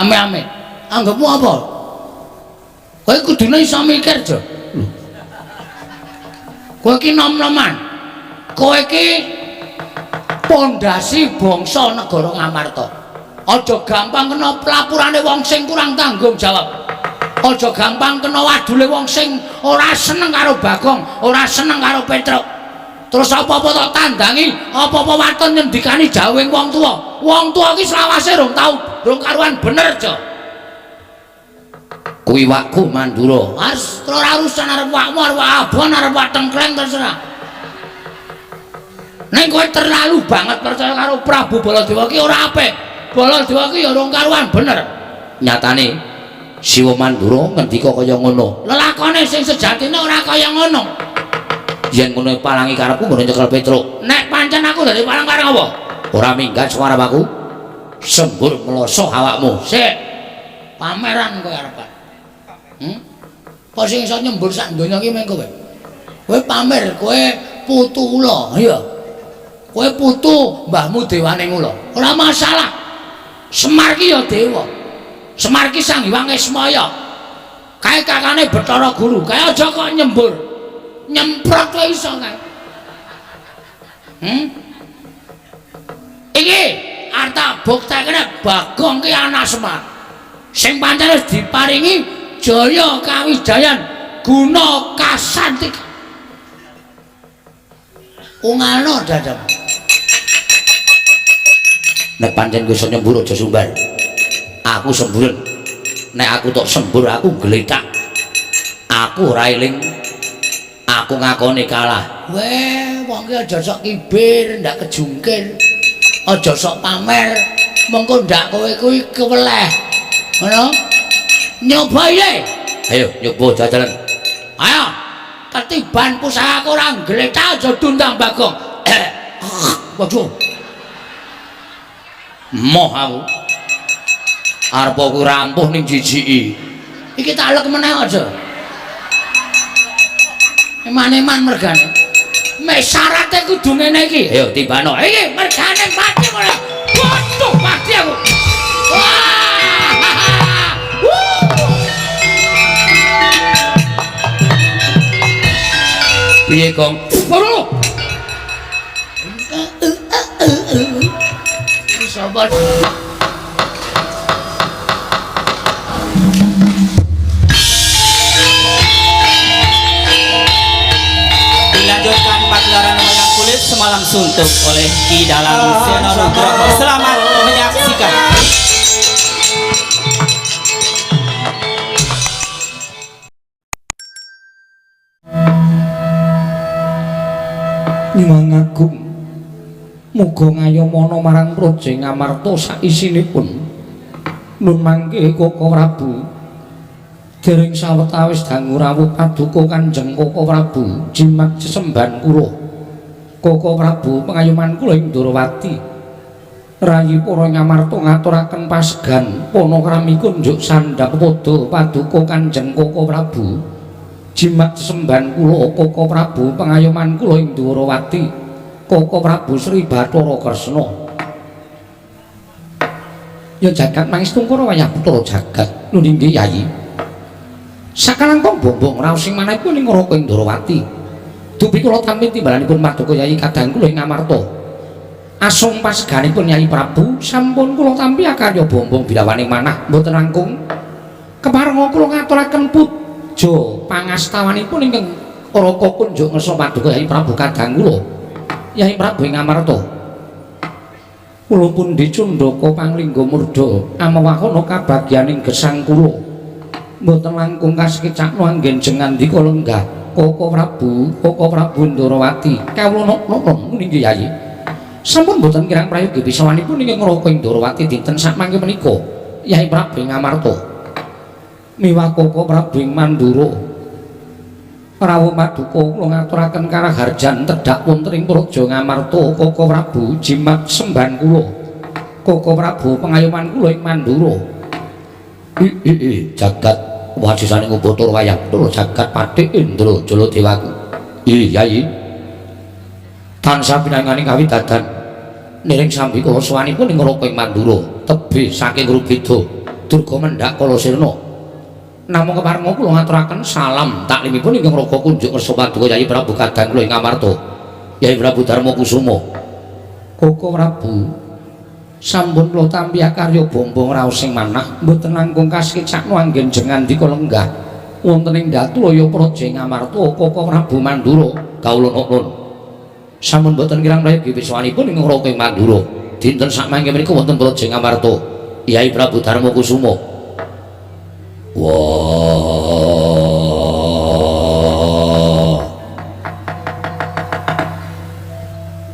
ame-ame. Anggapmu apa? Kowe kudune iso mikir, Jo. Kowe iki nom-noman. Kowe iki pondasi bangsa negara Ngamarta. Aja gampang kena pelapurane wong sing kurang tanggung jawab. Aja gampang kena wadule wong sing ora seneng karo Bagong, ora seneng karo Petruk. Terus apa-apa tak tandangi, apa-apa waton nyendikani jawing wong tuwa. Wong tuwa iki selawase rong karuan bener, Jo. Kuwi wakku Mandura. Wis ora urusan arep wakmu, arep abon, arep tengkleng terserah. Nek kowe terlalu banget percaya karo Prabu Baladewa ki ora apik. Baladewa ki ya rong karuan bener. Nyatane Siwa Mandura ngendika kaya ngono. Lelakone sing sejatine ora kaya ngono. Yen ngono palangi karepku ngono nyekel Petruk. Nek pancen aku dadi palang karep apa? Ora minggat suara aku. Sembur meloso awakmu. Sik. Pameran kowe arepan. Apa sing iso nyembur sak donya ki mengko kowe? Kowe pamer, kowe putu ula, ya. Kowe putu mbahmu dewane ula. Ora masalah. Semar ki ya dewa. Semar ki Sang Hyang Ismaya. Kae kakane Bathara Guru, kae aja kok nyembur. Nyemprot kowe iso kae. Iki arta buktekne Bagong ki anak Semar. Sing pancen wis diparingi jaya kawijayan guna kasantik. Ungano dadam. Nek pancen kowe iso nyembur aja sumbar. Aku semburen. Nek aku tok sembur aku gletak. Aku ora eling. Aku ngakoni kalah. Weh, wong ki aja sok kibir, ndak kejungkir. Aja sok pamer. Mengko ndak kowe kuwi keweleh. Ngono? Nyoba ye. Ayo nyoba jajalan. Ayo. Ketiban pusaka ora gletak aja dundang Bagong. Waduh. Moh aku. Arep aku rampuh ning jijiki. Iki tak lek meneh aja. Eman-eman mergane. Mek syarate kudu ngene iki. Ayo tibano. Iki mergane mati ora. Waduh mati aku. Wah! Piye Kong? Waduh. Sabar. Dilanjutkan pagelaran wayang kulit semalam suntuk oleh Ki Dalang Seno Nugroho. Selamat menyaksikan. Nyuwun agung muga ngayomana marang Praja Ngamarta saisinipun. Nun mangke Koko Prabu dereng sawetawis dangu rawuh paduka Kanjeng Koko Prabu jimat sesemban kula. Koko Prabu pengayoman kula ing Ndrawati. Rayi para Ngamarta ngaturaken pasegan panakrami kunjuk sandhap pada paduka Kanjeng Koko Prabu. Jimat sesemban kula Koko Prabu pengayoman kula ing Ndrawati. Koko Prabu Sri Bathara Kresna. Ya jagat mangistung para wayah putra jagat nuninggih Yayi. Sakalangkung bombong raos sing manahipun ing Raka Indrawati. Dupi kula tampi timbalanipun paduka Yayi kadang kula ing Ngamarta. Asung paseganipun Yayi Prabu sampun kula tampi akarya bombong bilawaning manah mboten langkung. Keparenga kula ngaturaken puja pangastawanipun ingkang Raka kunjuk ngersa paduka Yayi Prabu kadang kula. Yayi Prabu ing Ngamarta. Kula pun dicundhaka panglingga murda amawahana kabagyaning gesang kula. Mboten langkung kasekecakno anggen jengandika lenggah Koko Prabu Ndrawati. Kawula nom nggih Yayi. Sampun mboten kirang prayogi bisawanipun ing Raka Ndrawati dinten sakmangke menika Yayi Prabu ing Ngamarta. Miwah Koko Prabu ing Mandura. Rawuh paduka kula ngaturaken karaharjan tedhak wonten ing Praja Ngamarta Koko Prabu jimat semban kula. Koko Prabu pengayoman kula ing Mandura. Jagat wajisane ngubatur wayang tur jagat Pathik Indra Jala Dewaku. Yayi. Tansah pinanganing kawidadan niring sambika sawanipun ing Raka ing Mandura tebih saking Rubeda Durga mendhak kala sirna. Namung keparenga kula ngaturaken salam taklimipun ingkang raga kunjuk ngersa paduka Yayi Prabu Kadang kula ing Amarta. Yayi Prabu Darma Kusuma. Koko Prabu sampun kula tampi karya bombong raos sing manah mboten langkung kasekcakno anggen jengandika lenggah wonten ing Datulaya Praja ing Amarta Koko Prabu Mandura kawula nuwun sampun mboten kirang prayogi wiswanipun ing Raka ing Mandura dinten sakmangke menika wonten Praja ing Amarta Yayi Prabu Darma Kusuma. Wah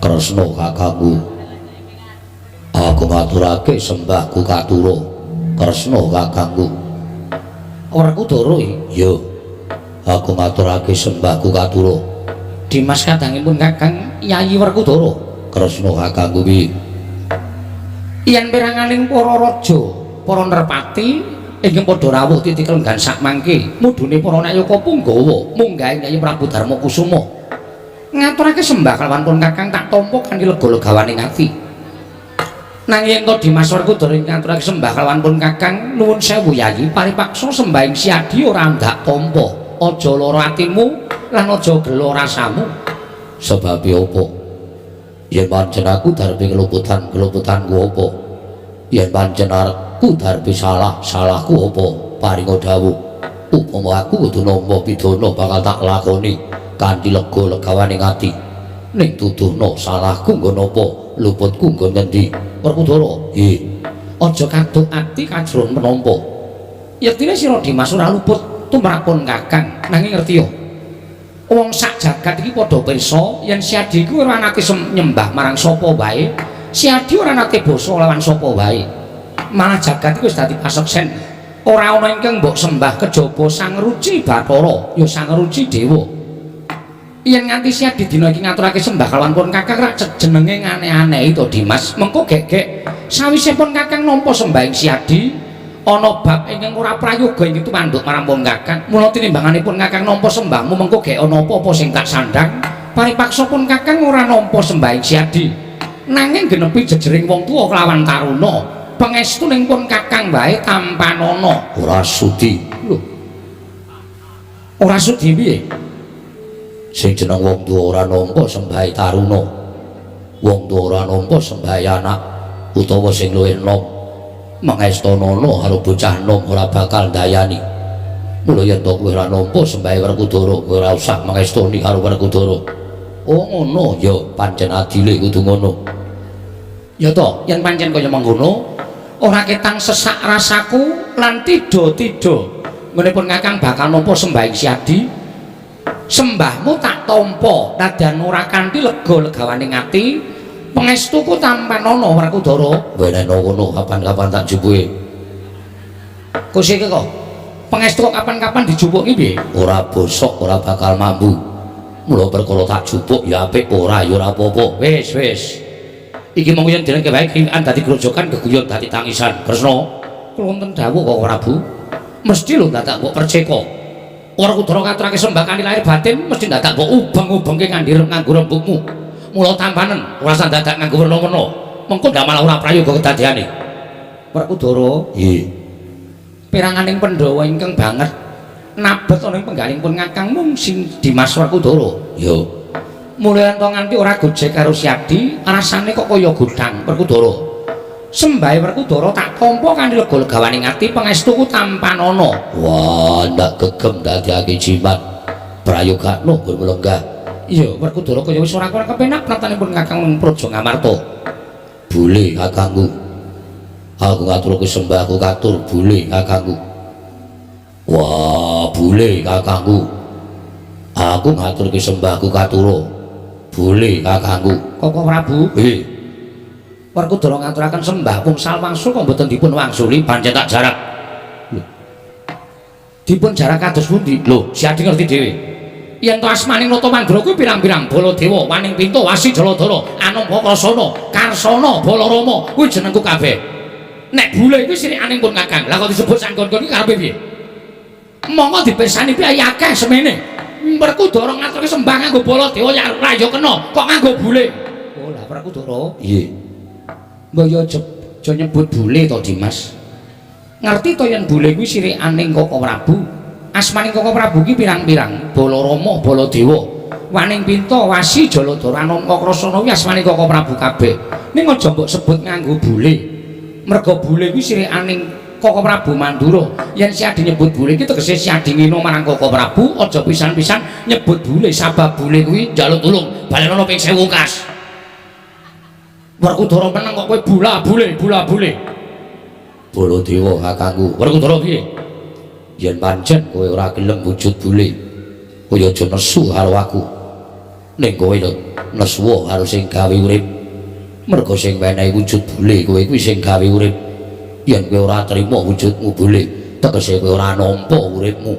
Kresna kakangku aku ngaturake sembahku katura Kresna kakangku. Werkudara iya aku ngaturake sembahku katura Dimas kadangipun Kakang Yayi Werkudara Kresna kakangku piye yen piranganing para raja para nerpati ingkang padha rawuh titik lenggan sakmangke mudune para nayaka Punggawa munggahing Yayi Prabu Darma Kusuma ngaturake sembah kelawan pun Kakang tak tampa kanthi lega-legawaning ati. Nanging ento Dimas Werkudara ingkang ngaturake sembah kelawan pun Kakang nuwun sewu Yayi paripaksa sembah ing siadi ora ndak tampa aja lara atimu lan aja gelo rasamu. Sebabe apa yen pancen aku darbe keluputan-keluputanku apa yen pancen aku darbe salahku apa paringa dawuh upama aku kudu nampa pidana bakal tak lakoni kanthi lega-legawaning ati ning tuduhna salahku nggo napa luputku nggo ngendi. Werkudara aja kaduk ati kajron menampa yektine sira Dimas ora luput tumrapun Kakang nanging ngerti yo wong sak jagat iki padha pirsa yen Siadi iku ora nate nyembah marang sapa wae Siadi ora nate basa lawan sapa wae malah jagat iku wis dadi paseksen ora ana ingkang mbok sembah kejaba Sang Ruci Bathara ya Sang Ruci Dewa. Yen nganti Siadi dina iki ngaturake sembah kalawan pun Kakang rak jenenge aneh-aneh to Dimas mengko gek-gek sawise pun Kakang nampa sembah ing Siadi ana bab ingkang ora prayoga ing tumanduk marang pun Kakang mula tinimbanganipun Kakang nampa sembahmu mengko gek ana apa-apa sing tak sandhang paripaksa pun Kakang ora nampa sembah ing Siadi nanging genepi jejering wong tuwa kelawan taruna pangestuning pun Kakang wae tampanana ora sudi. Lho ora sudi piye sing jeneng wong tuwa ora nampa sembah taruna wong tuwa ora nampa sembah anak utawa sing luwih enom mangestanana karo bocah nom ora bakal dayani. Mula yen to kowe ora nampa sembah Werkudara kowe ora usah mangestani karo Werkudara. Oh ngono ya pancen adile kudu ngono. Ya to yen pancen kaya mangkono ora ketang sesak rasaku lan tida-tida menipun Kakang bakal nampa sembah ing Siadi. Sembahmu tak tampa nadyan ora kanthi lega-legawaning ati pangestuku tampanana Werkudara. Wenehna ngono kapan-kapan tak jupuke. Kusike kok pangestu kapan-kapan dijupuki piye? Ora bosok ora bakal mambu. Mula perkara tak jupuk ya apik ora ya ora apa-apa. Wis iki mung yen dereng wae kingan dadi grojokan geguyon dadi tangisan. Kresna kula wonten dawuh kok Prabu. Mesti lho dadak mbok perceka. Werkudara ngaturake sembah kanthi lahir batin mesti dadak mbok ubeng-ubengke nganggo rembugmu. Mula tampanen ora usah dadak nganggo werna-werna. Mengko ndamel ora prayoga kedadeane. Werkudara, nggih. Piranganing Pandhawa ingkang banget nabet ana ing penggalingipun Kakang mung sing Dimas Werkudara. Ya. Mulai ento nganti ora gojek karo Siadi, rasane kok kaya godhang Werkudara. Sembahe Werkudara tak tampa kanthi lega-legawaning ati pangestuku tampanana. Wah, ndak gegem dadekake jimat. Prayogakno gur melenggah. Iya, Werkudara kaya wis ora kepenak pratanipun Kakang Praja Ngamarta. Bule kakangku. Aku ngaturake sembahku katur bule kakangku. Wah, bule kakangku. Aku ngaturake sembahku katura. Bule kakangku. Koko Prabu. Werkudara ngaturaken sembah wungsul wangsul kok mboten dipun wangsuli pancen tak jarak. Lho. Dipun jarak kados pundi? Lho, Siadi ngerti dhewe. Yen to asmaning Nata Mandura kuwi pirang-pirang Baladewa, Waning Pinto, Wasi Jaladara, Anampa Krasana, Karsana, Balarama, kuwi jenengku kabeh. Nek bule kuwi sirikaning pun Kakang. Lah kok disebut sanggon-gon iki karepe piye? Monggo dipirsani piye akeh semene. Werkudara ngaturke sembah nganggo Baladewa ya ora ya kena, kok nganggo bule. Oh, lah Werkudara. Nggih. Mbok yo aja nyebut bule to Dimas. Ngerti to yen bule kuwi sirikaning Koko Prabu. Asmaning Koko Prabu ki pirang-pirang, Balarama, Baladewa, Waning Pinta, Wasi, Jaladara, Anangka Krasana kuwi asmaning Koko Prabu kabeh. Ning aja mbok sebut nganggo bule. Merga bule kuwi sirikaning Koko Prabu Mandura. Yen siadi nyebut bule ki tegese siadi ngino marang Koko Prabu, aja pisan-pisan nyebut bule sabab bule kuwi njaluk tulung balena ping 1000 kas. Werkudara meneng kok kowe bule. Baladewa kakangku, Werkudara piye? Yen pancen kowe ora gelem wujud bule, kowe aja nesu karo aku. Ning kowe nesu karo sing gawe urip. Merga sing wenehi wujud bule kowe kuwi sing gawe urip. Yen kowe ora trima wujudmu bule, tegese kowe ora nampa uripmu.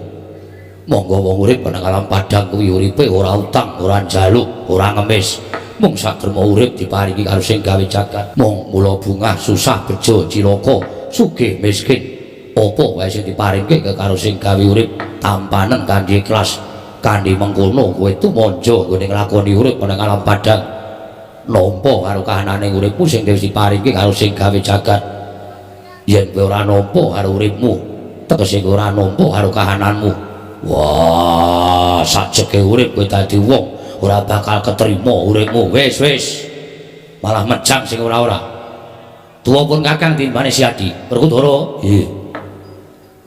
Monggo wong urip nang alam padang kuwi uripe ora utang, ora njaluk, ora ngemis. Mung satrema urip diparingi karo sing gawe jagat. Mung mula bungah susah bejo cilaka, sugih miskin. Apa wae sing diparingke karo sing gawe urip tampanen kanthi ikhlas. Kanthi mengkono kowe tumanja nggone nglakoni urip nang alam padang. Nampa karo kahananing uripmu sing wis diparingke karo sing gawe jagat. Yen kowe ora nampa karo uripmu, tegese kowe ora nampa karo kahananmu. Wah, sajeke urip kowe dadi wong ora bakal keterima uripmu. Wis malah mejang sing ora-ora. Tuwa pun Kakang timbane Siadi Werkudara. Nggih.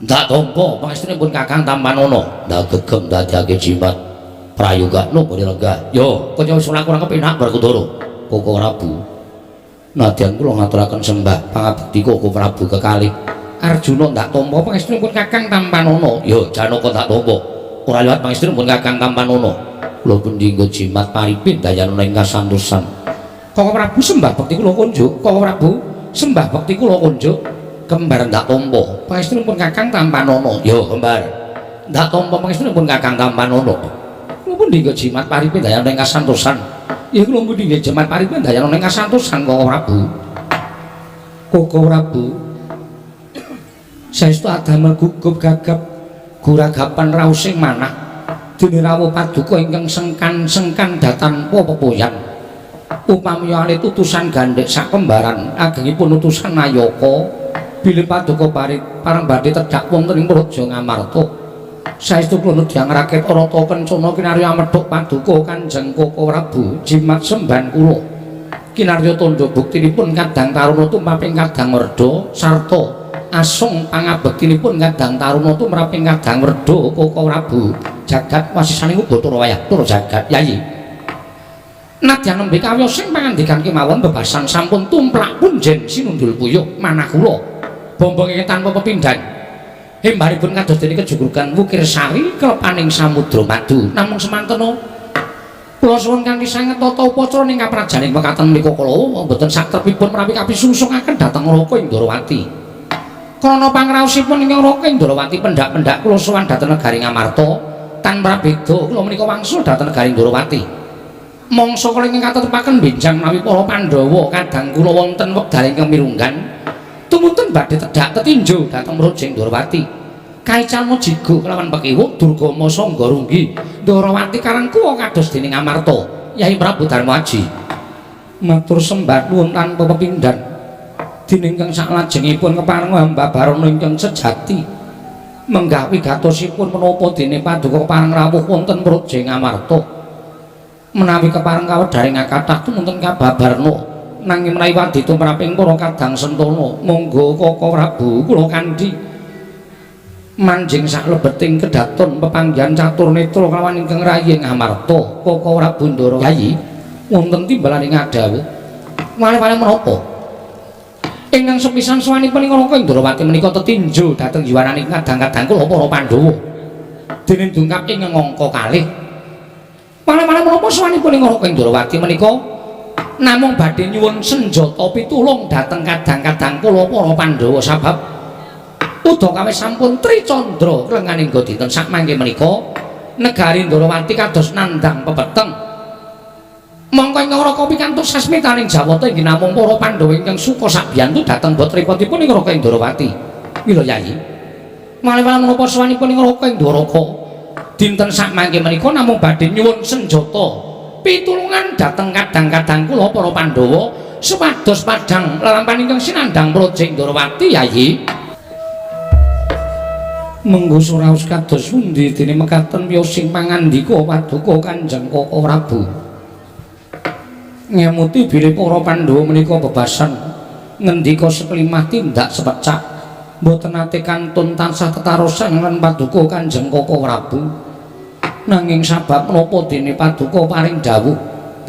Ndak tampa pangestunipun Kakang Tampanana. Ndak gegem dadake jimat prayogakno bodhe lenggah. Yo, kaya wis ora kurang kepenak Werkudara. Koko Prabu. Nadyan kula ngaturaken sembah pangabekti Koko Prabu kekalih. Arjuna ndak tampa pangestunipun Kakang Tampanana. Yo, Janaka ndak tampa. Ora liwat pangestunipun Kakang Tampanana. Kula pendinggo jimat paripin dayana ing kasantosan. Koko Prabu sembah bekti kula kunjuk. Koko Prabu sembah bekti kula kunjuk. Kembar ndak tampa pangestunipun Kakang Tampanana. Yo kembar ndak tampa pangestunipun Kakang Tampanana. Kula pendinggo jimat paripin dayana ing kasantosan. Ya kula pendinggo jimat paripin dayana ing kasantosan Koko Prabu. Koko Prabu saestu adamel gugup gagap guragapan raosing manah. Dene rawuh paduka ingkang sengkan datan pepoyan. Upami ale tutusan gandhek sak kembaran agengipun utusan Nayaka bilih paduka parang badhe tedhak wonten ing Praja Ngamarta. Saestu kula nedhang raket Arata Kencana kinarya amedhok paduka Kanjeng Koko Prabu jimat semban kula. Kinarya tandha buktinipun kadang taruna tumpaping kadang werda sarta asung pangabektinipun kadang taruna tumraping kadang werda Koko Prabu. Jagat wasisaning Bathara wayah tur jagat Yayi. Nadyan nembe kawya sing pangandikan kemawon bebasan sampun tumplak punjen sinundul puyuh manah kula. Bombong ingkang tanpa pepindhan. Hembaripun kados dene kejugugan wukir sari klepaning samudra madu. Namung semantena kula suwun kanthi sanget tata upacara ning kaprajaning mekaten menika kala mboten satrepipun menawi kapisunsungaken dhateng Raka Indrawati. Krana pangraosipun ing Raka Indrawati pendak-pendak kula sowan dhateng negari Ngamarta. Tanpa beda kula menika wangsul dhateng negari Indrawati. Mangsa kala ingkang katetepaken benjang menawi para Pandhawa kadang kula wonten wekdal ingkang mirunggan tumutun badhe tedhak tetinju dhateng Praja Indrawati. Kaicalma jigo kelawan pekiwuk Durgama Sangga Runggi Ndrawati karangku kados dening Amarta Yai Prabu Darmaji. Matur sembah nuwun tanpa pepindhan dening ingkang saklajengipun kepareng hamba barana ingkang sejati. Menggah wigatosipun menapa dene paduka parang rawuh wonten Praja Ngamarta menawi kepareng kawedharing kathah tumunten kababarna nanging menawi wadi tumraping para kadang sentana monggo Koko Prabu kula kanthi manjing saklebeting kedaton pepanggihan catur netra kelawan ingkang rayi Ngamarta Koko Prabu Ndara Yayi wonten timbalaning adawuh wale-wale menapa ingkang sepisan sawanipun ing Raka Indrawati menika tetinju dhateng jiwananing kadang-kadang kula para Pandhawa dene dungkap ing angka kalih. Wale-wale menapa sawanipun ing Raka Indrawati menika namung badhe nyuwun senjata pitulung dhateng kadang-kadang kula para Pandhawa sabab udakawis sampun tricandra lenganing dinten sak mangke menika negari Indrawati kados nandhang pepeteng. Mongko ing Raka pikantuk sasmitaning Jawata inggih namung para Pandhawa ingkang suka sabiyantu dhateng botripatipun ing Raka Indrawati. Mila Yayi. Malih-malih menapa sawanipun ing Raka Indrawata dinten sak mangke menika namung badhe nyuwun senjata pitulungan dhateng kadang-kadang kula para Pandhawa supados padhang lelampahan ingkang sinandhang Praja Indrawati Yayi. Mengko suraos kados pundi dene mekaten wiyosing pangandika Paduka Kanjeng Koko Prabu. Ngemuti bilih para Pandhawa menika bebasan ngendika seklimah tindak sepecak mboten nate kantun tansah tetarosan lan Paduka Kanjeng Koko Prabu. Nanging sabab menapa dene Paduka paring dawuh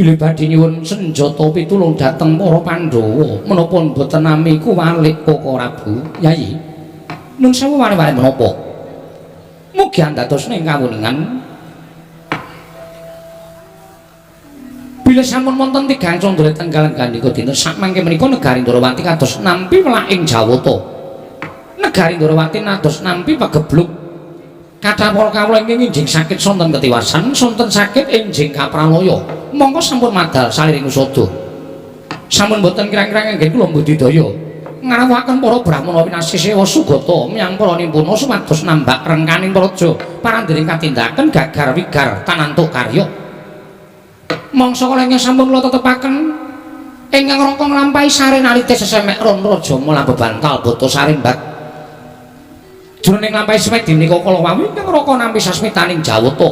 bilih badhe nyuwun senjata pitulung dhateng para Pandhawa menapa mboten nami kuwalik Koko Prabu. Yayi nun sewu wali-wali menapa mugi andados ning kawuningan bila sampun wonten tigang condro tenggalan gandika dinten sak mangke menika negari Ndarawati kados nampi welaking Jawata negari Ndarawati nados nampi pagebluk kathah para kawula ingkang injing sakit sonten ketiwasan sonten sakit injing kapralaya mongko sampun madal saliring usada sampun boten kirang-kirang anggen kula budidaya ngarawakaken para brahmana winasih sewa sugata miyang para nimpuna supados nambak rengkaning praja parandering katindaken gagar wigar tanantuk karya mangsa kala ingkang sampun kula tetepaken ingkang rangka nglampahi sare nalite sesemek ron raja mula bebantal bata sarimbat jroning nglampahi semek dinika kala wau ingkang rangka nampi sasmitaning Jawata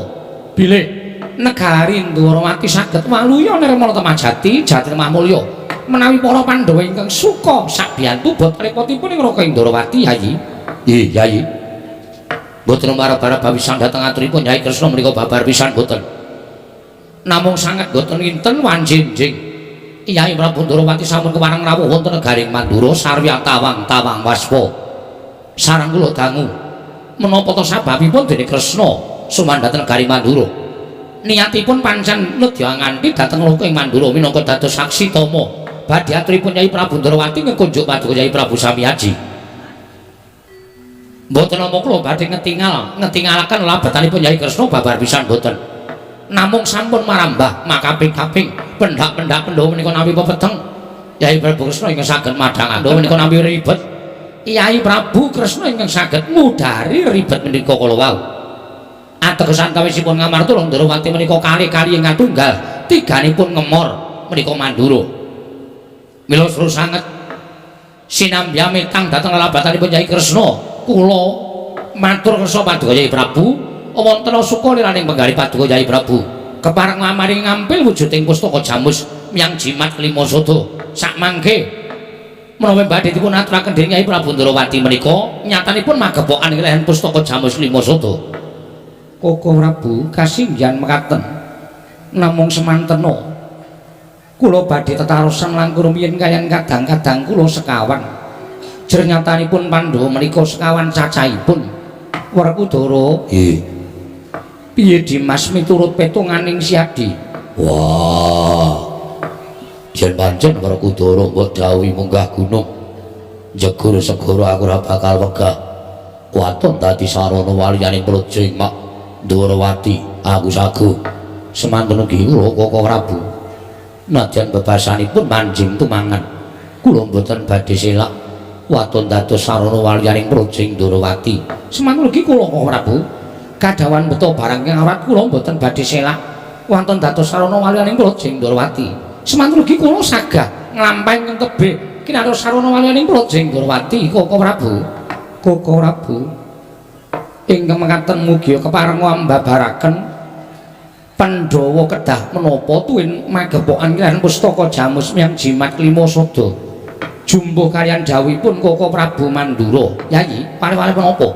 bilih negari Ndarawati saged waluya nirmala temajati jati mahmulya menawi para Pandhawa ingkang suka sakbiyantu boten repotipun ing Raka Ndarawati Yayi. Nggih, Yayi. Boten marang-marang bawisan dhateng aturipun Nyai Kresna menika babar pisan boten. Namung sanget boten nginten wanjinjing. Yayi Prabu Ndarawati sampun kepareng rawuh wonten negaring Mandura sarwi tawang-tawang waspa. Sareng kula dangu menapa to sababipun dene Kresna sumandhaten negari Mandura. Niatipun pancen nedya nganti dhateng Loka ing Mandura minangka dados saksi tama badhe aturipun Nyai Prabu Ndarawati ngekunjuk Paduka Nyai Prabu Samiyaji. Mboten namung kula badhe ngetingalaken labetanipun Nyai Kresna babar pisan mboten. Namung sampun marambah makaping-kaping pendak-pendak Pandhawa menika nampi pepeteng. Nyai Prabu Kresna ingkang saged madhang Pandhawa menika nampi ribet. Nyai Prabu Kresna ingkang saged ngudari ribet menika kala wau. Ateges antawisipun Ngamarta lan Ndarawati menika kali-kali ingkang tunggal, tiganipun ngemor menika Mandura. Mila suruh sanget sinambya mitang dhateng labatanipun Nyai Kresna kula matur kersa Paduka Nyai Prabu wonten suka liraning penggalih Paduka Nyai Prabu kepareng ngamaring ngampil wujuding pustaka jamus miyang jimat lima sada sakmangke menawi badhe dipun aturaken dening Nyai Prabu Ndarawati menika nyatanipun magepokan kelehen pustaka jamus lima sada. Koko Prabu kasinggihan mekaten namung semantena kula badhe tetarosan langkung rumiyin kaliyan kadang-kadang kula sekawan. Jernyatanipun Pandhawa menika sekawan cacahipun. Werkudara. Nggih. Piye Dimas miturut petunganing Siadi? Wah. Yen pancen Werkudara mbok dawuhi munggah gunung. Jegur segara aku ora bakal wegah. Waton dadi sarana waliyaning praja ing Mak Ndarawati. Aku sagu semanten ugi kula Koko Prabu. Nadyan bebasanipun manjing tumangan kula mboten badhe selak waton dados sarana waliyaning praja ing Ndarawati. Semanten ugi kula Koko Prabu kadawan beto barang kang awrat kula mboten badhe selak wonten dados sarana waliyaning praja ing Ndarawati. Semanten ugi kula sagah nglampahi ing tebih kinados sarana waliyaning praja ing Ndarawati. Koko Prabu, Koko Prabu ingkang mekaten mugi kepareng mbabaraken Pandhawa kedah menapa tuwin magepokan kaliyan pustaka jamus miyang jimat lima sada jumbuh kaliyan dawuhipun Koko Prabu Mandura. Yayi wali-wali menapa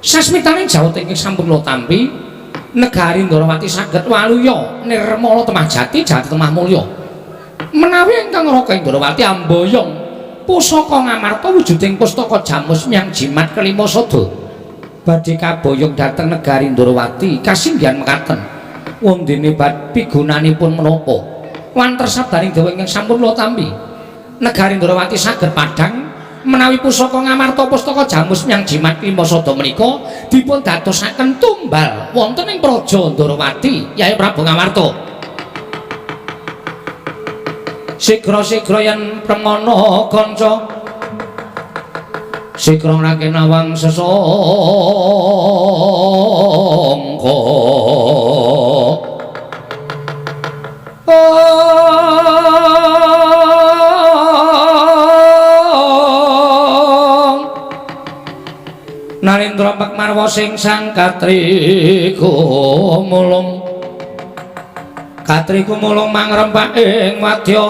sasmitaning Jawata ingkang sampun kula tampi negari Ndarawati saged waluya nirmala temajati jati temah mulya menawi ingkang Raka Ndarawati amboyong pusaka Ngamarta wujuding pustaka jamus miyang jimat kelima sada badhe kaboyong dhateng negari Ndarawati kasinggihan mekaten wondene bad pigunanipun menapa wanter sabdaning dawa ingkang sampun kula tampi negari Ndarawati saged padhang menawi pusaka Ngamarta pustaka jamus miyang jimat lima sada menika dipun dadosaken tumbal wonten ing praja Ndarawati. Nyai Prabu Ngamarta sigra-sigra yen premana kanca sigra rakenawang sesangka Narendra Pakmarwa sing sang Katri kumulung mangrempak ing wadya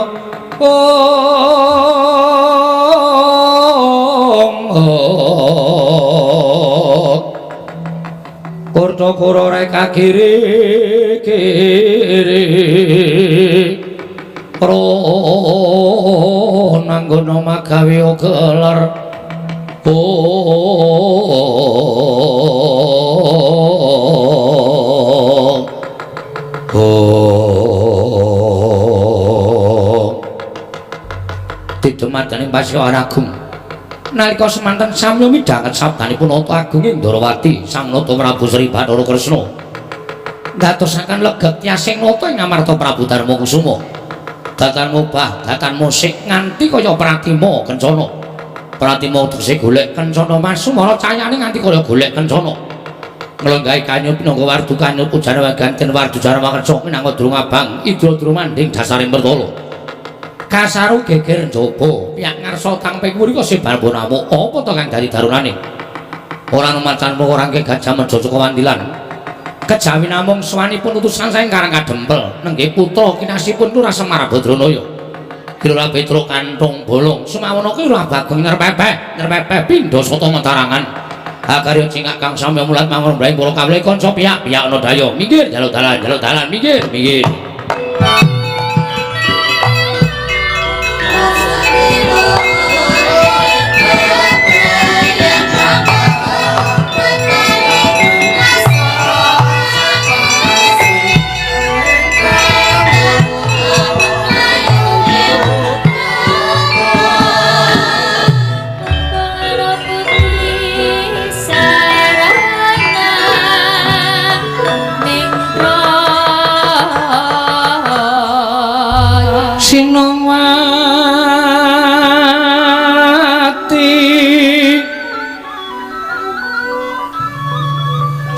Kurta kura reka kiri nanggono magawe gelar Didumadani Pasiwa Agung nalika semanten samya midhanget sabdanipun Nata Agung ing Ndarawati Sang Nata Prabu Sri Bathara Kresna ndadosaken legek tyasing nata ing amarta Prabu Darma Kusuma datan mubah datan musik nganti kaya pratima kencana pratima tegese golek kencana Mas Sumara cayane nganti kaya golek kencana nglenggahi kanyut pinangka wardu kanyut ujane waganten wardu jara makersa minangka durung abang idra drumanding dasaring bertala kasaru geger njaba piyak ngarsa tang pengurika sebar bonamu apa to kang dadi darunane ora numacan ora ngke gajah meja Sukawandilan kejawi namung swanipun utusan saing Karang Kadempel nenggih putra kinasipun Lurah Semar Badranaya Kira Petruk Kanthong Bolong sumawana Kira Bagong nerpepeh pindha sata mentarangan akarya cingak kang samya mulat mangun mlaing para kawula kanca piyak-piyak ana daya minggir jaluk dalan minggir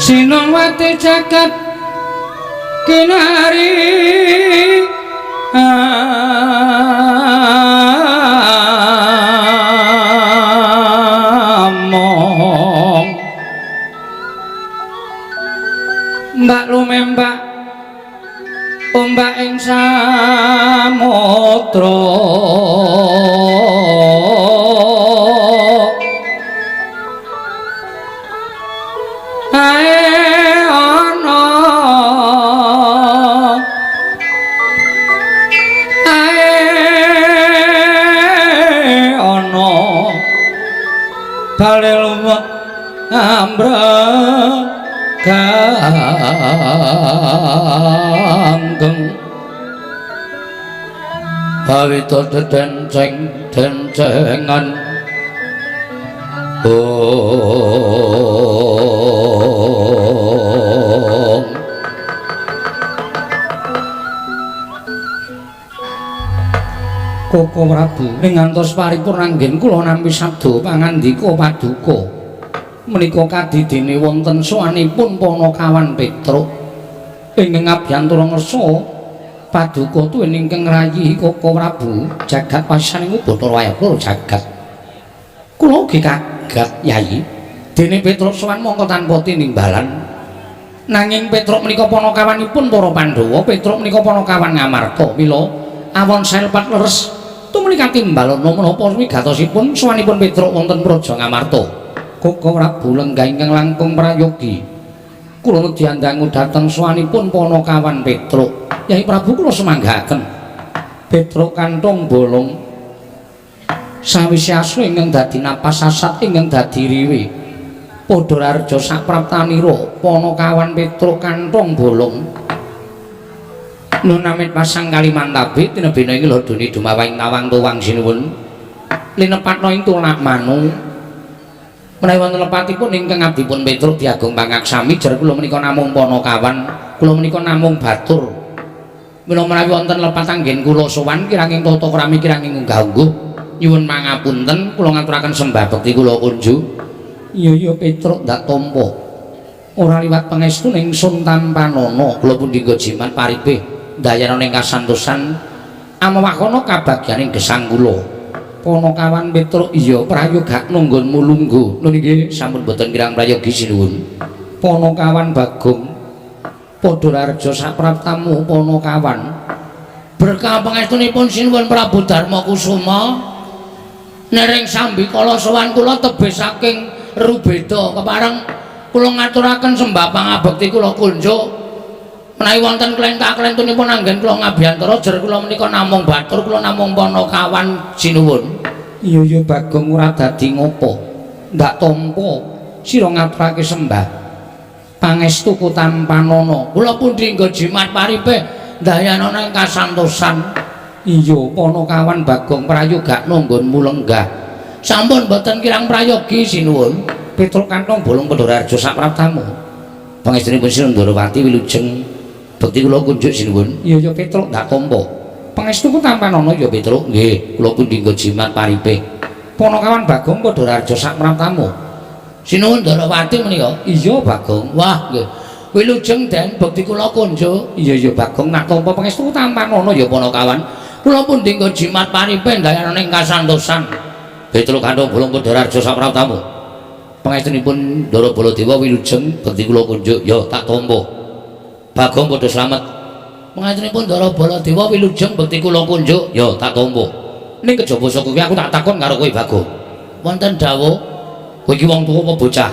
Sinongwati jagat kinari among mbak lumembak ombak ing samudra bale lumah ambreganggeng bawita dencengan Koko Prabu ing ngantos paripurna anggen kula nampi sabda pangandika paduka menika kadidene wonten sowanipun Panakawan Petruk ingkang abyantura ngersa paduka tuwin ingkang rayi Koko Prabu jagat pasaning Bathara Wayakura jagat kula ugi kaget Yayi dene Petruk sowan mongko tanpa tinimbalan nanging Petruk menika panakawanipun para Pandhawa Petruk menika panakawan Ngamarta mila awon selpat leres tumeka timbalana menapa wigatosipun sowanipun Petruk wonten Praja Ngamarta Koko Prabu lenggah ingkang langkung prayogi kula diandangu dhateng sowanipun Panakawan Petruk Yai Prabu kula semanggaken Petruk Kanthong Bolong sawise asu ingkang dadi napas sasat ingkang dadi riwe padha rarja sapraptanira Panakawan Petruk Kanthong Bolong Nunamit pasang Kalimantabe tinebena ing ladone dumawahing tawang tuwang sinuwun linepatna ing tulak manu menawi wonten lepatipun ingkang abdipun Petruk diagung pangaksami jar kula menika namung Panakawan kula menika namung batur mila menawi wonten lepat anggen kula sowan kiranging tata krami kiranging unggah-ungguh nyuwun pangapunten kula ngaturaken sembah bekti kula kunju iya Petruk ndak tampa ora liwat pangestu ning sun tampanana kula pundi nggo jimat paripe dayana ning kasantosan amawakono kabagyaning gesang kula Ponokawan Petruk iya prayoga nunggonmu lungguh. Nun nggih sampun boten kirang prayogi sinuwun. Ponokawan Bagong padha raja sapraptamu ponokawan. Berkah pangestunipun sinuwun Prabu Darma Kusuma nering sambi kala sowan kula tebih saking Rubeda kepareng kula ngaturaken sembah pangabekti kula kunjuk menawi wonten klentah-klentunipun anggen kula ngabiyantara jer kula menika namung batur kula namung ponokawan sinuwun. Iya Bagong ora dadi ngopo ndak tampa sira ngaturake sembah pangestuku tampanana kula pundi nggo jimat paripe dayana ing kasantosan. Iya ponokawan Bagong prayoga nunggonmu lenggah sampun boten kirang prayogi sinuwun. Petruk kantong bolong padha raja sapraptamu pangestunipun Sri Ndarawati wilujeng bekti kula kunjuk sinuwun. Iya Petruk ndak tampa pangestuku tampanana ya Petruk. Nggih kula pundi nggo jimat paripe ponokawan Bagong padha raja sapraptamu sinuwun Ndarawati menika. Iya Bagong. Wah nggih wilujeng den bekti kula kunjuk. Iya Bagong nak tampa pangestuku tampanana ya ponokawan kula pundi nggo jimat paripe dayana ing kasantosan. Petruk kantong bolong padha raja sapraptamu pangestunipun Ndara Baladewa wilujeng bekti kula kunjuk ya tak tampa. Bagong padha slamet pangestunipun Ndara Baladewa wilujeng bekti kula kunjuk ya tak tampa. Ning kejaba saka kuwi aku tak takon karo kowe Bagong. Wonten dawuh kowe iki wong tuwa apa bocah?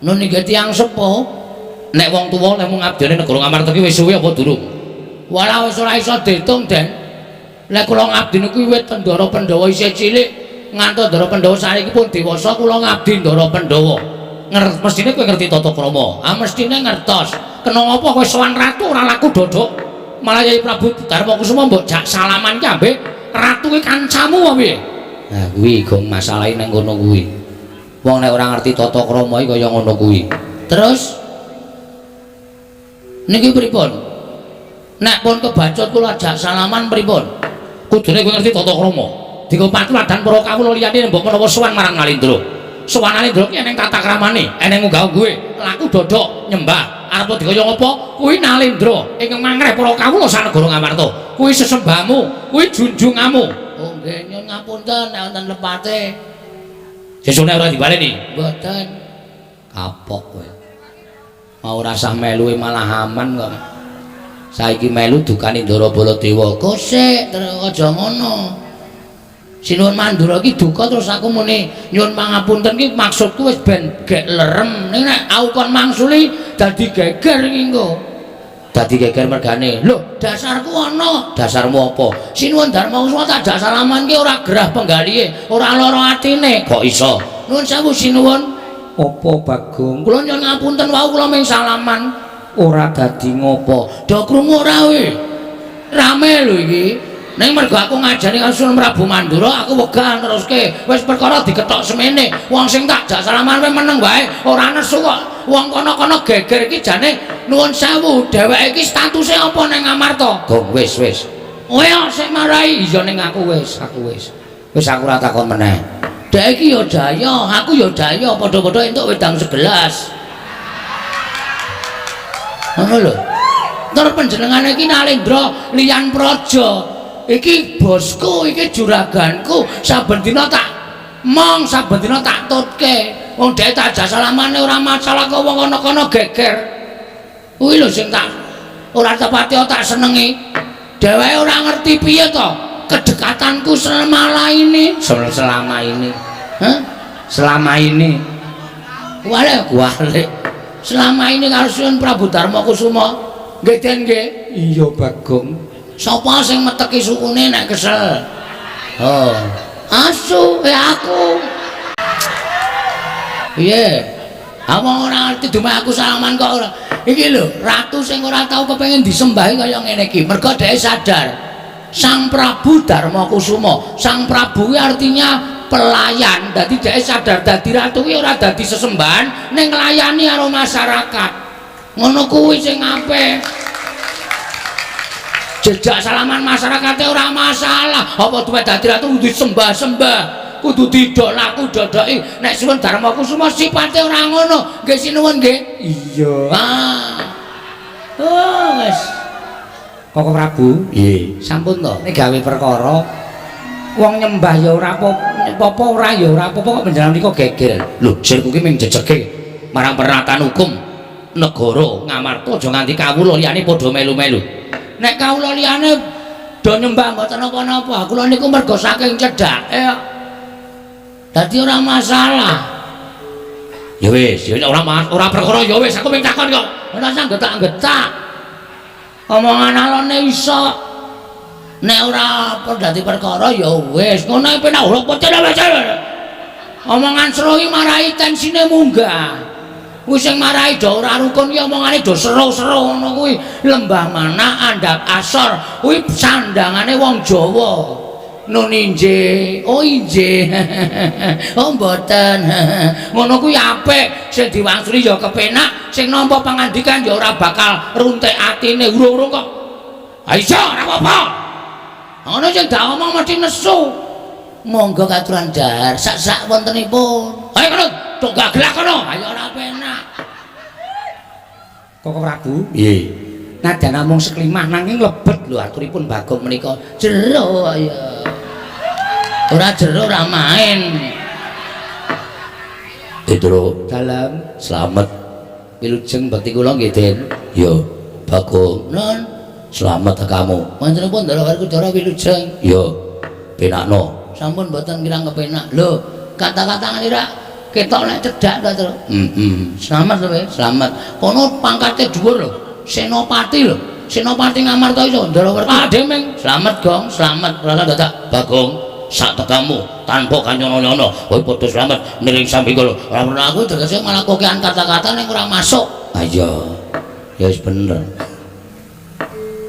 Nun nggih tiyang sepuh. Nek wong tuwa lek mung ngabdene negara Ngamarta iki wis suwe apa durung? Walah wis ora iso diitung, Den. Lek kula ngabdi niku wiwit Ndara Pandhawa isih cilik ngantos Ndara Pandhawa saiki pun dewasa kula ngabdi Ndara Pandhawa. Mestine kowe ngerti tata krama. Ah mestine ngertos. Kena apa kowe sowan ratu ora laku dodok. Malah Yai Prabu Darma Kusuma mbok jak salaman ki ambek ratu ki kancamu apa piye? Nah kuwi gong masalahe nang ngono kuwi. Wong nek ora ngerti tata krama iki kaya ngono kuwi. Terus niki pripun? Nek pun kebacut kula jak salaman pripun? Kudune kowe ngerti tata krama. Dikompati ladan para kawula liyane mbok menawa sowan marang Nalindra. Sowan Nalindra ki eneng tata kramane, eneng unggah kuwe, laku dodok nyembah. Arep dikaya apa? Kuwi Nalindra ingkang mangreh para kawula sanegara Ngamarta. Kuwi sesembahmu, kuwi junjunganmu. Oh nggih nyuwun ngapunten nek wonten lepate. Sesuk nek ora dibaleni, mboten. Kapok kowe. Mau rasah melu malah aman kok. Saiki melu dukane Ndara Baladewa. Kosek terus aja ngono. Sinuwun Mandura iki duka terus aku muni nyuwun pangapunten ki maksudku wis ben gek lerem. Ning nek aku kon mangsuli dadi geger iki engko. Dadi geger mergane. Lho, dasarku ana. Dasarmu apa? Sinuwun Darma Kusuma tak jak salaman ki ora gerah penggalihe, ora lara atine. Kok iso? Nuwun sewu sinuwun. Apa Bagong? Kula nyuwun ngapunten wau kula mung salaman. Ora dadi ngopo? Do krungu ora we? Rame lho iki. Ning mergo aku ngajari Kasunan Prabu Mandura, aku wegah teruske. Wis perkara diketok semene. Wong sing tak jak salaman kowe meneng wae, ora nesu kok. Wong kono-kono geger iki jane nuwun sewu, dheweke iki statuse apa ning Ngamarta? Gong wis. Kowe sik marai. Iya ning aku wis. Wis aku ora takon meneh. Dek iki ya daya, aku ya daya, padha-padha entuk wedang segelas. Ngono lho. Tur panjenengane iki Nalindra Liyan Praja. Iki bosku, iki juraganku. Saben dina tak tutke. Wong dhek tak jak salamane ora masalah kok wong kono-kono geger. Kuwi lho sing tak ora tepati tak senengi. Dheweke ora ngerti piye to kedekatanku selama ini. Hah? Selama ini. Wale. Selama ini karo Sunan Prabu Darma Kusuma. Nggih Den nggih. Iya Bagong. Sapa sing meteki sukune nek kesel? Oh, asu aku. Piye? Awang ora ngerti dumeh aku salaman kok ora. Iki lho, ratu sing ora tau kepengin disembahi kaya ngene iki. Mergo dhek sadar Sang Prabu Darma Kusuma. Sang Prabu kuwi artinya pelayan. Dadi dhek sadar dadi ratu kuwi ora dadi sesembahan, ning nglayani karo masyarakat. Ngono kuwi sing apik. Jejak salaman masyarakatnya ora masalah. Apa duwe dadi ratu kudu sembah-sembah, kudu didolaku dodoki. Nek Sunan Darma Kusuma sipate ora ngono. Nggih sinuwun nggih. Iya. Oh, wis. Koko Prabu? Nggih. Sampun to. Nek gawe perkara Wong nyembah ya ora apa-apa, ora ya ora apa-apa kok panjenengan niku geger. Lho, sirku ki mung jejeke marang peraturan hukum negara Ngamarta aja nganti kawula liyane padha melu-melu. Nek kawula liyane do nyembah mboten napa-napa, kula niku mergo saking cedhake kok. Dadi ora masalah. Ya wis, ya ora perkara ya wis aku mung takon kok. Ora usah getak-getak. Omongan alone iso. Nek ora dadi perkara ya wis, ngono ae penak ora pecah. Omongan seruhi marahi tensine munggah. Kuwi sing marahi do ora rukun ki omongane do seru-seru ngono kuwi. Lembah Mana andhap asor kuwi sandangane wong Jawa. Nun injih, oh injih. Oh mboten. Ngono kuwi apik, sing diwangsuli ya kepenak, sing nampa pangandikan ya ora bakal runtik atine urung-urung kok. Ha iso ora apa-apa. Ana sing dak omong mesti nesu. Monggo katuran dahar sak-sak wontenipun. Ayo kono, tonggak gelak kono. Ayo ora penak. Kok Prabu? Piye? Nadyan namung seklimah nanging lebet lho aturipun Bagong menika. Jero ayo. Ora jero ora main. Petro dalam selamat wilujeng bakti kula nggih Den. Ya, Bagong. Nun selamat kamu. Panjenengan ndara karo Kudara wilujeng. Ya, penakno. Sampun mboten kirang kepenak. Lho, kata-kata ngira ketok nek cedhak to, Tru. Selamat lho, selamat. Kono pangkate dhuwur lho. Senopati lho. Senopati Ngamarta iso ndara karo Demeng. Selamat, Gong. Selamat. Ora dadak Bagong. Sak tekamu tanpa kanyono-nyono. Kowe padha selamat niring sambi kula. Ora perlu aku tegese malah kokean kata-kata ning ora masuk. Ah iya. Ya wis bener.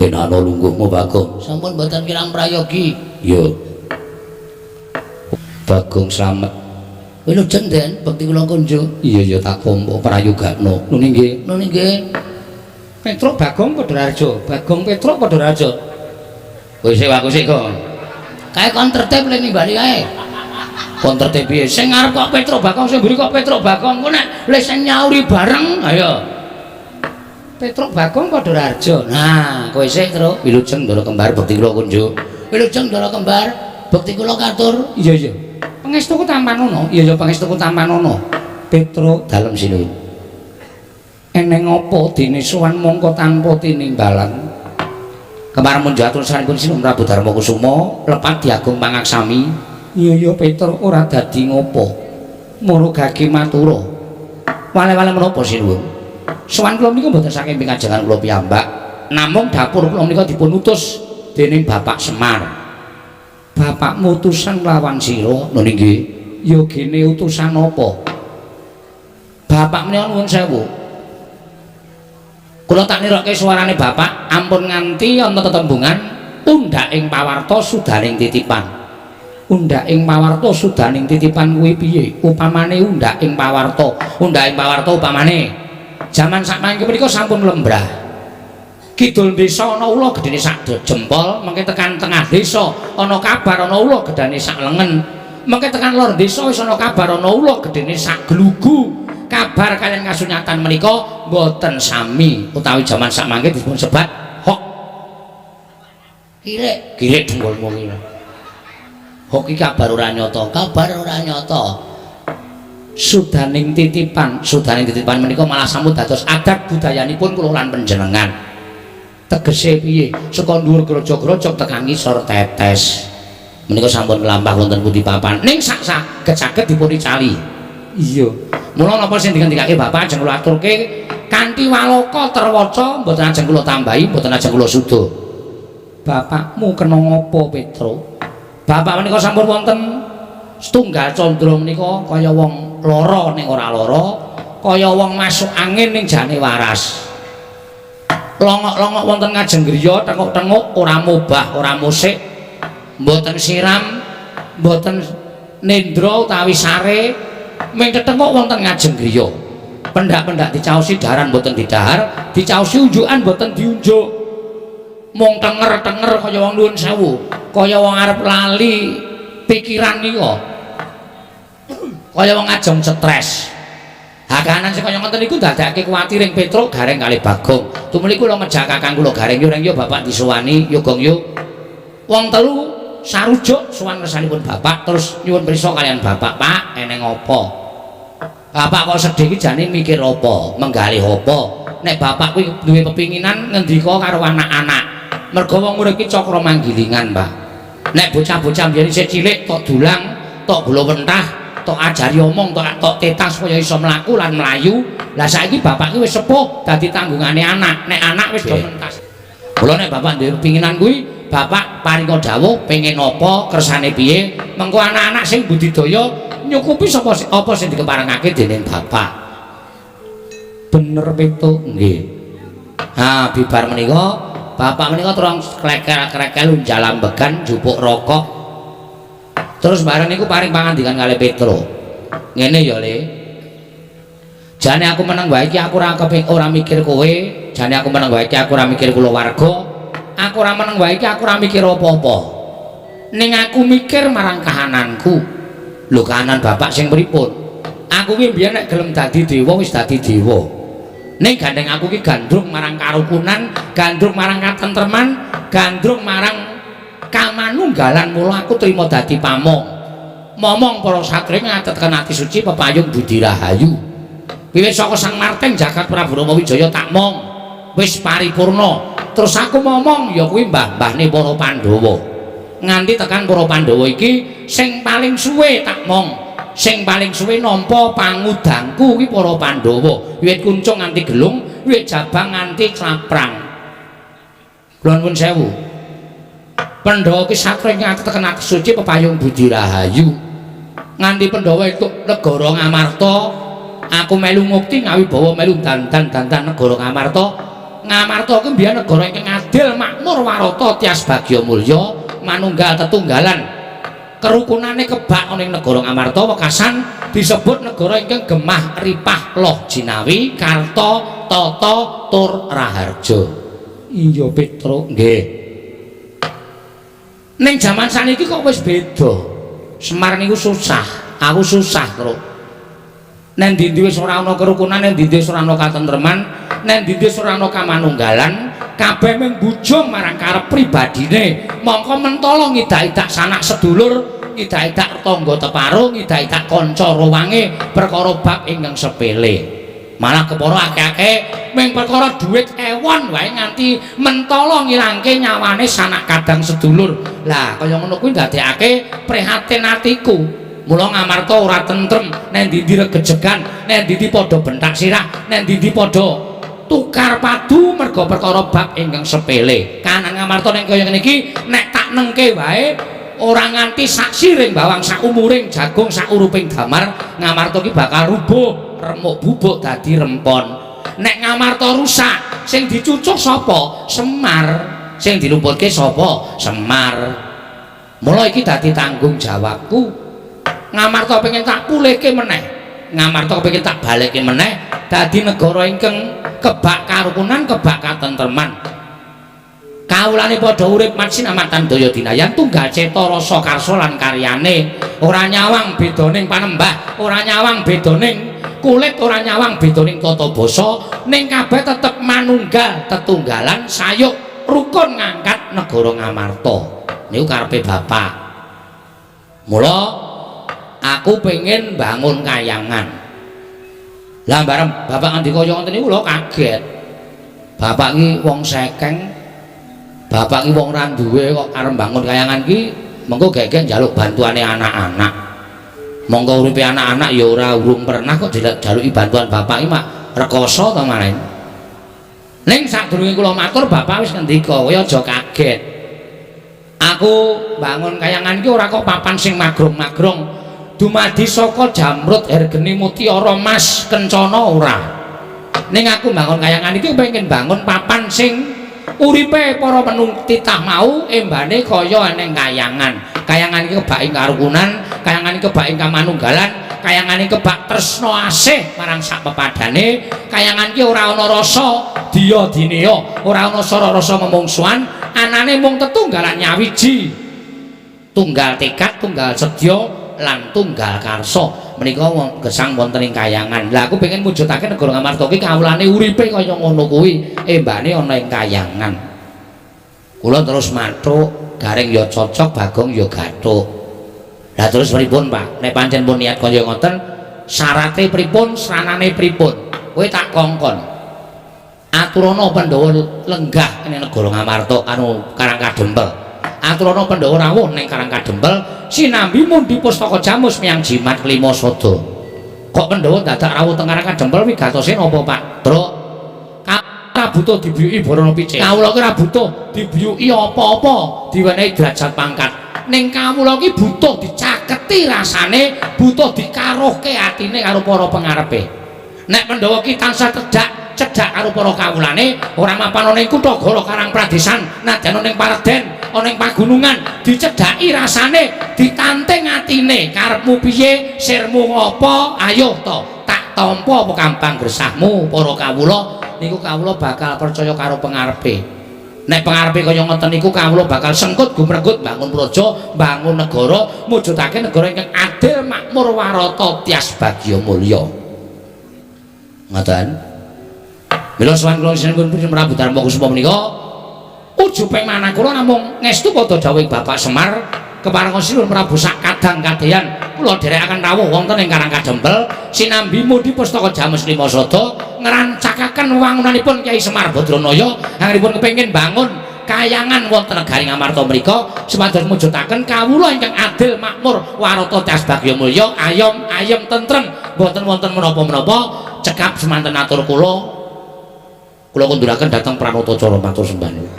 Penano lungguhmu Bagong. Sampun mboten kirang prayogi. Yo. Bagong selamat. Wilujeng Den, bekti kula kunjuk. Iya ya tak kompo prayogakno. Nun nggih. Nun nggih. Petruk Bagong Padhararja. Bagong Petruk Padhararja. Kowe sik aku sik kok. Kae kon tertib le nimbali kae. Kon tertib piye? Sing ngarep kok Petruk Bagong, sing mburi kok Petruk Bagong. Ku nek le sing nyauri bareng, ayo. Petruk Bagong Padhararja. Nah, kowe sik Tru. Wilujeng Ndara Kembar bekti kula kunjuk. Wilujeng Ndara Kembar bekti kula katur. Iya iya. Pangestuku Tampanono. Iya ya pangestuku Tampanono. Petruk dalem sinuwun. Eneng apa dene sowan mongko tanpa tinimbalan. Kembar munjatur sampun sinuwun Prabu Darmakusuma lepat diagung pangaksami. Iya ya Petruk ora dadi ngopo. Murugake matura. Wale-wale menapa sinuwun? Sowan kula menika mboten saking pingajengan kula piyambak. Namung dapur kula menika dipun utus dening Bapak Semar. Bapak mutusan lawan sira. Lho nggih. Ya gene utusan apa? Bapak menika nuwun sewu. Kula tak nirokke suarane Bapak ampun nganti ana tetembungan undhaking pawarta sudaning titipan. Undhaking pawarta sudaning titipan kuwi piye? Upamane undhaking pawarta. Undhaking pawarta upamane jaman sakmangke menika sampun lembrah. Kidul desa ana ula gedene sak jempol, mengke tekan tengah desa ana kabar ana ula gedane sak lengen. Mengke tekan lor desa wis ana kabar ana ula gedene sak glugu. Kabar kalian kasunyatan menika mboten sami utawi jaman sakmangke dipun sebat hok. Kirik dengkulmu iki. Hok iki kabar ora nyata, kabar ora nyata. Sudaning titipan menika malah sampun dados adat budayanipun kula lan panjenengan. Tegese piye saka dhuwur grojok-grojok tekan ngisor tetes menika sampun mlampah wonten pundi papan ning sak saged dipun icali. Iya mula napa sing dikandikake Bapak ajeng kula aturke kanthi waloka terwaca mboten ajeng kula tambahi mboten ajeng kula sudo. Bapakmu kena ngopo Petruk? Bapak menika sampun wonten setunggal candra menika kaya wong lara ning ora lara, kaya wong masuk angin ning jane waras. Longok-longok wonten ngajeng griya tenguk-tenguk ora mubah ora musik mboten siram mboten nendra utawi sare ming tetenguk wonten ngajeng griya pendak-pendak dicaosi daharan mboten didahar dicaosi unjukan mboten diunjuk mung tenger-tenger kaya wong nuwun sewu kaya wong arep lali pikiran nika kaya wong ajeng stres. Hakanan sing kaya ngoten niku dadake kuwatiring Petruk gareng kalih Bagong. Tumuli kula ngejak kakang kula gareng yo reng yo Bapak disuwani yo Gong yo. Wong telu sarujuk sowan kersanipun bapak terus nyuwun pirsa kalian bapak, Pak, eneng apa? Bapak kok sedih iki jane mikir apa? Menggalih apa? Nek bapak kuwi duwe pepinginan ngendika karo anak-anak. Mergo wong urip iki cakra manggilingan, Pak. Nek bocah-bocah biyen isih cilik tok dulang, tok gula wentah, tok ajari omong, tok tetas supaya iso mlaku lan mlayu. Lah saiki bapak ki wis sepuh dadi tanggungane anak. Nek anak wis do mentas. Mula nek bapak duwe pinginan kuwi, bapak paringa dawuh pengen apa, kersane piye, mengko anak-anak sing budidaya nyukupi sapa apa sing dikeparengake dening bapak. Bener pitu nggih. Ha, bibar menika bapak menika terus klekel-klekel jalambegan jupuk rokok. Terus bareng niku paring pangandikan kalih Petro. Ngene ya, Le. Jane aku meneng wae iki aku ora mikir kowe, jane aku meneng wae iki aku ora mikir kulawarga. Aku ora meneng wae iki aku ora mikir apa-apa. Ning aku mikir marang kahananku. Lho kahanan bapak sing pripun? Aku ki mbiyen nek gelem dadi dewa wis dadi dewa. Ning gandeng aku ki gandrung marang karukunan, gandrung marang katentreman, gandrung marang kamanunggalan, mula aku trima dadi pamong. Momong para satria ngatetken ati suci pepayung budi rahayu. Wiwit saka Sang Marteng jagat Prabu Rama Wijaya tak mong wis paripurna. Terus aku momong ya kuwi mbah-mbahne para Pandhawa. Nganti tekan para Pandhawa iki sing paling suwe tak mong, sing paling suwe nampa pangudangku kuwi para Pandhawa. Wiwit kuncung nganti gelung, wiwit jabang nganti claprang. Kula nuwun sewu. Pandhawa ki satria ngatetken ati suci pepayung budi rahayu. Nganti Pandhawa entuk negara Ngamarta. Aku melu mukti ngawi bawa melu dandan negara Ngamarta. Ngamarta ku mbiyen negara ingkang adil, makmur, warata, tias bagya mulya, manunggal tetunggalan. Kerukunane kebak ning negara Ngamarta wekasan disebut negara ingkang gemah ripah loh jinawi, karta, tata, tur raharja. Iya Petro, nggih. Ning jaman saniki kok wis beda. Semar niku susah, aku susah, Tru. Nek ndi wis ora ana kerukunan, nek ndi wis ora ana katentreman, nek ndi wis ora ana kamanunggalan, kabeh mung bujung marang karep pribadine. Mongko mentolo ngidak-idak sanak sedulur, ngidak-idak tangga teparo, ngidak-idak kanca rowange perkara bab ingkang sepele. Malah kepara akeh-akeh mung perkara dhuwit ewon wae nganti mentolo ngilangke nyawane sanak kadang sedulur. Lah kaya ngono kuwi ndadekake prihatin atiku. Mula Ngamarta ora tentrem, nek ndi regejegan, nek ndi padha bentak sirah, nek ndi padha tukar padu merga perkara bab ingkang sepele. Kahanan Ngamarta nek kaya ngene iki nek tak nengke wae ora nganti sak siring bawang, sak umuring jagung, sak uruping damar, Ngamarta iki bakal rubuh, remuk bubuk dadi rempon. Nek Ngamarta rusak, sing dicucuk sapa? Semar. Sing dilumputke sapa? Semar. Mula iki dadi tanggung jawabku. Ngamarta pengen tak pulihke meneh, Ngamarta pengen tak balikke meneh dadi negara ingkang kebak karukunan, kebak katentreman. Kawulane padha urip matsinamatan daya dinayan, tunggal ceta rasa karsa lan karyane. Ora nyawang bedaning panembah, ora nyawang bedaning kulit, ora nyawang bedaning tata basa, ning kabeh tetep manunggal tetunggalan sayuk rukun ngangkat negara Ngamarta. Niku karepe bapak. Mula aku pengen bangun kayangan. Lah bareng bapak ngendika kaya ngoten niku lho kaget. Bapak iki wong sekeng. Bapak iki wong ra duwe kok arep bangun kayangan iki mengko gek-gek njaluk bantuane anak-anak. Monggo uripe anak-anak ya ora urung pernah kok dijaluki bantuan bapak iki mak rekoso to maren. Ning sadurunge kula matur bapak wis ngendika, kowe aja kaget. Aku bangun kayangan iki ora kok papan sing magrong-magrong. Dumadi saka jamrut hergene mutiara mas kencana ora. Ning aku bangun kayangan iki pengen bangun papan sing uripe para penung titah mau embane kaya ning kayangan. Kayangan iki kebak ing karukunan, kayangan iki kebak ing kamanunggalan, kayangan iki kebak tresna asih marang sak pepadane, kayangan iki ora ana rasa diya dinea, ora ana rasa memungsuhan, anane mung tetunggalan nyawiji. Tunggal tekad, tunggal sedya lan tunggal karsa. Menika gesang wonten ing kayangan. Lah aku pengen mujudake negara Ngamarta iki kawulane uripe kaya ngono kuwi, embane ana ing kayangan. Kula terus mathuk, Gareng ya cocok, Bagong ya gathuk. Lah terus pripun, Pak? Nek pancen pun niat kaya ngoten, syarate pripun, sranane pripun? Kowe tak kongkon. Aturana Pandhawa lenggah ning negara Ngamarta anu Karangkadempel. Aturana Pandhawa rawuh ning Karangkadempel, sinambi mundi pustaka Jamus miyang jimat Klima Sada. Kok Pandhawa dadak rawuh teng Karangkadempel wigatose napa, Pak? Truk. Ora butuh dibiyuki Barana Picik. Kawula ki ora butuh dibiyuki apa-apa, diwenehi derajat pangkat. Ning kawula ki butuh dicaketi rasane, butuh dikaruhke atine karo para pengarepe. Nek Pandhawa ki tansah cedhak karo para kawulane, ora mapan ana ing kutha Gala Karang Pradesan, nadyan ana ing Paredèn, ana ing pagunungan, dicedhaki rasane, ditanting atine, karepmu piye, sirmu ngopo, ayo to, tak tampa apa kampang gresahmu para kawula, niku kawula bakal percaya karo pengarepe. Nek pengarepe kaya ngoten niku kawula bakal sengkut gumregut bangun praja, bangun negara, mujudake negara ingkang adil, makmur, warata, tias bagya mulya. Ngoten. Mila sowan kula sinipun Prabu Darma Kusuma menika ujuping manah kula namung ngestu padha dawuhing Bapak Semar keparenga sinuwun Prabu sak kadang kadehan kula dherekaken rawuh wonten ing Karangkadempel sinambi mundi pustaka Jamus Klima Sada ngerancakaken wangunanipun Kyai Semar Badranaya anggenipun kepengin bangun kayangan wonten negari Ngamarta menika supados mujudaken kawula ingkang adil, makmur, warata, tias bagya mulya, ayem tentrem, boten wonten menapa-menapa. Cekap semanten atur kula kunduraken dhateng Pranatacara matur sembah niku.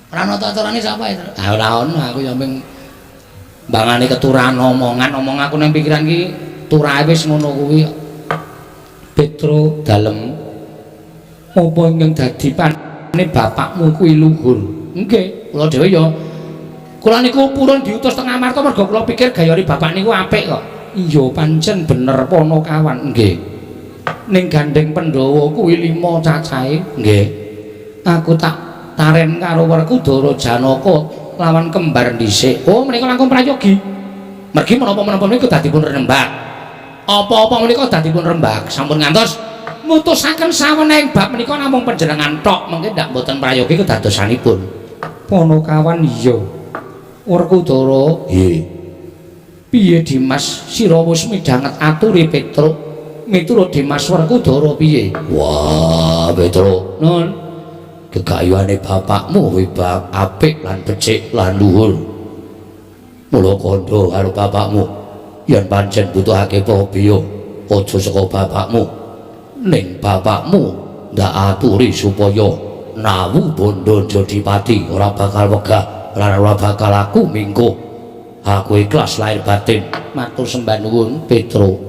Pranatacarane sapa itu? Ah ora ono, aku ya ming mbangane keturahan omong aku ning pikiran ki turahe wis ngono kuwi. Petro dalem apa ingkang dadi panene bapakmu kuwi luhur. Nggih, kula dhewe ya kula niku purun diutus teng Ngamarta mergo kula pikir gayane bapak niku apik kok. Iya pancen bener Panakawan, nggih. Ning gandeng Pandhawa kuwi 5 cacahe, nggih. Aku tak taren karo Werkudara Janaka lawan kembar dhisik. Oh, menika langkung prayogi. Mergi menapa-menapa niku dadipun rembag. Apa-apa menika dadipun rembag. Sampun ngantos mutusaken sawenehing bab menika namung panjenengan tok, mengke ndak mboten prayogi kedadosanipun. Panakawan iya. Werkudara, nggih. Piye Dimas, sira wis midhanget aturi Petruk? Miturut Dimas Werkudara piye? Wah, Petruk. Nun. Gegayuhane bapakmu wibak apik lan becik lan luhur. Mula kandha karo bapakmu. Yen pancen butuhake pabiya, aja saka bapakmu. Ning bapakmu ndak aturi supaya nawu bondo Jodipati ora bakal wegah lan ora bakal aku mingguh. Aku ikhlas lahir batin matur sembah nuwun Petruk.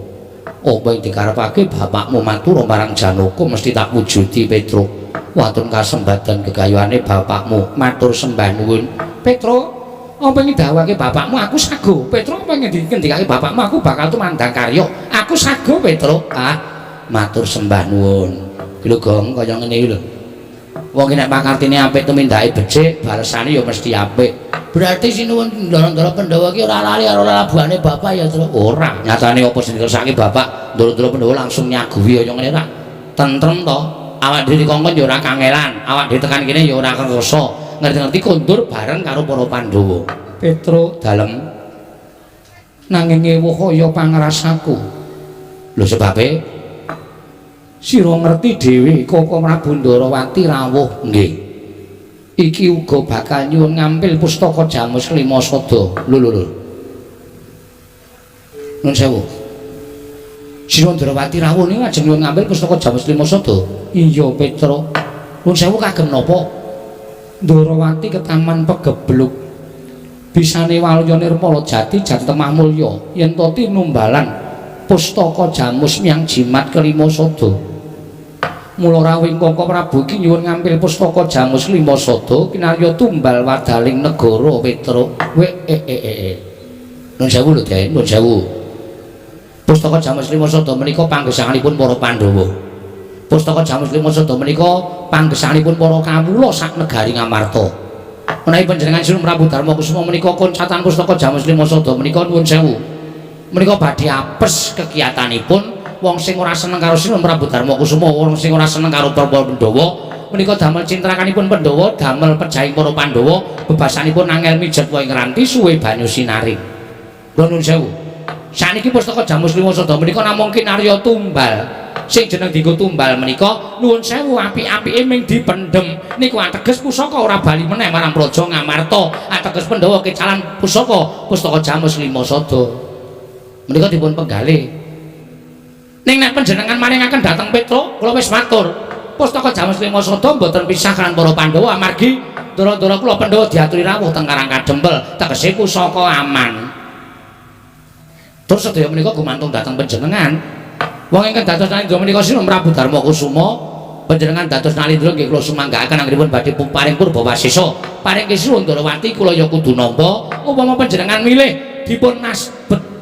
Apa yang dikarepake bapakmu matur marang Janaka mesti tak wujudi Petruk. Wonten kasembatan gegayuhane bapakmu matur sembah nuwun Petruk. Apa yang didhawuhake bapakmu aku sago. Petruk apa yang dikendikake bapakmu aku bakal tumandang karya. Aku sago Petruk. Ah, matur sembah nuwun. Ki lho Gong kaya ngene iki lho. Wong nek pakartine apik tumindake becik, baresane ya mesti apik. Berarti sinuwun ndara-ndara Pandhawa ki ora lali karo labuhane bapak ya, Tru. Ora. Nyatane apa sing dikersake bapak, ndara-ndara Pandhawa langsung nyaguhi kaya ngene ra. Tentrem to. Awak dhewe dikongkon ya ora kangelan, awak dhewe tekan kene ya ora kersa. Ngerti-ngerti kondur bareng karo para Pandhawa. Petruk dalem nanging ewuh kaya pangrasaku. Lho sebabe sira ngerti dhewe Koko Prabu Ndarawati rawuh, nggih. Iki uga bakal nyuwun ngampil pustaka Jamus Klima Sada. Lho. Nun sewu. Sira Ndarawati rawuh niku ajeng nyuwun ngampil pustaka Jamus Klima Sada. Iya, Petruk. Nun sewu kagem napa? Ndarawati ketaman pegebluk. Bisane Walya Nirmala Jati Jantemah Mulya yen to tinumbalan pustaka Jamus miyang jimat Klima Sada. Mula rawuhing Koko Prabu iki nyuwun ngampil pustaka Jamus Klima Sada kinarya tumbal wadaling negara Petruk. Nun sewu lho, Dek, nun sewu. Pustaka Jamus Klima Sada menika panggesanganipun para Pandhawa. Pustaka Jamus Klima Sada menika panggesanganipun para kawula sak negari Ngamarta. Menawi panjenengan Sinuwun Prabu Darma Kusuma menika koncatan pustaka Jamus Klima Sada menika nuwun sewu. Menika badhe apes kegiatanipun. Wong sing ora seneng karo Sinuwun Prabu Darma Kusuma, wong sing ora seneng karo para Pandhawa, menika damel cintrakanipun Pandhawa damel pejahing para Pandhawa bebasanipun angel mijet wae ngranti suwe banyu sinaring. Kula nuwun sewu. Saniki pustaka Jamus Lima Sada menika namung kinarya tumbal. Sing jeneng dienggo tumbal menika nuwun sewu apik-apike ming dipendhem niku ateges pusaka ora bali meneh marang Praja Ngamarta. Ateges Pandhawa kecalan pusaka pustaka Jamus Lima Sada. Menika dipun penggalih. Ning nek panjenengan maringaken dhateng Petruk, kula wis matur. Pustaka Jamus Lima Sada mboten pisah kan para Pandhawa amargi ndara-ndara kula Pandhawa diaturi rawuh teng Karang Kadempel, tegese pusaka aman. Terus sedaya menika gumantung dhateng panjenengan. Wong ingkang dados nalindra menika Sinten Prabu Darma Kusuma, panjenengan dados nalindra nggih kula sumanggaaken anggenipun badhe paring purba wasisa. Paring Kisru Ndarawati kula ya kudu nampa upama panjenengan milih dipun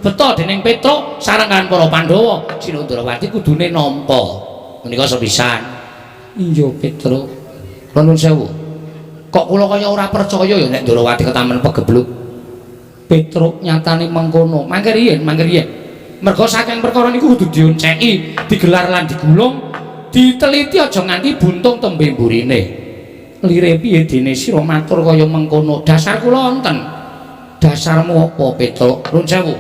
beto dening Petruk sareng kaliyan para Pandhawa, Sinten Ndarawati kudune nampa. Menika sepisan. Iya Petruk. Kula nuwun sewu. Kok kula kaya ora percaya ya nek Ndarawati ketamen pegebluk. Petruk nyatane mengkono. Mangke riyen. Mergo saking perkara niku kudu dionceki, digelar lan digulung, diteliti aja nganti buntung tembe mburine. Lire piye dene sira matur kaya mengkono? Dasar kula wonten. Dasarmu apa Petruk? Nuwun sewu.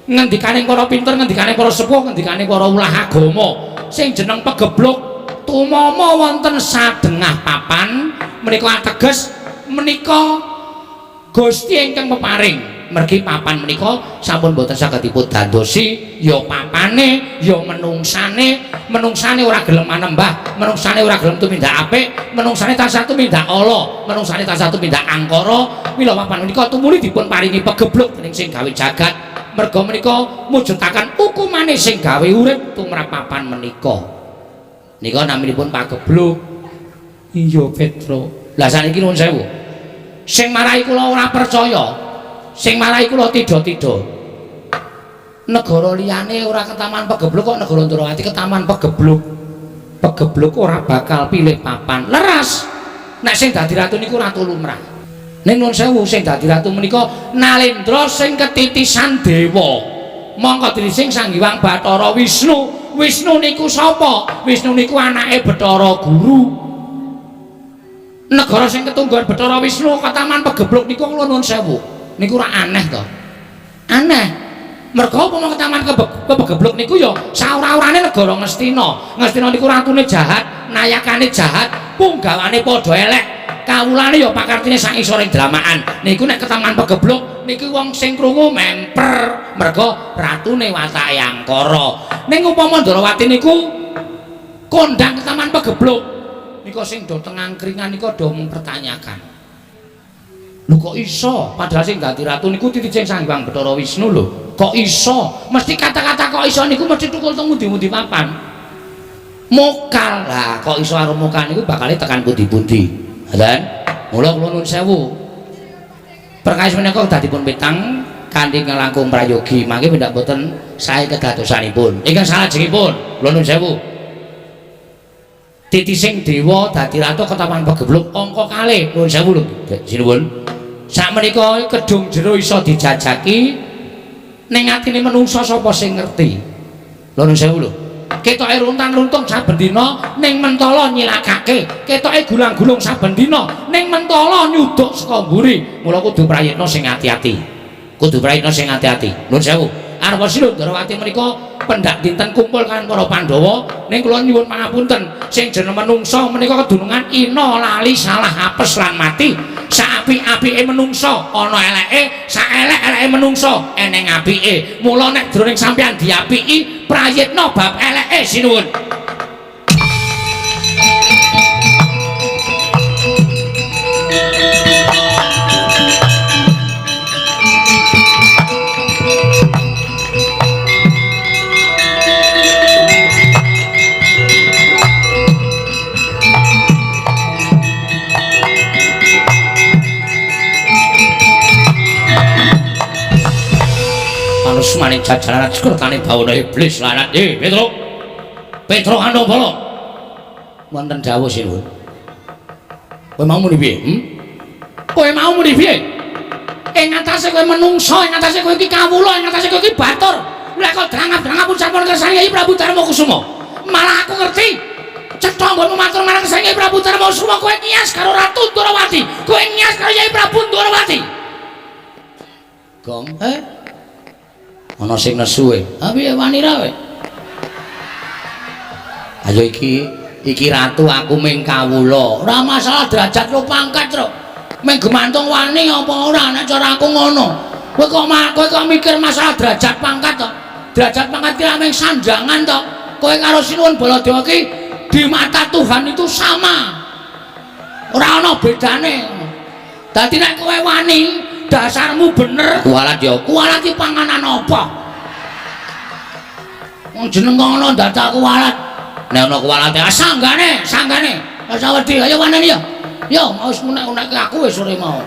Ngendikaning para pinter, ngendikaning para sepuh, ngendikaning para ulah agama sing jeneng pegebluk tumama wonten sadengah papan menika ateges menika Gusti ingkang peparing mergi papan menika sampun boten saged dipun dandosi ya papane ya menungsane ora gelem manembah, menungsane ora gelem tumindak apik, menungsane tansah tumindak ala, menungsane tansah tumindak angkara. Mila papan menika tumuli dipun paringi pegebluk dening sing gawe jagat. Merga menika mujudaken hukumane sing gawe urip tumrap papan menika. Nika naminipun pagebluk. Iya Petruk. Lah saniki nuwun sewu. Sing marahi kula ora percaya, sing marahi kula tida-tida. Negara liyane ora ketaman pegebluk kok negara Ndarawati ketaman pegebluk. Pegebluk ora bakal pilih papan. Leras. Nek sing dadi ratu niku Ratu Lumrah. Ning nuwun sewu sing dadi ratu menika Nalendra sing ketitisan dewa. Mongko dirising Sang Hyang Bathara Wisnu. Wisnu niku sapa? Wisnu niku anake Bathara Guru. Negara sing ketunggal Bathara Wisnu ketaman pegebluk niku kula nuwun sewu. Niku ora aneh to. Aneh. Merga upama ketaman pegebluk niku ya saora-orane negara Ngastina. Ngastina niku ratune jahat, nayakane jahat, punggawane padha elek. Kawulane ya pakartine sak isoring dramaan. Niku nek ketaman pegebluk niki wong sing krungu memper. Merga ratune watake angkara. Ning upama Ndarawati niku kondang ketaman pegebluk. Nika sing do teng angkringan nika do mempertanyakan. Lho kok iso? Padahal sing dadi ratu niku titijing Sang Hyang Bathara Wisnu lho. Kok iso? Mesti kata-kata kok iso niku mesti tukul teng pundi-pundi papan. Mokal. Lah kok iso karo mokal niku bakal tekan pundi-pundi. Ngoten. Mula kula nuwun sewu. Perkawis menika dadipun petang kanthi ngelangkung prayogi. Mangke pendak boten sae kedadosanipun. Ingkang salajengipun kula nuwun sewu. Titising dewa dadi ratu ketaman pegebluk angka kalih. Nuwun sewu lho. Sinuwun. Sakmenika kedung jero iso dijajaki ning atine menungsa sapa sing ngerti. Lha nuwun sewu lho. Ketoke runtang-runtung saben dina ning mentala nyilakake. Ketoke gulang-gulung saben dina ning mentala nyuduk saka mburi. Mula kudu prayitna sing ati-ati. Kudu prayitna sing ati-ati. Nuwun sewu. Arep Sinten Ndarawati menika pendak dinten kumpul kan para Pandhawa ning kula nyuwun pangapunten sing jeneng menungsa menika kedunungan ina lali salah apes lan mati. Saapik-apike menungsa ana eleke, saelek-eleke menungsa eneng apike. Mula nek jroning sampeyan diapiki prayitna bab eleke sinuwun. Maning jajaran sekretaning bawana iblis lanat. Petruk anu bala. Wonten dawuh sinuwun. Kowe mau muni piye? Kowe mau muni piye? Ing atase kowe menungsa, ing atase kowe iki kawula, ing atase kowe iki batur. Lek kok drangap-drangap pun sampun kersane Kyai Prabu Darma Kusuma. Malah aku ngerti cetha nggonmu matur marang Sang Hyang Prabu Darmakusuma kowe ngias karo Ratu Ndrawati kowe ngias karo Hyang Prabu Ndrawati Gong ana sing nesu e ha piye wani ra kowe ayo iki ratu aku ming kawula ora masalah derajat lo pangkat ro ming gemantung wani apa ora nek cara aku ngono kowe kok mikir masalah derajat pangkat to derajat pangkat ki ming sanjangan to kowe karo Sinuwun Baladewa ki di mata Tuhan itu sama ora ana bedane dadi nek kowe wani dasarmu bener kualat ya kualat ki panganan apa wong jeneng ngono dadak kualat nek ana kualate sanggane rasa wedi ayo waneni ya yo mau unek-unekke aku wis sore mau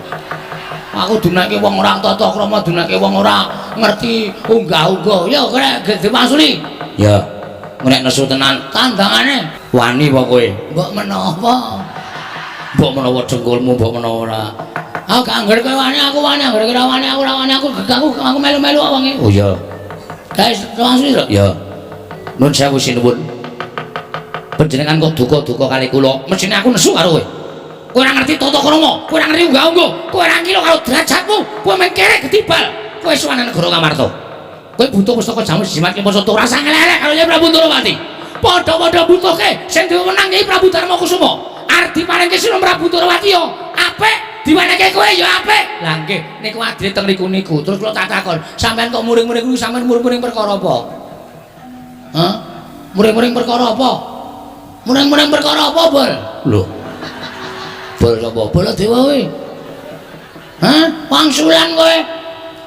aku dunake wong ora tata krama dunake wong ora ngerti unggah-ungguh yo krek dimaksudi ya nek nesu tenan tandangane wani apa kowe mbok menawa jengkulmu mbok menawa ora aku gak angger kowe wani aku angger wani aku ora wani aku melu-melu wonge oh iya guys maksudi to ya nun sewu sinuwun panjenengan kok duka-duka kali kula mesine aku nesu karo kowe kowe ora ngerti tata krama kowe ora ngerti unggah-ungguh kowe ora ngira karo derajatmu kowe mengkere ketibal kowe suwane negara Ngamarta kowe butuh pustaka jamu jimat ki poso ora sangelek karo Nyai Prabu Ndrawati padha-padha butuhke sing diwenang Nyai Prabu Darmakusuma arep diparingke Sinuwun Prabu Ndrawati yo apik diwenehke kowe yo apik lah nggih niku adile teng niku terus kula tak takon sampean kok muring-muring kuwi sampean muring-muring perkara apa hah muring-muring perkara apa muring-muring perkara apa bol lho bol sapa Baladewa kowe hah wangsulan kowe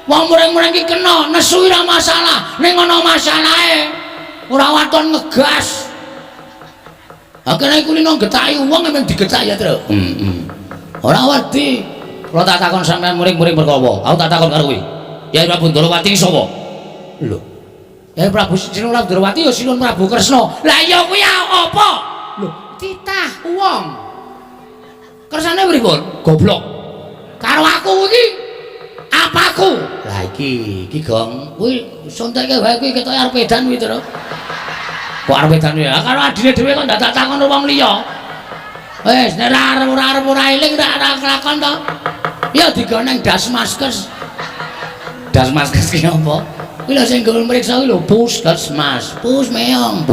wong muring-muring ki kena nesu ora masalah ning ana masalahe ora waton ngegas akene iku lino getahi wong emang digetahi ya Tru ora wedi kula tak takon sampean muring-muring perkara apa aku tak takon karo kowe Nyai Prabu Ndrawati sapa lho Nyai Prabu Sinuwun Prabu Ndrawati ya Sinuwun Prabu Kresna lah iya kuwi apa lho titah wong kersane pripun goblok karo aku iki apaku lah iki gong kuwi sontekke wae kuwi ketok arep edan kuwi Tru kok arep edan ya karo adine dhewe kok ndak takon wong liya wis nek ora eling ora kelakon to ya digoneng das maskes ki apa kuwi lho sing nggon mriksa kuwi lho puskesmas pusmeyong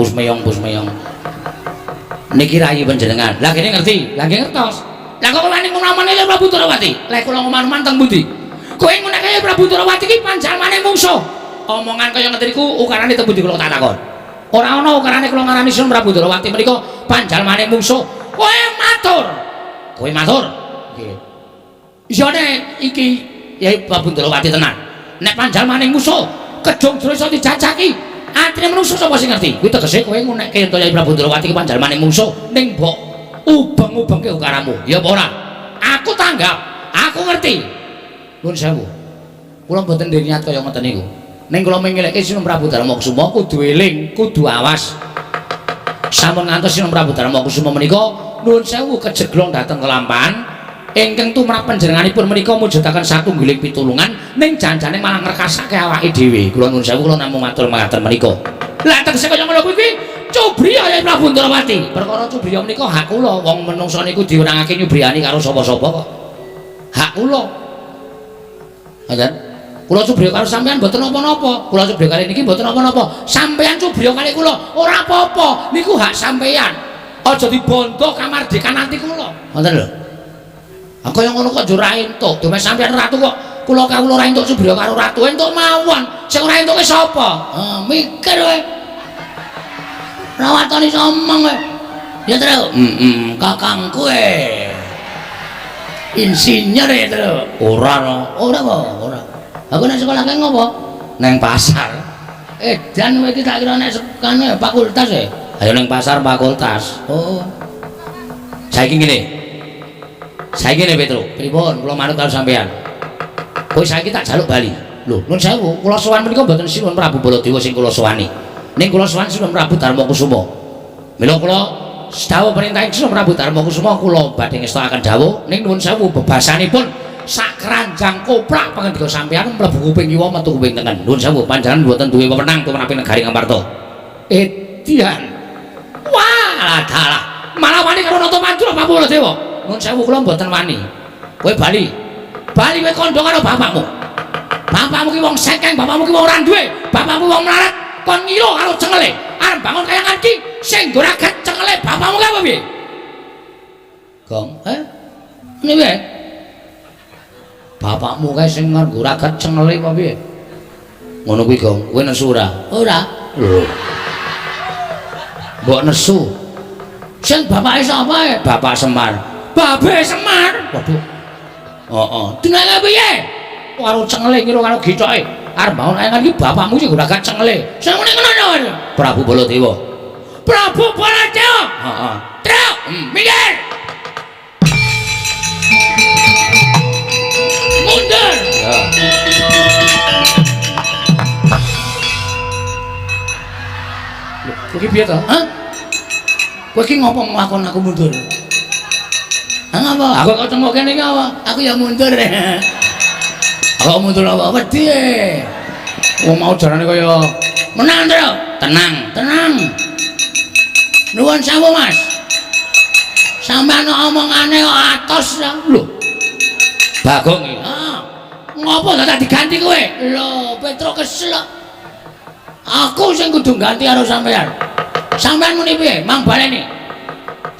niki rayi panjenengan lah kene ngerti lah nggih ngertos lah kok wani ngomongane Nyai Prabu Ndrawati lek kula ngomong teng pundi kowe nggunakake Nyai Prabu Ndrawati ki panjalmane mungsuh omongan kaya ngeten iku ukarane teng pundi kula tak takon ora ana ukarane kula ngarani Sinuwun Prabu Ndrawati menika panjalmane mungsuh kowe matur nggih iya nek iki Nyai Prabu Ndrawati tenan nek panjalmane mungsuh kedung iso dijajaki atine menungso sapa sing ngerti kuwi tegese kowe ngunekke ento Nyai Prabu Ndrawati ki panjalmane mungsuh ning mbok ubeng-ubengke ukaramu ya apa ora aku tanggap aku ngerti nuwun sewu kula mboten ndek niat kaya ngoten niku ning kula mengelekke Sinuwun Prabu Darmakusuma kudu eling kudu awas sampun ngantos Sinuwun Prabu Darmakusuma menika nuwun sewu kejeglong dhateng kelampahan ingkang tumrap panjenenganipun menika mujudaken satunggiling pitulungan ning janjane malah ngrekasake awake dhewe kula nuwun sewu kula namung matur mekaten menika lah tegese kaya ngono kuwi cubriya Nyai Prabu Ndrawati perkara cubriya menika hak kula wong menungsa niku diwenangake nyubriyani karo sapa-sapa kok hak kula ngoten kula cubriya karo sampean mboten napa-napa kula cubriya kali niki mboten napa-napa sampean cubriya kali kula ora apa-apa niku hak sampean aja dibondo kamardikan ati kula ngoten lho kaya ngono kok jura entuk dume sampean ratu kok kula kawula ora entuk cubriya karo ratu entuk mawon sing ora entuke sapa mikir kowe rawatane somong kowe ya Tru kakangku insinyur ya Tru ora aku nek sekolah ki ngopo nang pasar edan kowe iki tak kira nek sekane fakultas ayo nang pasar fakultas oh saiki ngene Petro pripun kula manut karo sampean kowe saiki tak jaluk bali lho nuwun sewu kula sowan menika mboten Sinuwun Prabu Baladewa sing kula sowani ning kula sowan Sinuwun Prabu Darmakusuma mila kula dawuh perintah Sinuwun Prabu Darmakusuma kula badhe ngestakaken dawuh ning nuwun sewu bebasanipun sak keranjang koprak pangandika sampeyan mlebu kuping kiwa metu kuping tengen nuwun sewu panjenengan mboten duwe wewenang tumrapi negari Ngamarta edian wah dalah malah wani karo nata manjur Pak Baladewa. Nuwun sewu kula mboten wani. Kowe bali. Bali kowe kandha karo bapakmu. Bapakmu ki wong sekeng, bapakmu ki wong ora duwe, bapakmu wong melarat, kon ngilo karo cengele. Arep bangun kayangan ki sing goragat cengele bapakmu ki apa piye? Gong, ini piye? Bapakmu kae sing goragat cengele apa piye? Ngono kuwi, Gong. Kowe nesu ora? Ora. Lho. Mbok nesu. Sing bapake sapa? Bapak Semar. Babe Semar. Waduh. Heeh. Dinane piye? Karo cengele kira karo gicoke. Arep bangun kayangan iki bapakmu sing goragat cengele. Sing muni ngono. Prabu Baladewa. Prabu Baladewa. Heeh. Truk, minggir. Mundur. Ya. Kowe iki piye to? Hah? Kowe iki ngopo nglakon aku mundur? Hah apa? Aku kok tengok kene iki apa? Aku ya mundur. Aku mundur apa? Wedi. Wong mau jarane kaya menang to. Tenang, tenang. Nuwun sewu, Mas. Sampeyan omongane kok atos ya. Lho. Bagong iki. Ngopo dadak diganti kowe? Lho, Petro kesel. Aku sing kudu ganti karo sampean. Sampean muni piye? Mang baleni.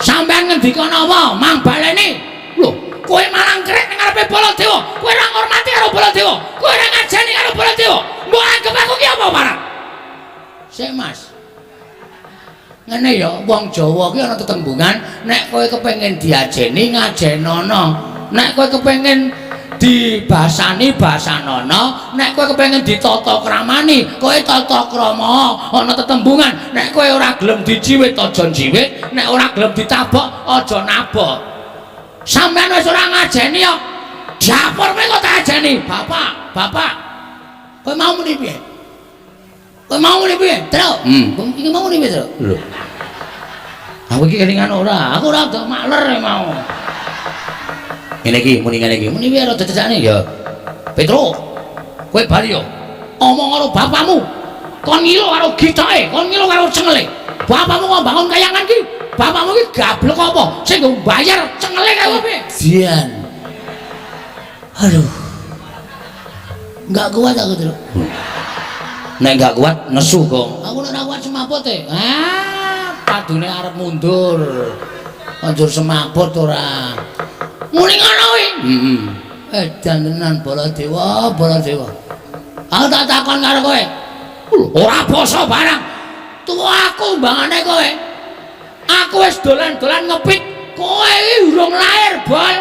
Sampean ngendika napa? Mang baleni. Lho, kowe malang krek ning ngarepe Baladewa. Kowe ora ngormati karo Baladewa. Kowe ora ngajeni karo Baladewa. Mbok anggap aku ki apa barang? Sik, Mas. Ngene ya, wong Jawa ki ana tetembungan, nek kowe kepengin diajeni ngajenono. Nek kowe kepengin dibasani basanono, nek kowe kepengin ditata kramani, kowe tata krama. Ana tetembungan, nek kowe ora gelem dijiwit aja jiwit, nek ora gelem ditabok aja nabok. Sampeyan wis ora ngajeni kok. Dapur kowe kok tak ajeni, Bapak. Kowe mau muni piye? Kowe mau muni piye? Truk. Iki mau muni piye, Truk? Lho. Aku iki kelingan ora, aku ora do makler mau. Ngene iki, muni ngene iki. Muni piye rada cecakne ya. Petro, kowe bali yo. Omong karo bapakmu. Kon ngilo karo gicoke, kon ngilo karo cengele. Bapakmu kok bangun kayangan ki. Bapakmu ki gablek apa? Sing nggo bayar cengele kaya piye? Jian. Aduh. Enggak kuat aku, Tru. Nek enggak kuat nesu kok. Aku nek ora kuat semaput e. Padune arep mundur. Anjur semaput ora. Muni ngono kuwi. Edan tenan Baladewa. Aku tak takon karo kowe. Ora basa barang. Tuwa aku mbangane kowe. Aku wis dolan-dolan ngepit, kowe iki urung lair, Bol.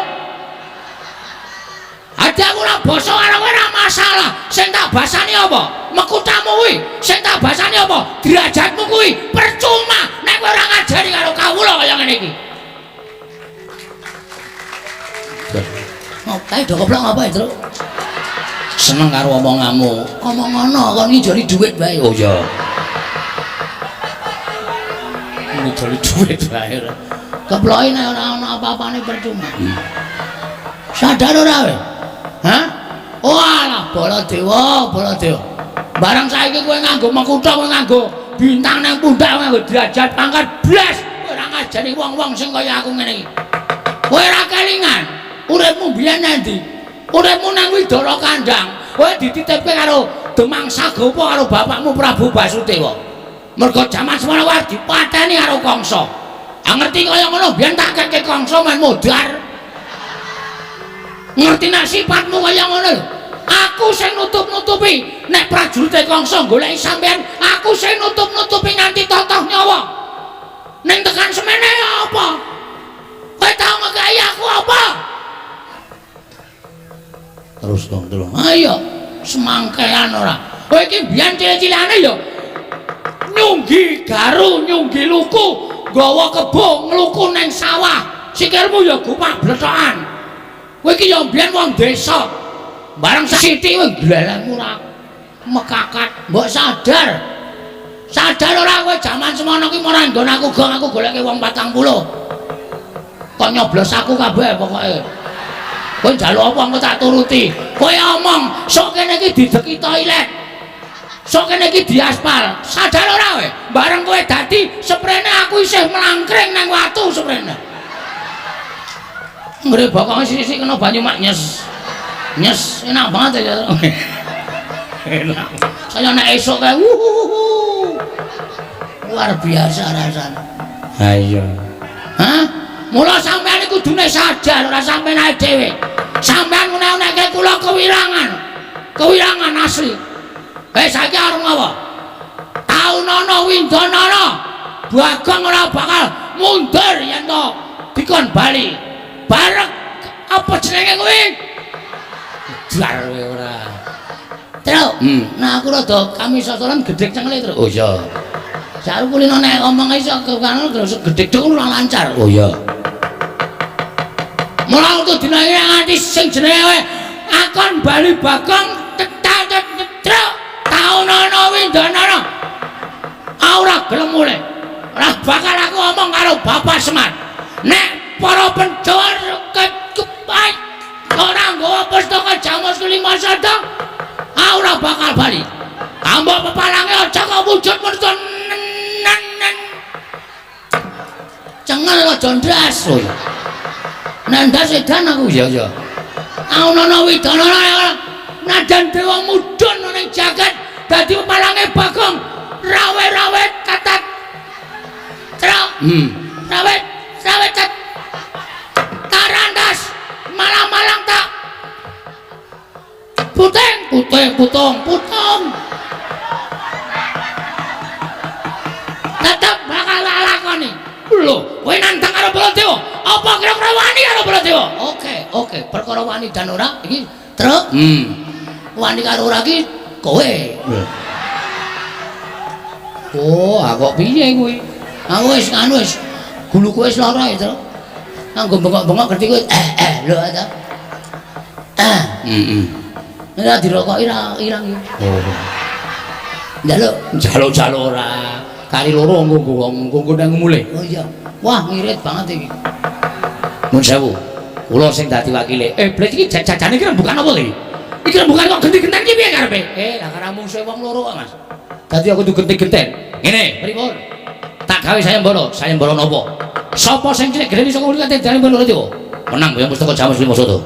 Ada aku ora basa karo kowe ora masalah. Sing tak basani apa? Mekutamu kuwi. Sing tak basani apa? Derajatmu kuwi. Percuma nek kowe ora ngajari karo kawula kaya ngene iki. Kae do keplok apa, Tru? Seneng karo omonganmu. Omong ngono kon ngijoli dhuwit wae. Oh iya. Ngijoli dhuwit wae. Keploki nek ora ana apa-apane percuma. Sadar ora kowe? Hah? Oh alah Baladewa. Barang saiki kowe nganggo makutha, kowe nganggo bintang nang pundak, nganggo derajat pangkat blas. Kowe ora ngajeni wong-wong sing kaya aku ngene iki. Kowe ora kelingan. Uripmu biyen endi? Uripmu nang Widara Kandang. Kowe dititipke karo Demang Sagopa karo bapakmu Prabu Basudewa. Mergo jaman semono wae dipateni karo Kangsa. Ngerti kaya ngono biyen tak keke Kangsa men modar. Ngerti nek sifatmu kaya ngono lho. Aku sing nutup-nutupi nek prajurite Kangsa goleki sampean, aku sing nutup-nutupi nganti totoh nyawa. Ning tekan semene apa? Kowe tau ngekai aku apa? Terus dong, terus. Ayo, semangkean ora. Kowe iki biyen cilik-cilikane ya nyunggi garu, nyunggi luku, nggawa kebo ngluku ning sawah. Sikilmu ya gupak blethokan. Kowe iki ya biyen wong desa. Bareng Siti kowe glelengmu ora mekakat. Mbok sadar. Sadar ora kowe jaman semono ki ora nggon aku gong aku goleke wong 40. Kok nyoblos aku kabeh pokoke. Kowe njaluk apa engko tak turuti. Kowe omong sok kene iki dideki toilet. sok kene iki diaspal. Sadar ora kowe? Bareng kowe dadi sprene aku isih melangkring nang watu sprene. Ngre bokong sisi kena banyu mak nyes. Nyes enak banget ya. Enak. Saya nek esuk kae luar biasa rasane. Ha iya. Hah? Mula sampean iku kudune sadar ora sampean ae dhewe. Sampean ngene-ngeneke kula kewirangan. Kewirangan asli. Saiki arep ngapa? Taunana Windanana. Bagong ora bakal mundur yen to dikon bali. Bareng apa jenenge kuwi? Jar ora. Terus, nah aku rada kami sosolan gedhek cengle terus. Oh iya. Sak kulino nek ngomong iso kan terus gedhek tok ora lancar. Oh iya. Mula untuk dina iki nganti sing jenenge akon bali Bagong tetruk taunana Windanana. Ora gelem mulih. Ora bakal aku ngomong karo Bapak Semar. Nek para Pandhawa kepai ora nggawa pustaka Jamus Kelima Sada, ora bakal bali. Ambok pepalange aja kok wujud menungso cengel aja ndras. Nek ndas edan aku ya ya. Taunana Windanana nadan dewa mudhun ning jagat dadi pepalange Bagong rawe-rawe katat. Terus rawe tarandas malang-malang tak putung tetep bakal lakoni lho kowe nantang karo Baladewa apa kira-kira wani karo Baladewa oke perkara wani dan ora iki truk wani karo ora iki kowe oh kok piye kuwi aku wis anu wis guluku wis lara ya truk nganggo bengok-bengok ngerti kowe lho ta ora dirokoki ra irang iki njaluk ora kali loro nggo nang mulih oh iya wah ngirit banget iki nun sewu kula sing dadi wakile blet iki jajane iki bukan apa iki iki bukan kok genti-genten iki piye karepe lah karo mungsuhe wong loro kok Mas dadi aku kudu genti-genten ngene pripun tak gawe sayembara napa sapa sing cilik gedhe iso nguli kate dane menurut yo menang boyong pustaka Jamus Kelima Sada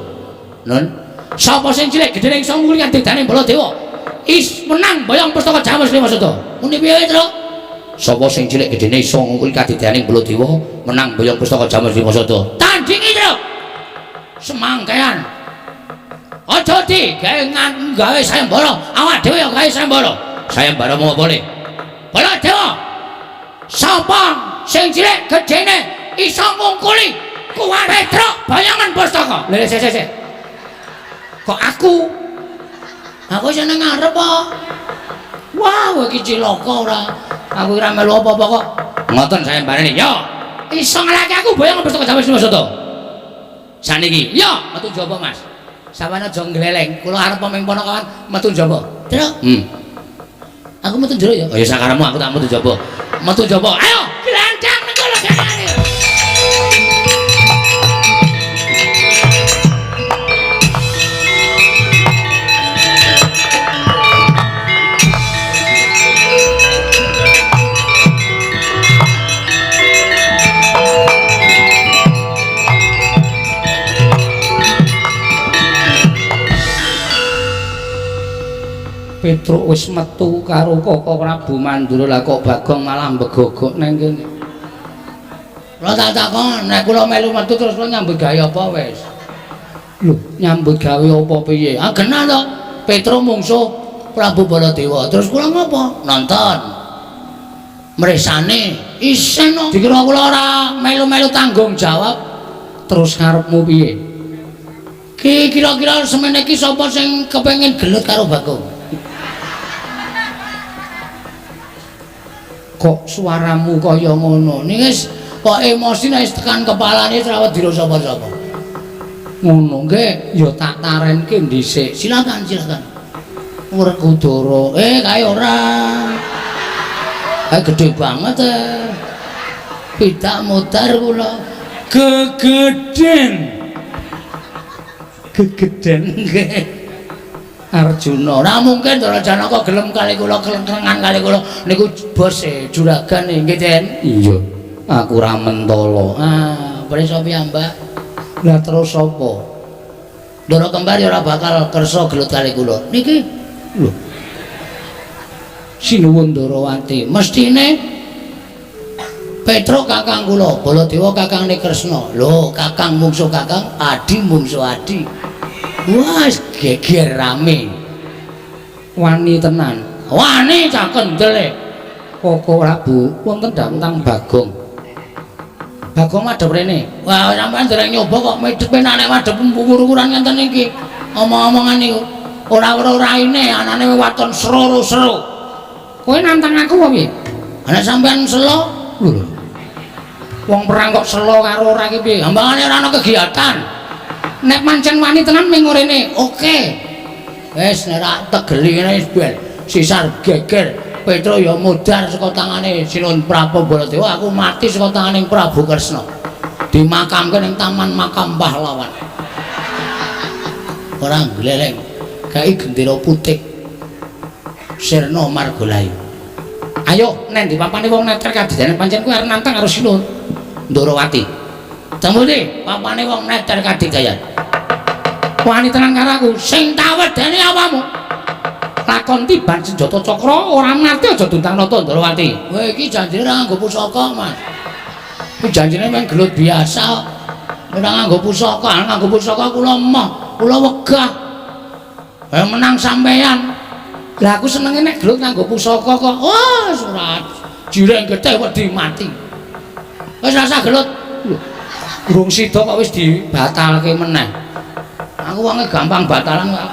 nun sapa sing cilik gedhe iso nguli kate dane Baladewa is menang boyong pustaka Jamus Kelima Sada muni piye to sapa sing cilik gedene iso nguli kate dane Baladewa menang boyong pustaka Jamus Kelima Sada tandingi to semangkean aja gawe sayembara awak dhewe yo gawe sayembara mau boleh Baladewa sapa sing cilik gedene iso ngungkuli kuwi Petruk bayangan pustaka lha sik kok aku seneng ngarep kok wah iki cilaka ora aku ora melu apa-apa kok ngoten sayembarane yo iso nglaki aku bayangan pustaka Jamus Kelima Sada saniki yo metu jaba Mas sampeyan aja gleleng kula arep peming ponokan metu jaba Truk aku metu jero ya oh ya sakaremu aku tak metu jaba ayo glendang nek kula kene Petruk wis metu karo Koko Prabu Mandura lah kok Bagong malah mbegogok nang kene. Lha tak takon nek kula melu metu terus kula nyambut gawe apa wis? Lho, nyambut gawe apa piye? Ah genah to. Petruk mungsuh Prabu Baladewa. Terus kula ngopo? Nonton. Mresane isen no. Dikira kula ora melu-melu tanggung jawab. Terus ngarepmu piye? Ki kira-kira semene iki sapa sing kepengin gelut karo Bagong? Kok suaramu kaya ngono ning wis kok emosine wis tekan kepalane ora dira sapa-sapa ngono nggih ya tak tarenke dhisik silakan Werkudara kae ora gede banget pidak mutar kula gegeden nggih Arjuna. Ora mungkin Ndara Janaka gelem kali kula kelengkengan kali kula niku bos juragan nggih Den. Iya. Aku ora mentolo. Prisa piyambak. Lah terus sapa? Ndara Kembar ya ora bakal kersa gelut kali kula. Niki lho. Sinuwun Ndarawati, mestine Petro kakang kula, Baladewa kakangne Kresna. Lho, kakang mungsuh kakang, adi mungsuh adi. Wah, geger rame. Wani tenan. Wani cah kendel. Koko Prabu, wonten dhateng Bagong. Bagong madhep rene. Wah, sampean dereng nyoba kok medhep penane madhep ukuran ngenten iki. Omong-omongan niku ora raine anane waton sero-sero. Kowe nantang aku apa piye? Ana sampean selo. Lho. Wong perang kok selo karo ora iki piye? Ambangane ora ana kegiatan. Nek pancen wani tenan ming ngene, oke. Wis nek ra tegeli ngene wis ben. Sisar geger. Petro ya mudhar saka tangane Sinuwun Prabu Baladewa, aku mati saka tangane Prabu Kresna. Dimakamke ning Taman Makam Pahlawan. Ora gleleng. Kai gendera putih. Sirna Margolayu. Ayo nek dipapane wong neter kadidene pancen kuwi arep nantang karo Sinuwun Ndarawati. Temune papane wong neter kadidayan. Wani tenan karo aku sing tak wedeni awamu. Lakon tiban senjata cakra ora mati aja duntang nata Ndarawati. Kowe iki janjine ora nganggo pusaka, Mas. Ku janjine mung gelut biasa. Ora nganggo pusaka, nganggo pusaka kula emoh, kula wegah. Menang sampeyan. Lah aku senenge nek gelut nganggo pusaka kok. Wah, surat. Jireng getih wedi mati. Wis rasa gelut. Urung sida kok wis dibatalke meneh. Aku wonge gampang batalan kok.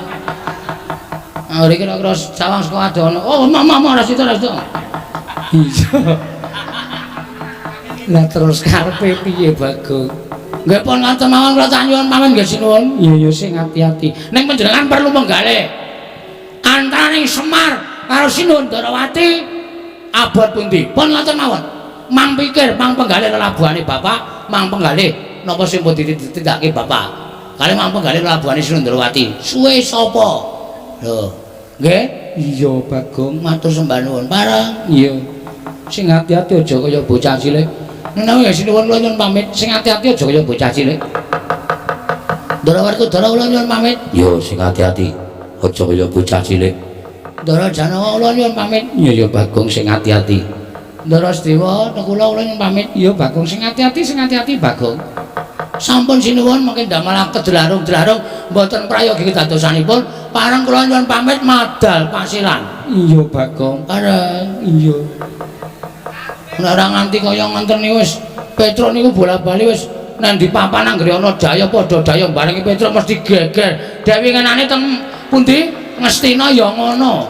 Ngriki kira-kira sawang saka adono. Oh, mama ora sida ora sida. Iya. Lah terus karepe piye, Bagong? Nggih pun ngaten mawon kula tak nyuwun pamit nggih Sinuwun. Iya sing ati-ati. Ning panjenengan perlu menggalih. Antaraning Semar karo Sinuwun Ndarawati abot pundi? Pun ngaten mawon. Mang pikir, mang penggalih lelabuhane Bapak, mang penggalih napa sing pun ditindakake Bapak. Kali mang penggalih lelabuhane Sinuwun Ndarawati. Suwe sapa? Lho, nggih? Iya, Bagong, matur sembah nuwun. Pareng. Iya. Sing ati-ati aja kaya bocah cilik. Menawi Sinuwun kula nyuwun pamit, sing ati-ati aja kaya bocah cilik. Ndarawati Dara kula nyuwun pamit. Yo sing ati-ati. Aja kaya bocah cilik. Ndara Janaka kula nyuwun pamit. Iya ya Bagong sing ati-ati. Ndara Sedewa kula nyuwun pamit. Iya Bagong sing ati-ati Bagong. Sampun Sinuwun mangke ndamel kedelarung-delarung mboten prayogi kedadosanipun, pareng kula nyuwun pamit madal pasilan. Iya Bagong. Pareng. Iya. Nek ora nganti kaya ngenten niku wis Petro niku bola-bali wis nang di papan anggere ana daya padha daya barengi Petro mesti geger. Dewi ngenane teng pundi? Ngastina ya ngono.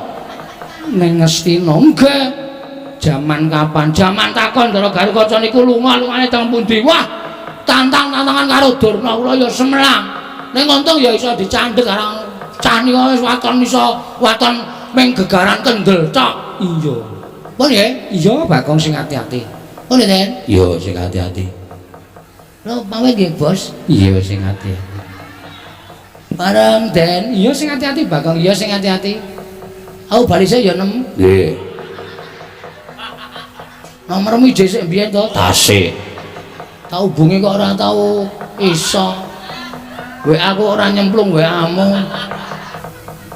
Ning Ngastina nggih. Jaman kapan? Jaman takon Ndara Garukaca niku lunga-lungane teng pundi? Wah, tantang-tantangan karo Durna kula ya semlang. Ning untung ya iso dicandhek karo cah nika wis waton iso waton ming gegaran kendel tok. Iya. Pun nggih? Iya, Bagong sing ati-ati. Pun Den? Iya, sing ati-ati. Lho, pamit nggih, Bos. Iya, sing ati-ati. Bareng Den, iya sing ati-ati Bagong, iya sing ati-ati. Aku balise ya 6. Nggih. Nomormu dhisik mbiyen to? Tasik. Tak hubungi kok ora tau iso. WA aku ora nyemplung WA-mu.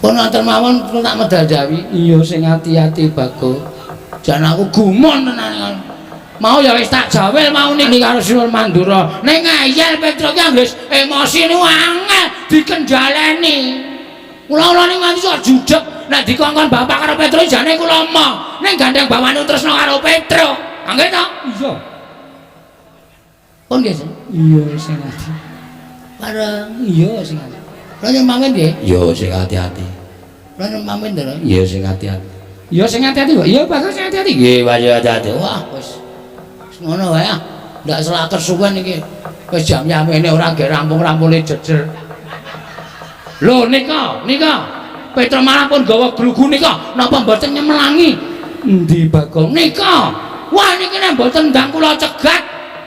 Pun ngaten mawon kula tak medal-dawi. Iya sing ati-ati Bagong. Jan aku gumon tenan. Mau ya wis tak jawel mau niki karo Sinuwun Mandura. Ning ngeyel Petro ki anggere emosi niku angel dikendhaleni. Kula-kula ning nganti sok judeg nek dikongkon bapak karo Petro jane kula emoh. Ning gandeng bawane tresno karo Petro. Nggih to? Iya. Pun nggih, iya sing ati. Pareng iya sing ati. Kula nyuwun pamit nggih. Iya sing ati-ati. Kula nyuwun pamit Ndara. Iya sing ati-ati. Iya sing ati-ati kok. Iya Bagong sing ati-ati. Nggih, wae ati-ati. Wah, wis ngono wae ah. Ndak selak kesuwen iki. Wis jam yamene ora ge rampung-rampune jejer. Lho nika Petro malah pun gawa glugu nika. Napa mboten nyemelangi? Endi Bagong? Nika. Wah niki nek mboten ndang kula cegat.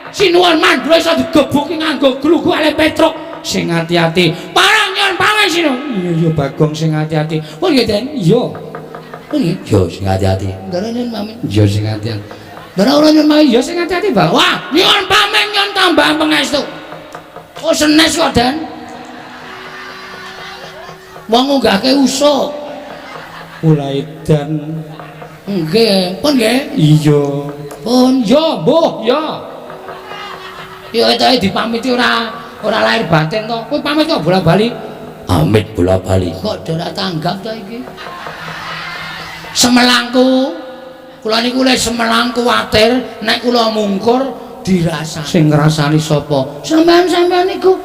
Sinuwun Mandura iso digebuki nganggo glugu ale Petro. Sing ati-ati. Parang nyuwun pamit sino. Iya Bagong sing ati-ati. Oh iya Den, iya. Oh iya, yo sing ati-ati. Ndarane pamit. Yo sing ati-ati. Ndara ora nyun mami, yo sing ati-ati, Bang. Wah, nyun pamit nyun tambah pangestu. Oh senes kok Den. Wong ngunggahke usuk. Mulai Dan. Nggih, pun nggih. Iya. Pun yo, Mbuh, yo. Yo etae dipamiti ora lahir batin to. Kowe pamit kok bola-bali. Amit bola-bali. Kok ora tanggap to iki? Semelangku. Kula niku le semelang kuwatir nek kula mungkur dirasani. Sing ngrasani sapa? Sampeyan niku.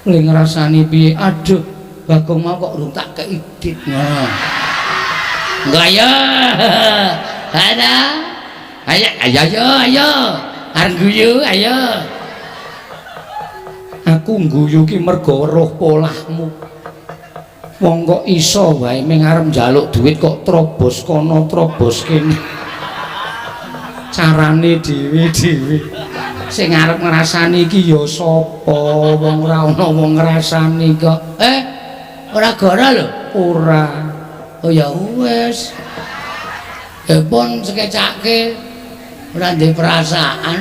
Le ngrasani piye? Aduh, Bagong mau kok urung tak keidit. Nah. Enggak ya. Ada. Ayo. Arep guyu, ayo. Aku ngguyu ki mergo weruh polahmu. Wong kok iso wae ming arep njaluk duit kok trobos kono trobos kene. Carane dhewe-dhewe. Sing arep ngrasani iki ya sapa? Wong ora ana wong ngrasani kok. Ora gara lho. Ora. Oh ya wis. Pun sekecake ora ndek perasaan.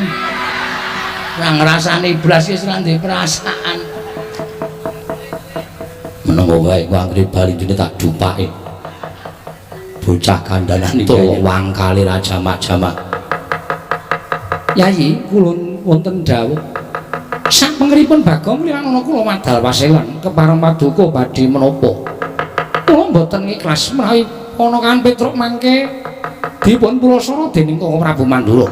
Ora ngrasani blas wis ora ndek perasaan. Menapa wae kok anggere bali dene tak dupake. Bocah kandanan iki wong kali ra jamak-jamak. Yayi, kulun wonten dawuh. Sak pengeripun Bagong kliran ana kula madal paselan kepareng paduka badhe menapa. Kula mboten ikhlas menawi ana kan Petruk mangke dipun pulasana dening Koko Prabu Mandura.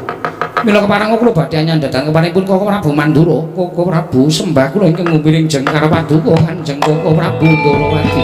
Mila kepareng kula badhe nyandhetang keparengipun Koko Prabu Mandura, Koko Prabu sembah kula ingkang ngumpiring jengkar paduka Kanjeng Koko Prabu Ndarawati.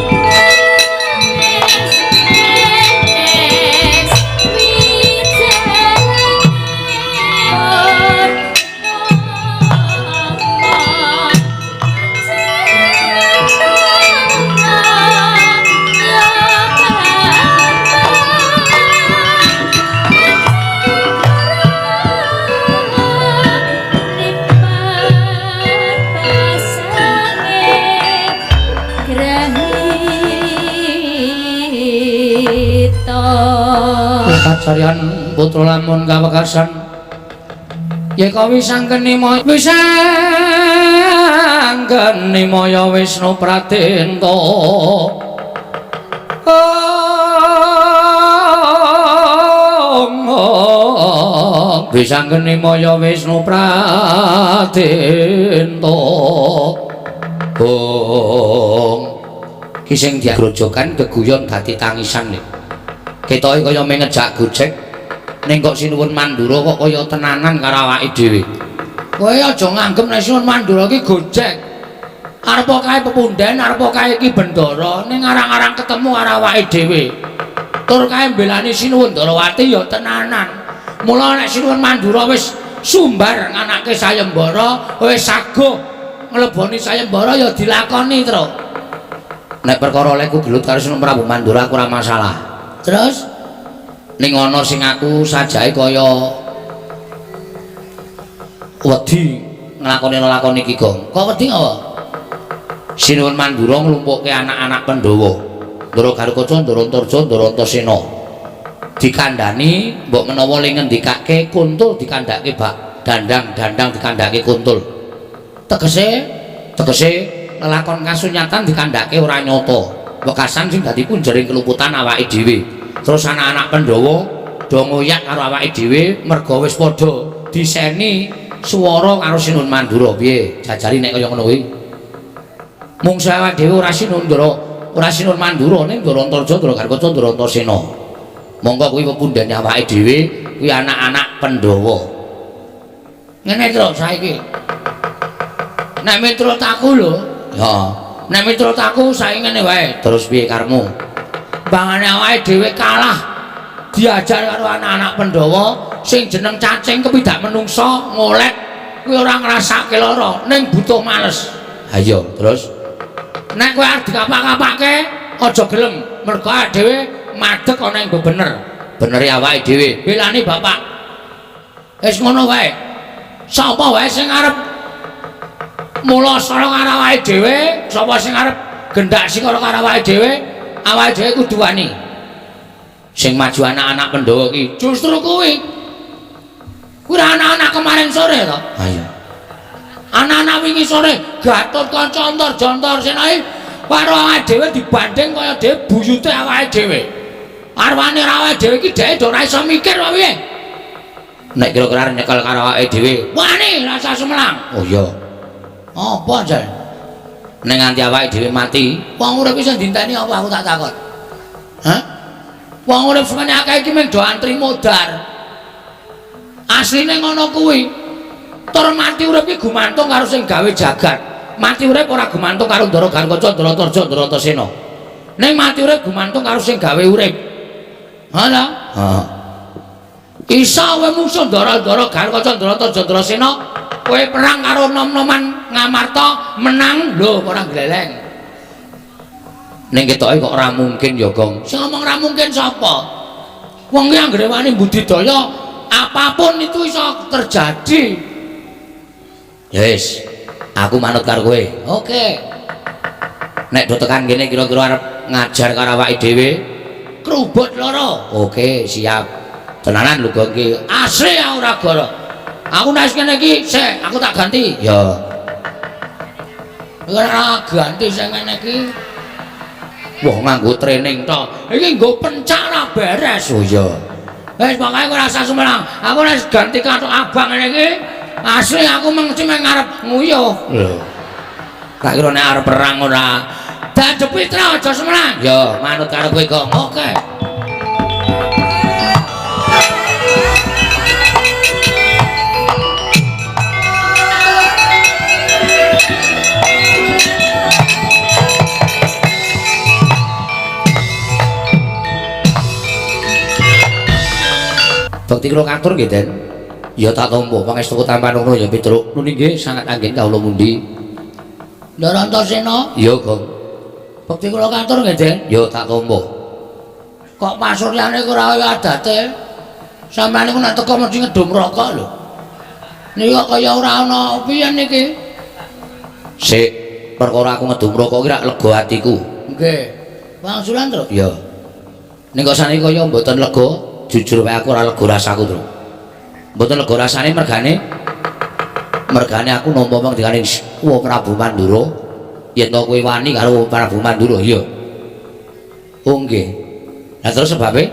Kacarian putra lamun kawekasan yeka wisangkeni maya Wisnu Pratenta wisangkeni maya Wisnu Pratenta ki sing diagrojokan geguyon dadi tangisan nih. Ketoke kaya mengejak gojek ning kok Sinuwun Mandura kok kaya tenanan karo awake dhewe. Kowe aja nganggep nek Sinuwun Mandura iki gojek. Arepa kae pepundhen, arepa kae iki bendara, ning arang-arang ketemu karo awake dhewe. Tur kae mbelani Sinuwun Ndarawati ya tenanan. Mula nek Sinuwun Mandura wis sumbar nganake sayembara, wis saguh ngleboni sayembara ya dilakoni, Tru. Nek perkara leku gelut karo Sinuwun Prabu Mandura aku ora masalah. Terus ning ana sing aku sajake kaya wedi nglakoni iki, Gong. Kok wedi apa? Sinuwun Mandura nglumpukke anak-anak Pandhawa. Ndara Garukaca, Ndara Antarja, Ndara Antasena. Dikandhani mbok menawa ling ngendikake Kuntul dikandhake bak dandang dikandhake Kuntul. Tegese lelakon kasunyatan dikandhake ora nyata. Wekasan sing dadi punjering kelumputan awake dhewe. Terus anak-anak Pandhawa do ngoyak karo awake dhewe merga wis padha diseni swara karo Sinuwun Mandura. Piye? Jajari nek kaya ngono kuwi. Mung awake dhewe ora Sinuwun Mandura ning Ndara Antarja, Ndara Garukaca, Ndara Antasena. Monggo kuwi pepundhene awake dhewe, kuwi anak-anak Pandhawa. Ngene to saiki. Nek miturut aku lho, ya nek miturut aku saiki ngene wae. Terus piye karepmu? Bangane awake dhewe kalah diajar karo anak-anak Pandhawa sing jeneng cacing kepidak menungsa ngolet kuwi ora ngrasake lara ning butuh males. Ha iya, terus nek kowe arep dikapak-kapake aja gelem mergo awake dhewe madeg ana ing bebener. Benere awake dhewe, belani bapak. Wis ngono wae. Sapa wae sing arep mula sara karo awake dhewe, sapa sing arep gendak sikara karo awake dhewe kudu wani. Sing maju anak-anak Pandhawa iki justru kuwi. Kuwi anak-anak kemarin sore to. Ha iya. Anak-anak wingi sore Gatot Kaca Antarjanta Senae karo awake dhewe dibanding kaya dhewe buyute awake dhewe. Arwane awake dhewe iki dhek ora iso mikir wae piye. Nek kira-kira nyekel karo awake dhewe, wani rasa Semelang. Oh iya. Apa jan? Nek nganti awake dhewe mati, wong urip iso dinteni apa aku tak takon. Hah? Wong urip semene akeh iki mung do antri modar. Asline ngono kuwi. Tur mati urip iki gumantung karo sing gawe jagat. Mati urip ora gumantung karo Ndara Garkaca, Ndara Tarja, Ndara Tasena. Ning mati urip gumantung karo sing gawe urip. Ana? Heeh. Isa kowe musuh Ndara Garkaca, Ndara Tarja, Ndara Tasena, kowe perang karo nom-noman Ngamarta menang lho ora gleleng. Ning ketoke kok ora mungkin ya, Gong. Sing ngomong ora mungkin sapa? Wong ki anggere wani budidaya apapun itu iso terjadi. Yes, aku manut karo kowe. Oke. Nek do tekan kene kira-kira arep ngajar karo awake dhewe, krubut loro. Oke, siap. Tenanan lho Gong ki. Asli aku ora goro. Aku nek kene iki sik, aku tak ganti. Ya. Ora ganti sing ngene iki. Wah, nganggo training tok. Iki nggo pencak ora beres. Oh iya. Wis pokoke ora usah Semelang. Aku wis ganti kathok abang ngene iki. Asli aku mesti ngarep nguyuh. Lho. Tak kira nek arep perang ora. Dadep pitra aja Semelang. Ya, manut karo kowe, Gong. Oke. Bakti kula katur nggih, Den. Ya tak tampa pangestu tampan ngono ya Petruk. Nuni nggih sangat anggen kawula mundi. Ndara Antasena? Ya, Gong. Bakti kula katur nggih, Den. Ya tak tampa. Kok pasuryane ora kaya adate? Sampeyan niku nek teko mesti ngedum rokok lho. Niki kok kaya ora ana piye niki? Sik, perkara aku ngedum rokok ki rak lega atiku. Nggih. Wangsulan, Tru? Ya. Ning kok saniki kaya mboten lega. Jujur wae aku ora lega rasaku, Tru. Mboten lega rasane mergane aku nampa mung dikaning wong Prabu Mandura. Yen to kowe wani karo Prabu Mandura, iya. Oh nggih. Lah terus sebabe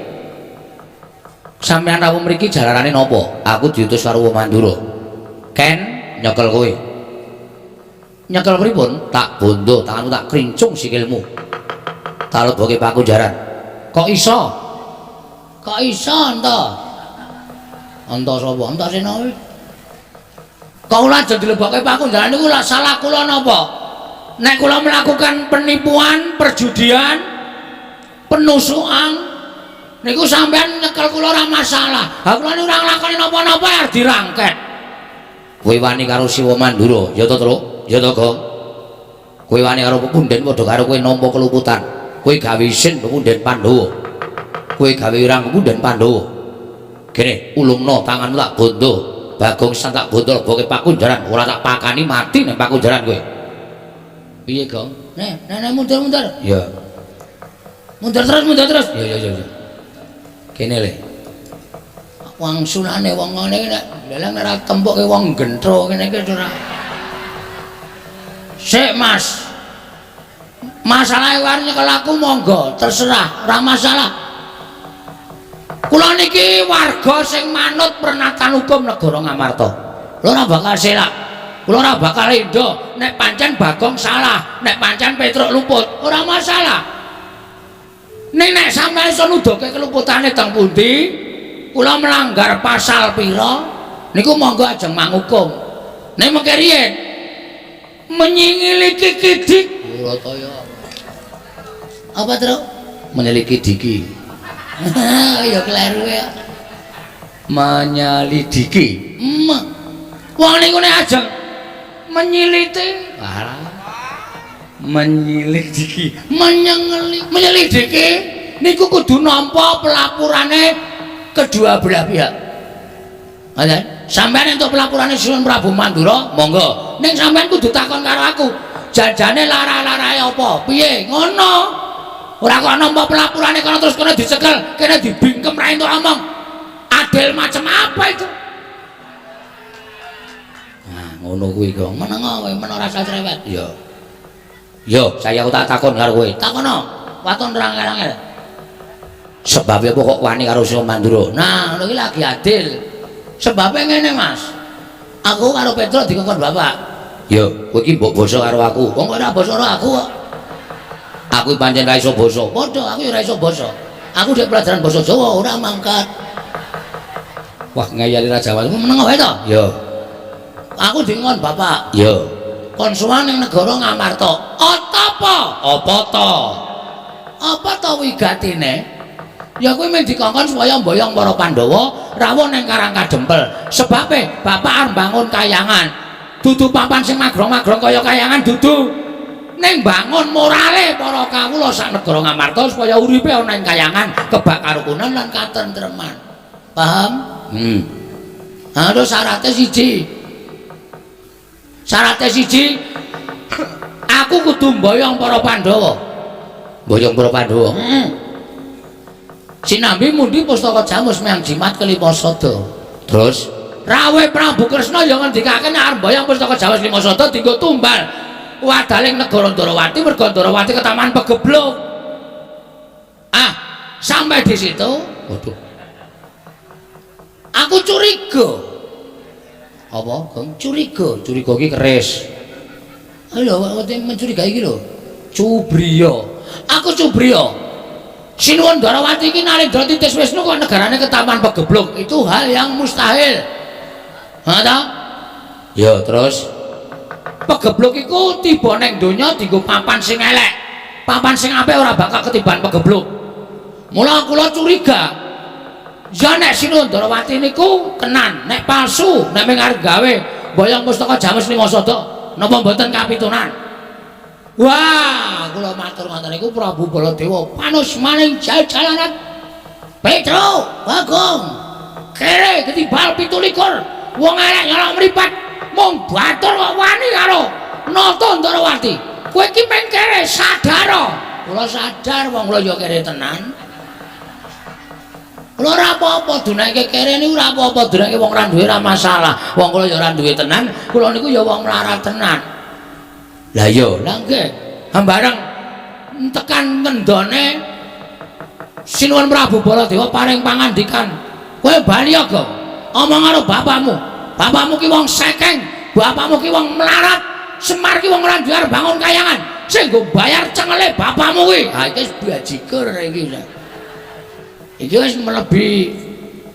sampeyan rawuh mriki jalarane napa? Aku diutus karo wong Mandura. Ken nyekel kowe. Nyekel pripun? Tak bondo, tanganmu tak krincung sikilmu. Tak leboke pakunjaran. Kok iso? Kok iso ento? Ento sapa? Antasena kuwi. Kok ora aja dilebokke pakunjaran niku lak salah kula napa? Nek kula melakukan penipuan, perjudian, penusukan niku sampean nyekel kula ora masalah. Ha kula niku ora nglakoni napa-napa ya dirangket. Kowe wani karo Siwa Mandura, ya to, Tru? Ya to, Gong. Kowe wani karo pepunden padha karo kowe nampa keluputan. Kowe gawe isin pepunden Pandhawa. Kowe gawe irang pepunden Pandhawa. Kene ulungna tanganmu tak bondo. Bagong San tak bondo leboke pakunjaran, ora tak pakani mati nek pakunjaran kowe. Piye, Gong? Nek mundur-mundur. Ya. Mundur terus. Ya. Kene le. Wangsulane wong ngene nek leleng ora tempoke wong gentro kene iki ora. Sik, Mas. Masalahe war nyekel aku monggo, terserah, ora masalah. Kula niki warga sing manut pernatan hukum negara Ngamarta. Lho ora bakal selak. Kula ora bakal endo nek pancen Bagong salah, nek pancen Petruk luput, ora masalah. Nek sampeyan iso nuduhke keluputane teng pundi, kula melanggar pasal pira, niku monggo ajeng manghukum. Nek mengke riyen menyingiliki kidik, kula kaya apa, Tru? Menyeliki diki. Ya kleru ya. Menyelidiki. Wong niku nek ajeng menyiliti, menyelidiki, menyelidiki niku kudu nampa pelapurane kedua belah pihak. Sampeyan entuk pelapurane Sunan Prabu Mandura, monggo. Ning sampeyan kudu takon karo aku. Jajane lara-larae apa? Piye? Ngono. Ora kok nampa pelapurane kono terus kono dicekel, kene dibingkem ra entuk omong. Adil macam apa itu? Nah, ngono kuwi kok. Menengo kowe men ora usah cerewet. Yo, saya tak takon karo kowe. Takono. Waton terang-terang. Sebabnya apa kok wani karo Sio Mandura? Nah, ngono iki lagi adil. Sebabnya ngene, Mas. Aku karo Petro dikongkon bapak. Yo, kowe iki mbok basa karo aku. Wong kok ora basa karo aku kok. Aku pancen ra iso basa. Padha aku ya ora iso basa. Aku dek pelajaran basa Jawa ora mangkat. Wah, ngayali ra Jawa. Meneng wae to? Yo. Aku dikongkon bapak. Yo. Kon sowan ning negara Ngamarta. Apa? Apa to? Apa to wigatine? Ya kuwi mung dikongkon supaya mboyong para Pandhawa rawuh ning Karang Kadempel. Sebabe bapak arep bangun kayangan. Dudu papan sing magrong-magrong kaya kayangan dudu. Ning bangun morale para kawula sak negara Ngamarta supaya uripe ana ing kayangan, kebak karukunan lan katentreman. Paham? Terus syaratnya siji. Syaratnya siji, aku kudu mboyong para Pandhawa. Mboyong para Pandhawa. Sinambi mundi pustaka Jamus meyang jimat kelima sada. Terus rawuh Prabu Kresna ya ngendikake nek arep mboyong pustaka Jamus lima sada dienggo tumbal wadaling negara Ndarawati mergo Ndarawati ketaman pegebluk. Sampai di situ, waduh. Aku curiga. Apa? Kang curiga. Curiga iki keris. Lho, kok mencurigai iki lho. Cubriya. Aku Cubriya. Sinuwun Ndarawati iki nalih Ndara Titis Wisnu kok negarane ketaman pegebluk. Itu hal yang mustahil. Ha ta? Ya, terus pegebluk iku tiba ning donya dienggo papan sing elek. Papan sing apik ora bakal ketiban pegebluk. Mula kula curiga. Ya nek Sinuwun Ndarawati niku tenan, nek palsu, nek mung arep gawe mboyong pustaka Jamus lima sada, napa mboten kapitunan? Wah, kula matur ngoten niku Prabu Baladewa panus maning jal-jalanan. Petro, Bagong, kere ketibal 17 wong elek nyolong mripat, mung batur kok wani karo nata Ndarawati. Kowe iki meng kere sadar. Kula sadar wong kula ya kere tenan. Kula ora apa-apa dunake kere niku ora apa-apa dunake wong ora duwe ora masalah. Wong kula ya ora duwe tenan, kula niku ya wong melarat tenan. Lah iya, lah nggih. Bareng tekan ngendone Sinuwun Prabu Baladewa paring pangandikan. Kowe bali ya, Gong. Omong karo bapakmu. Bapakmu ki wong sekeng, bapakmu ki wong melarat. Semar ki wong ora duwe bangun kayangan. Sing nggo bayar cengele bapakmu kuwi. Ha iki wis bajigur iki. Iki wis melebihi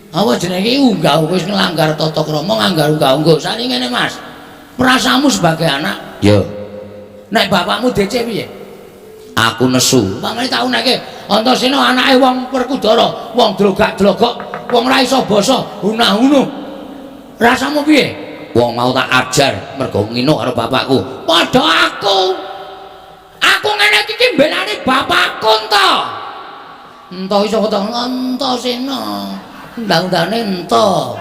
apa jenenge unggah wis nglanggar tata krama nganggar unggah-ungguh. Sari ngene Mas. Perasamu sebagai anak. Ya. Nek bapakmu DC piye? Aku nesu. Pamane tak uneke Antasena anake wong Werkudara, wong drogak-drogok, wong ra iso basa, hunah-hunuh. Rasamu piye? Wong mau tak ajar mergo nginuk karo bapakku. Padha aku. Aku ngene iki mbelani bapakku to. Ento iso ketemu Antasena. Undang-undane ento.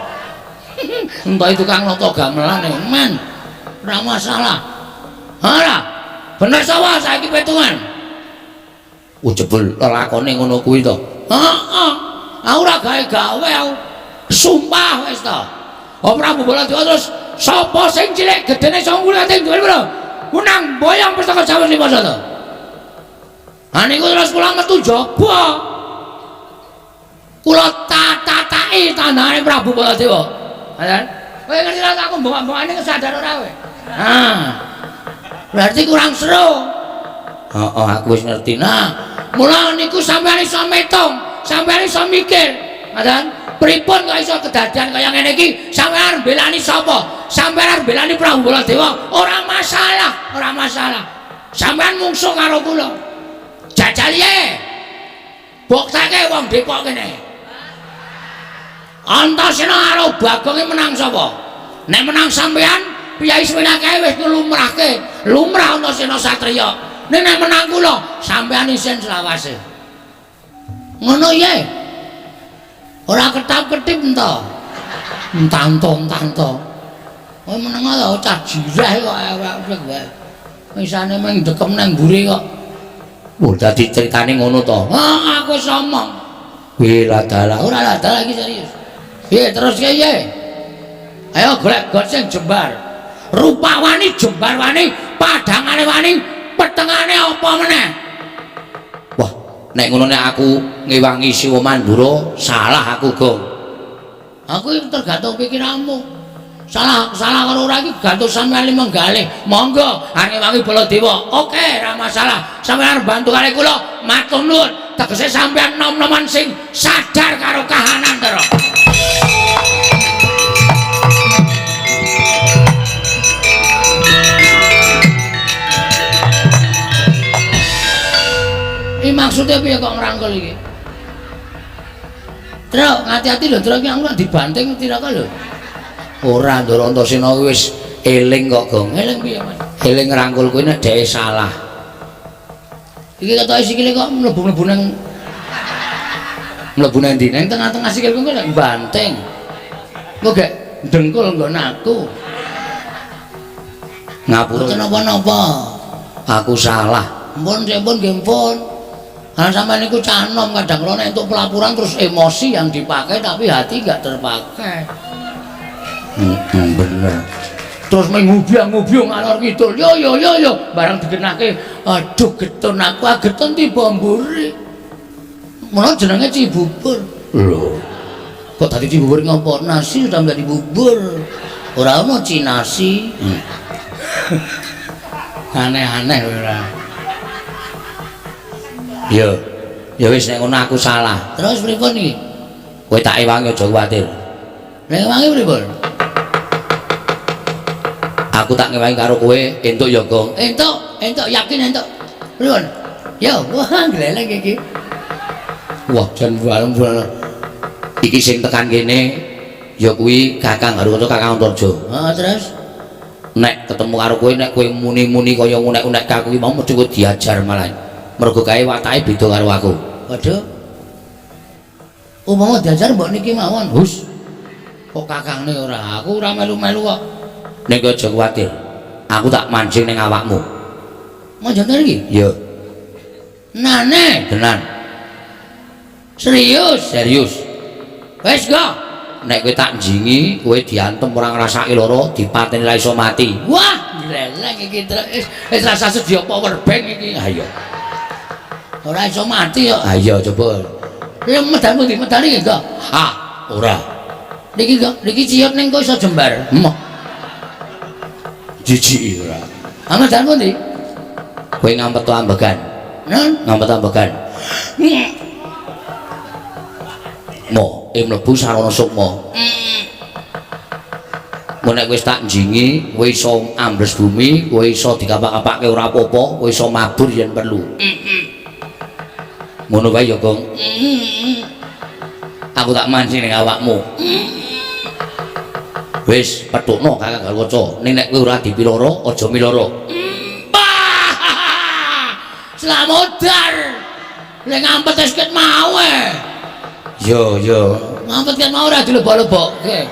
Ento itu kang nata gamelane, men. Ora masalah. Ora. Bener sapa saiki petungan? Jebul lelakone ngono kuwi to. Heeh. Aku ora gawe-gawe aku. Sumpah wis to. Prabu Baladewa terus sapa sing cilik gedene sanggulat ing dhuwur lho. Kunang boyong pustaka Jamus lima sada. Ha niku terus kula metu jaba. Kula tataki tandane Prabu Baladewa. Ngoten. Kowe ngerti ra aku mbok-mbokane sadar ora kowe? Berarti kurang seru. Aku wis ngerti. Nah, mula niku sampeyan iso metung, sampeyan iso mikir. Ngoten. Pripun kok iso kedadian kaya ngene iki? Sampeyan arep belani sapa? Sampeyan arep belani Prabu Baladewa? Ora masalah, ora masalah. Sampeyan mungsuh karo kula. Jajal ye. Boktake wong Depok kene. Antasena karo Bagong menang sapa? Nek menang sampeyan, Piyai Swinake wis nglumrahke, lumrah Antasena Satriya. Nek menang kula, sampeyan isin selawase. Ngono ye. Ora ketap-ketip ento. Entanto. Kowe meneng to cah jireh kok awak wae. Wisane mung dekem nang mburi kok. Wah, dadi critane ngono to. Ah, aku wis omong. Kuwi ladalah, ora ladalah iki serius. Piye terus piye? Ayo golek got sing jembar. Rupa wani jembar wani, padangane wani, petengane apa meneh? Wah, nek ngono nek aku ngewangi Siwa Mandura, salah aku, Gong. Aku tergantung pikiranmu. Salah karo ora iki gantung sampeyan menggalih. Monggo arep wangi Baladewa. Oke, ora masalah. Sampeyan bantu kali kula. Matur nuwun. Tegese sampeyan nom-noman sing sadar karo kahanan to. Iki maksudnya piye kok ngrangkul iki? Truk, hati-hati lho, truk iki aku dibanting tiraka lho. Ora Ndara Antasena wis eling kok, Gong. Eling piye, Mas? Eling ngrangkul kuwi nek dhek salah. Iki ketoke sikile kok mlebu-mlebu nang ndi? Nang tengah-tengah sikilku kok nek banting. Kok gak dengkul nggon aku. Ngapura. Mboten napa-napa. Aku salah. Mpun nggih mpun. Karena sampean niku canom kadang kala nek entuk pelapuran terus emosi yang dipakai tapi hati enggak terpakai. Bener. Terus ngubyang-ngubyung ngalor kidul. Yo barang dikenake aduh getun aku ageton tiba mburi. Mula jenenge Cibubur. Lho. Kok tadi Cibubur ngopo? Nasi sudah menjadi bubur. Ora ono cinasi. Aneh-aneh ora. Ya wis nek ngono aku salah. Terus pripun iki? Kowe tak ewangi aja kuwatir. Nek ewangi pripun? Aku tak ngewangi karo kowe entuk ya, Gong. Entuk yakin entuk. Pripun? Ya, wah gleleng iki. Wah, jan bulan-bulan. Iki sing tekan kene ya kuwi Kakang Haryoto Kakang Antarja. Heeh, terus nek ketemu karo kowe nek kowe muni-muni kaya unek-unek aku iki mau mesti kowe diajar malah. Mergo kae watake beda karo aku. Waduh. Umpama diajar mbok niki mawon, Hus. Kok kakangne ora? Aku ora melu-melu kok. Nek aja kuwatir. Aku tak mancing ning awakmu. Manjane iki? Iya. Nane, tenan. Serius. Wes go. Nek kowe tak njingi, kowe diantem ora ngrasake lara, dipateni ra iso mati. Wah, gleleng iki wis rasa sedia power bank iki. Ha iya. Ora iso mati kok. Ha iya coba. Lha medal ndi medal iki kok? Ah, ora. Niki ciut ning kok iso jembar. Jijik ora. Ama dan pundi? Kowe ngampet ambegan. Ngampet ambegan. Mo, mlebu sarana sukma. Mun nek wis tak njingi, kowe iso ambles bumi, kowe iso dikapak-kapake ora apa-apa, kowe iso mabur yen perlu. Ngono wae ya, Gong. Aku tak mancing ning awakmu. Wis petukno Kakang Garwaca, ning nek kowe ora dipiloro, aja miloro. Slamodar. Nek ngampet wis ket mau e. Yo. Ngampet ket mau ora dilebok-lebokke.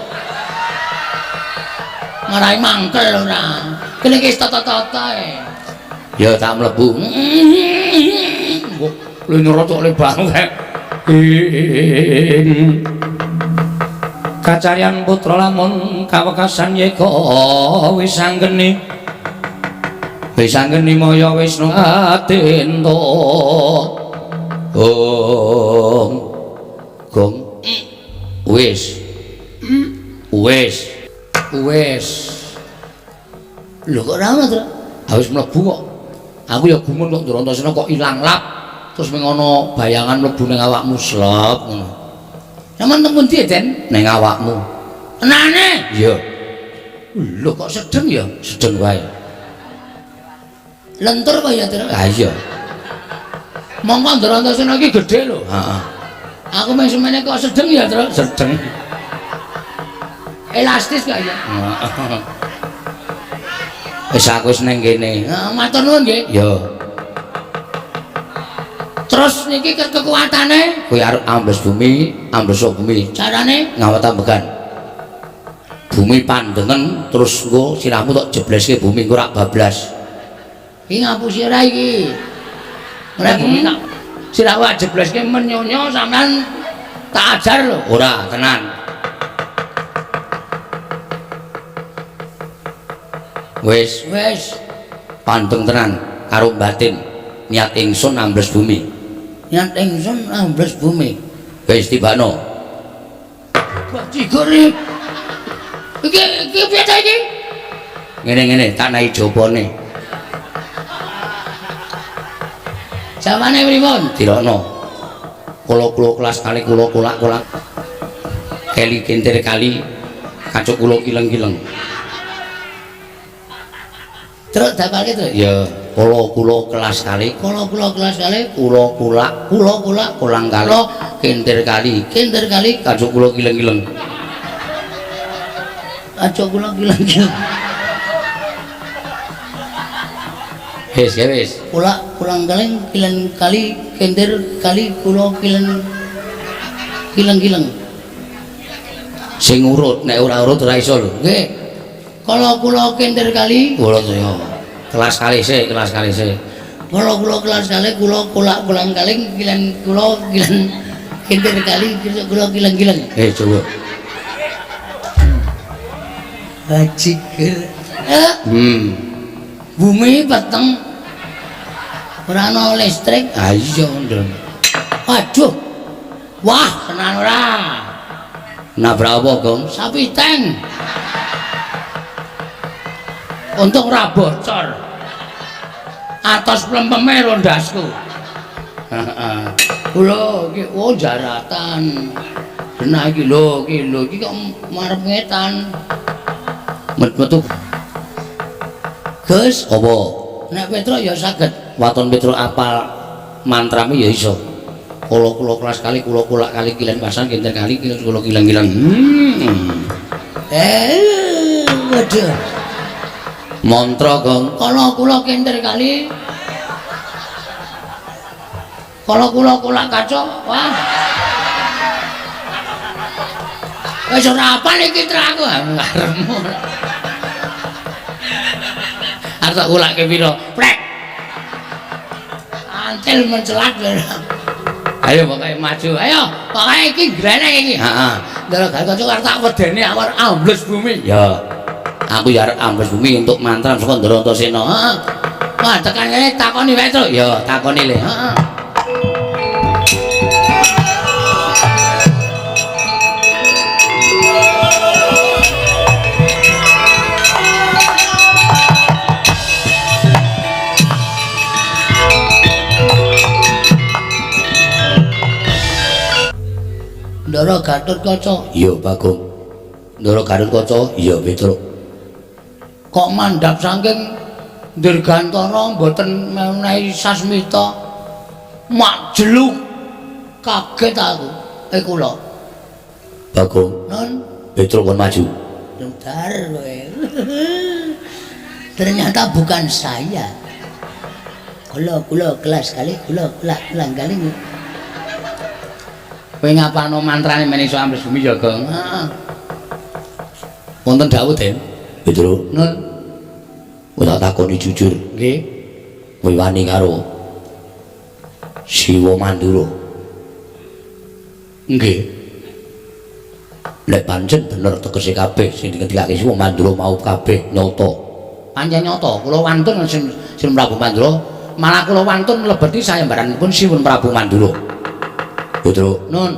Marai mangkel ora. Kene iki tata-tata e. Ya tak mlebu. Lho nyerot oleh bang. Kacarian putra lamun kawekasan yeka wis anggeni maya Wisnu Atinta. Gong wis lho kok ora ono to wis mlebu kok aku ya gumun kok Ndara Antasena kok ilang lap terus mung ana bayangan mlebu ning awakmu slop ngono. Sampeyan teng pundi, Den? Ning awakmu. Tenane? Iya. Lho kok sedeng ya? Sedeng wae. Lentur apa ya, Tru? Ha iya. Monggo Ndara Antasena iki gedhe lho. Heeh. Aku mung semene kok sedeng ya, Tru? Sedeng. Elastis kok ya. Heeh. Wis aku wis ning kene. Heeh, matur nuwun nggih. Ya. Terus niki kekuatane kowe arep ambles bumi, ambles bumi. Carane ngawet ambegan. Bumi pandengen terus engko sirahmu tok jebleske bumi engko rak bablas. Iki ngapusi ora iki. Ora bumi tak sirahe jebleske menyonyo sampean tak ajar lho. Ora, tenan. Wis panteng tenan karo batin niat ingsun ambles bumi. Niat ingsun ambles bumi. Wis tibakno. Bajigur iki piye ta iki? Ngene tak naik jopone. Jamane pripun? Dirokno. Kula kelas kali kula kolak-kolak. Keli kintir kali kacuk kula kileng-kileng. Terus dapalke terus. Ya, kula kelas kali, kula kolak, kolang kali, kintir kali, kacuk kula kileng-kileng. Kacuk kula kileng-kileng. Wis. Kolang kali, kilen kali, kintir kali, kula kileng-kileng. Sing urut, nek ora urut ora iso lho. Nggih. Kula kintir kali, kula saya. Kelas kali sik. Kula kelas kali, kula kolang kali, kilen kintir kali, kula kileng-kileng. Coba. Bajigur. Bumi peteng ora ana listrik. Ha iya, Ndron. Aduh. Wah, tenan ora. Nabrak apa, Gong? Sapi teng. Untung ora bocor. Atos plempeme rondasku. Heeh. Lho, iki jaratan. Benah iki lho, iki kok marep ngetan. Metu Gus, apa? Nek Petruk ya saged. Waton Petruk apal mantramu ya iso. Kula kelas kali, kula kolak kali, kilen pasan, kintir kali, kula kileng-kileng. Waduh. Mantra, Gong. Kula kintir kali. Kula kolak kacok. Wah. Wis ora apal iki traku ngarepmu. Arep ulake pira? Prek. Antil mencelat. Ayo pokoke maju. Ayo, pokoke iki greneng iki. Heeh. Ndara kacok arep tak wedeni awar ambles bumi. Ya. Aku ya arep ambles bumi untuk mantram saka Ndara Antasena. Heeh. Wah, tekan kene takoni wae, Truk. Ya, takoni le. Heeh. Ndara Gatotkaca. Iya, Bagong. Ndara Gatotkaca, iya, Petruk. Kok mandhap saking Dirgantara mboten menehi sasmita. Mak jeluk kaget aku. Kula. Bagong. Nun, Petruk kon maju. Bentar kowe. Ternyata bukan saya. Kula kelas kali, kula kali. Kowe ngapalno mantrane men iso ambles bumi ya, Gong? Heeh. Wonten dawuh, Den. Petruk. Nun. Kowe tak takoni jujur. Nggih. Kowe wani karo Siwa Mandura. Nggih. Lek pancen bener tegese kabeh sing dikendikake Siwa Mandura mau kabeh nyata. Pancen nyata, kula wantun sing Prabu Mandura, malah kula wantun mlebeti sayembaranipun Siwun Prabu Mandura. Petruk, Nun.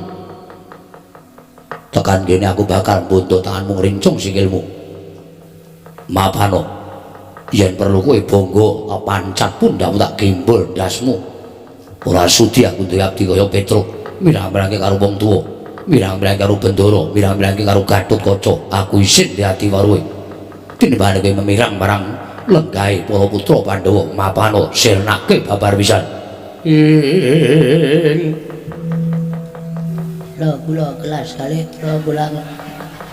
Tekan kene aku bakal mbuntut tanganmu ngrincung sikilmu. Mapano. Yen perlu kowe bangga pancat pun ndak tak gembol ndasmu. Ora sudi aku duwe abdi kaya Petruk. Mirang-mirangke karo wong tuwa, mirang-mirangke karo Bendara, mirang-mirangke karo Gatotkaca. Aku isin di ati karo kowe. Tinimbane kowe memirang marang lenggahe para putra Pandhawa. Mapano sirnake babar pisan. Kula kelas kali kula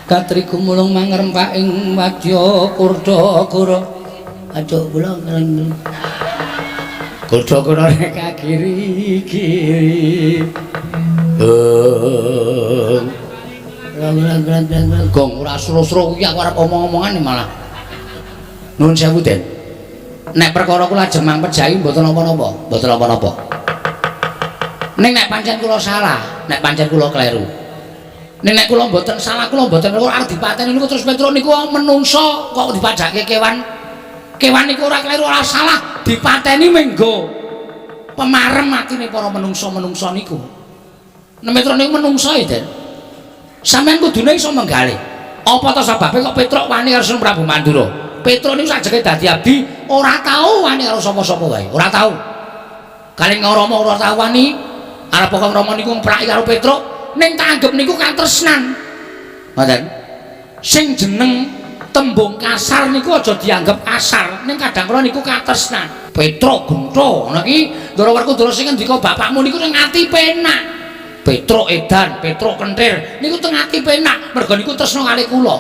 katriku mulung mangrempak ing wadya Kurdakara. Aja kula keleng Kurdakara nek kagiri-giri. Gong ora sro-sro kuwi aku arep omong-omongan malah. Nuwun sewu, Den. Nek perkara kula jemang pejahi mboten napa-napa, mboten napa-napa. Ning nek pancen kula salah, nek pancen kula kleru. Nek kula mboten salah, kula mboten arep dipateni niku terus Petro niku menungso kok dipajake kewan. Kewan niku ora kleru ora salah, dipateni menggo pemarem matine para menungso-menungso niku. Nek Petro niku menungso ya, Den. Sampeyan kudune iso menggalih. Apa to sebabe kok Petro wani karo Prabu Mandura? Petro niku sajake dadi abdi ora tau wani karo sapa-sapa wae, ora tau. Kalih Rama ora tau wani arep kok Rama niku ngepraki karo Petro ning tak anggap niku katresnan. Ngoten. Sing jeneng tembung kasar niku aja dianggap kasar, ning kadang kala niku katresnan. Petro Gunto ngono iki Ndara Werkudara sing ngendika bapakmu niku ning ati penak. Petro edan, Petro kentir niku teng ati penak, mergo niku tresna kalih kula.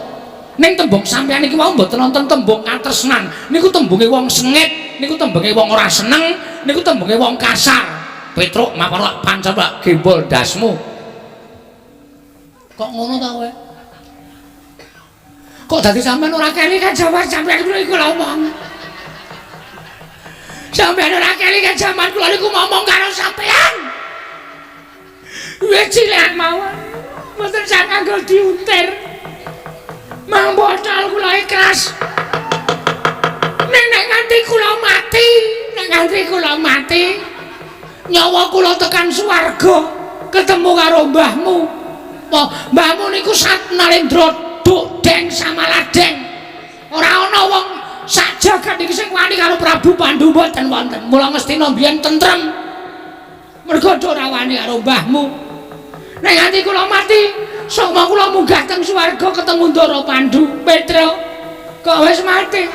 Ning tembung sampeyan iki wau mboten wonten tembung katresnan. Niku tembunge wong sengit, niku tembunge wong ora seneng, niku tembunge wong kasar. Petro mapara pancen Pak gembol dasmu. Kok ngono ta kowe? Kok dadi sampean ora keli kan jaman sampeyan iku lho omong. Sampeyan ora keli kan jaman kula niku ngomong karo sampeyan. Wis cilik mawon. Mboten sak kanggo diuntir. Mang botol kula ikhlas. Nek nganti kula mati, nyawa kula tekan swarga ketemu karo mbahmu. Mbahmu niku Satnalendra Duk-deng Samaladeng. Ora ana wong sak jagat iki sing wani karo Prabu Pandhu mboten wonten. Mula mestina mbiyen tentrem. Mergo ora wani karo mbahmu. Nek nganti kula mati, sapa kula munggah teng swarga ketemu Ndara Pandhu. Petro, kok wis mati?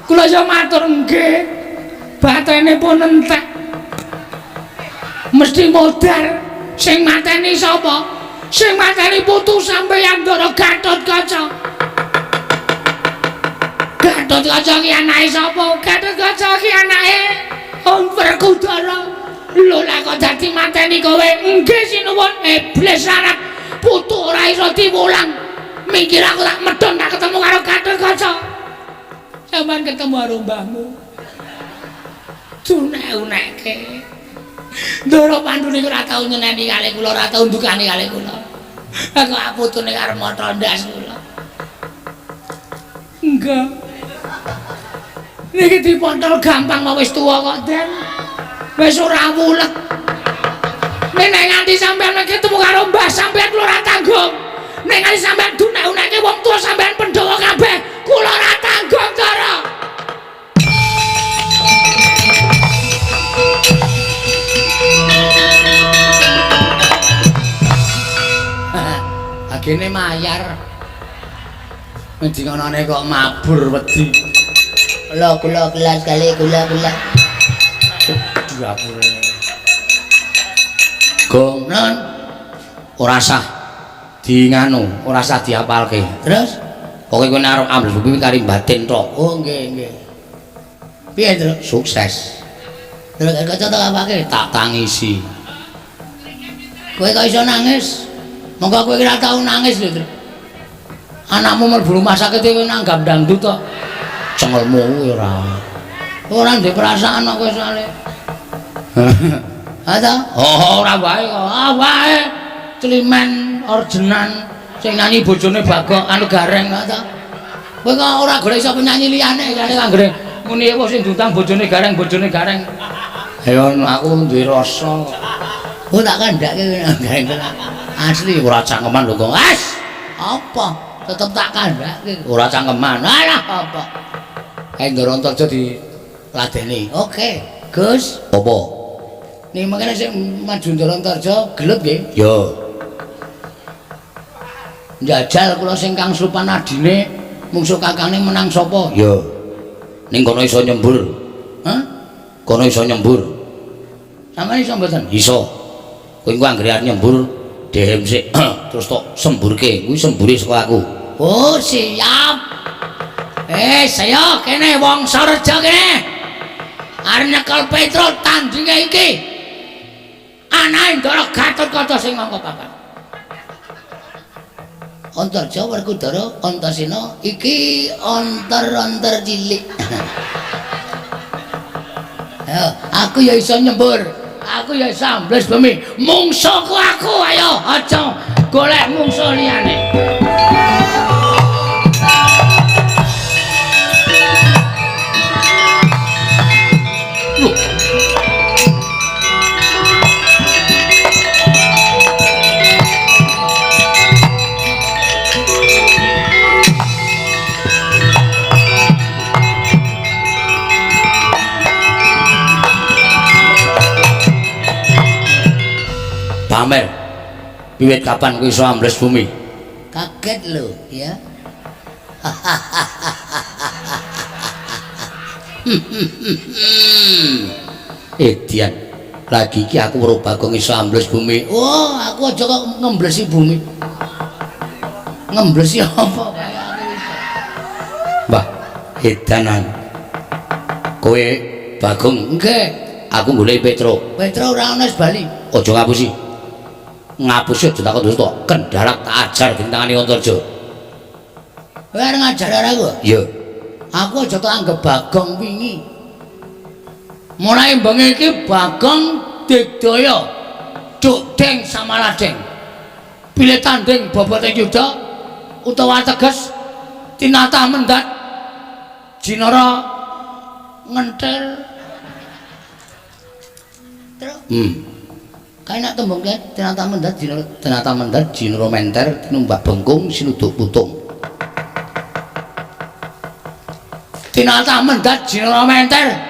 Kula yo matur nggih. Batene pun entek. Mesti modar. Sing mateni sapa? Sing mateni putu sampeyan Ndara Gatotkaca. Gatotkaca ki anake sapa? Gatotkaca ki anake Om Werkudara. Lho lek kok dadi mateni kowe? Nggih sinuwun iblis larat. Putu ora iso diwulang. Mikir aku tak medhon tak ketemu karo Gatotkaca. Sampeyan ketemu karo mbahmu. Tunek-unekke. Ndara Pandhu niku ora tau nyeneni kalih kula, ora tau ndukani kalih kula. Aku aputune karo mata ndas kula. Enggak. Niki dipontol gampang wis tuwa kok, Den. Wis ora wulet. Nek nganti sampean ketemu karo mbah sampean kula ora tanggung. Nek nganti sampean dunek-unekke wong tuwa sampean Pandhawa kabeh, kula ora tanggung, Ndara. Agene mayar. Wedi ngonone kok mabur wedi. Kula kelas kali kula. Diapure. Gongnon ora sah nganu, ora sah diapalke. Terus pokoke kowe arep ambles buku kari batin tok. Oh nggih. Piye, Tru? Sukses. Terus kaca tak apake? Tak tangisi. Kowe kok iso nangis? Monggo kowe ora tau nangis lho, Tru. Anakmu mlebu rumah sakit kowe nanggap dangdut tok. Cengelmu kuwi ora. Ora ndek perasaan kok kowe sale. Ada? Oh, ora wae kok. Ah wae. Climen orjenan sing nyanyi bojone Bagong anu Gareng ta. Kowe kok ora golek iso penyanyi liyane kare anggere muni apa sing diundang bojone Gareng. Ayo aku duwe rasa. Oh tak kandhake Gareng tenan. Asli ora cangkeman lho kok. As. Apa? Tetep tak kandhake. Ora cangkeman. Alah apa? Kae Ndara Antarja diladeni. Oke, Gus. Apa? Ning mangkene sing maju Ndara Antarja gelut nggih? Yo. Njajal kula sing kang Supan adine mungsuh kakane menang sapa? Yo. Ning kono iso nyembur. Hah? Kono iso nyembur. Sampeyan iso mboten? Iso. Kowe engko anggere arep nyembur dehem sik terus tok semburke. Kuwi sembure saka aku. Oh, siap. Saya kene wong Sareja kene. Arep nyekel Petro tandinge iki. Anake Ndara Gatotkaca sing mangka papan. Antarja Werkudara Antasena iki antar cilik. Ayo, aku ya iso nyembur. Aku ya iso ambles bumi. Mungsuhku aku ayo aja golek mungsuh liyane. Pamer. Wiwit kapan kowe iso ambles bumi? Kaget lho, ya. Edian. Lagi iki aku weruh Bagong iso ambles bumi. Oh, aku aja kok ngemblesi bumi. Ngemblesi apa kaya aku iso. Mbah, edanan. Kowe Bagong, Nggih, aku golek Petro. Petro ora ana Bali. Aja ngapusi. Ngapusi aja takon terus tok. Kendharak tak ajar dintangani Antarja. Kowe arep ngajar aku? Iya. Aku aja tak anggap Bagong wingi. Mulai bengi iki Bagong digdaya. Duk deng samaladeng. Pilih tanding bobote yuda utawa teges tinatah mendat jinara ngentel. Terus kae nak tembung kae tinatah mendat jinara menter tinumbak bengkung sinuduk putung. Tinatah mendat jinara menter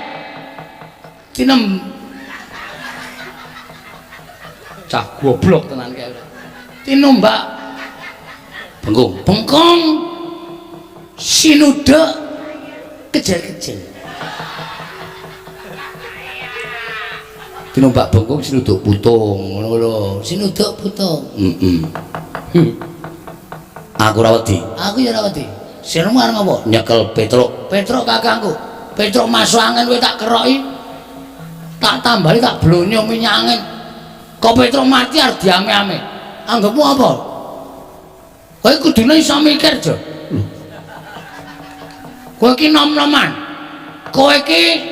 cah goblok tenan kae. Tinumbak bengkung sinuduk kecil-kecil. Tinumbak bengkung sinuduk putung ngono lho. Sinuduk putung. Aku ora wedi. Aku ya ora wedi. Sirmu arep apa? Nyekel Petro. Petro kakangku. Petro masuk angin kowe tak keroki. Tak tambali tak blonyo minyak angin. Kok Petro mati arep diame-ame. Anggapmu apa? Kowe kudune iso mikir, Jo. Kowe iki nom-noman. Kowe iki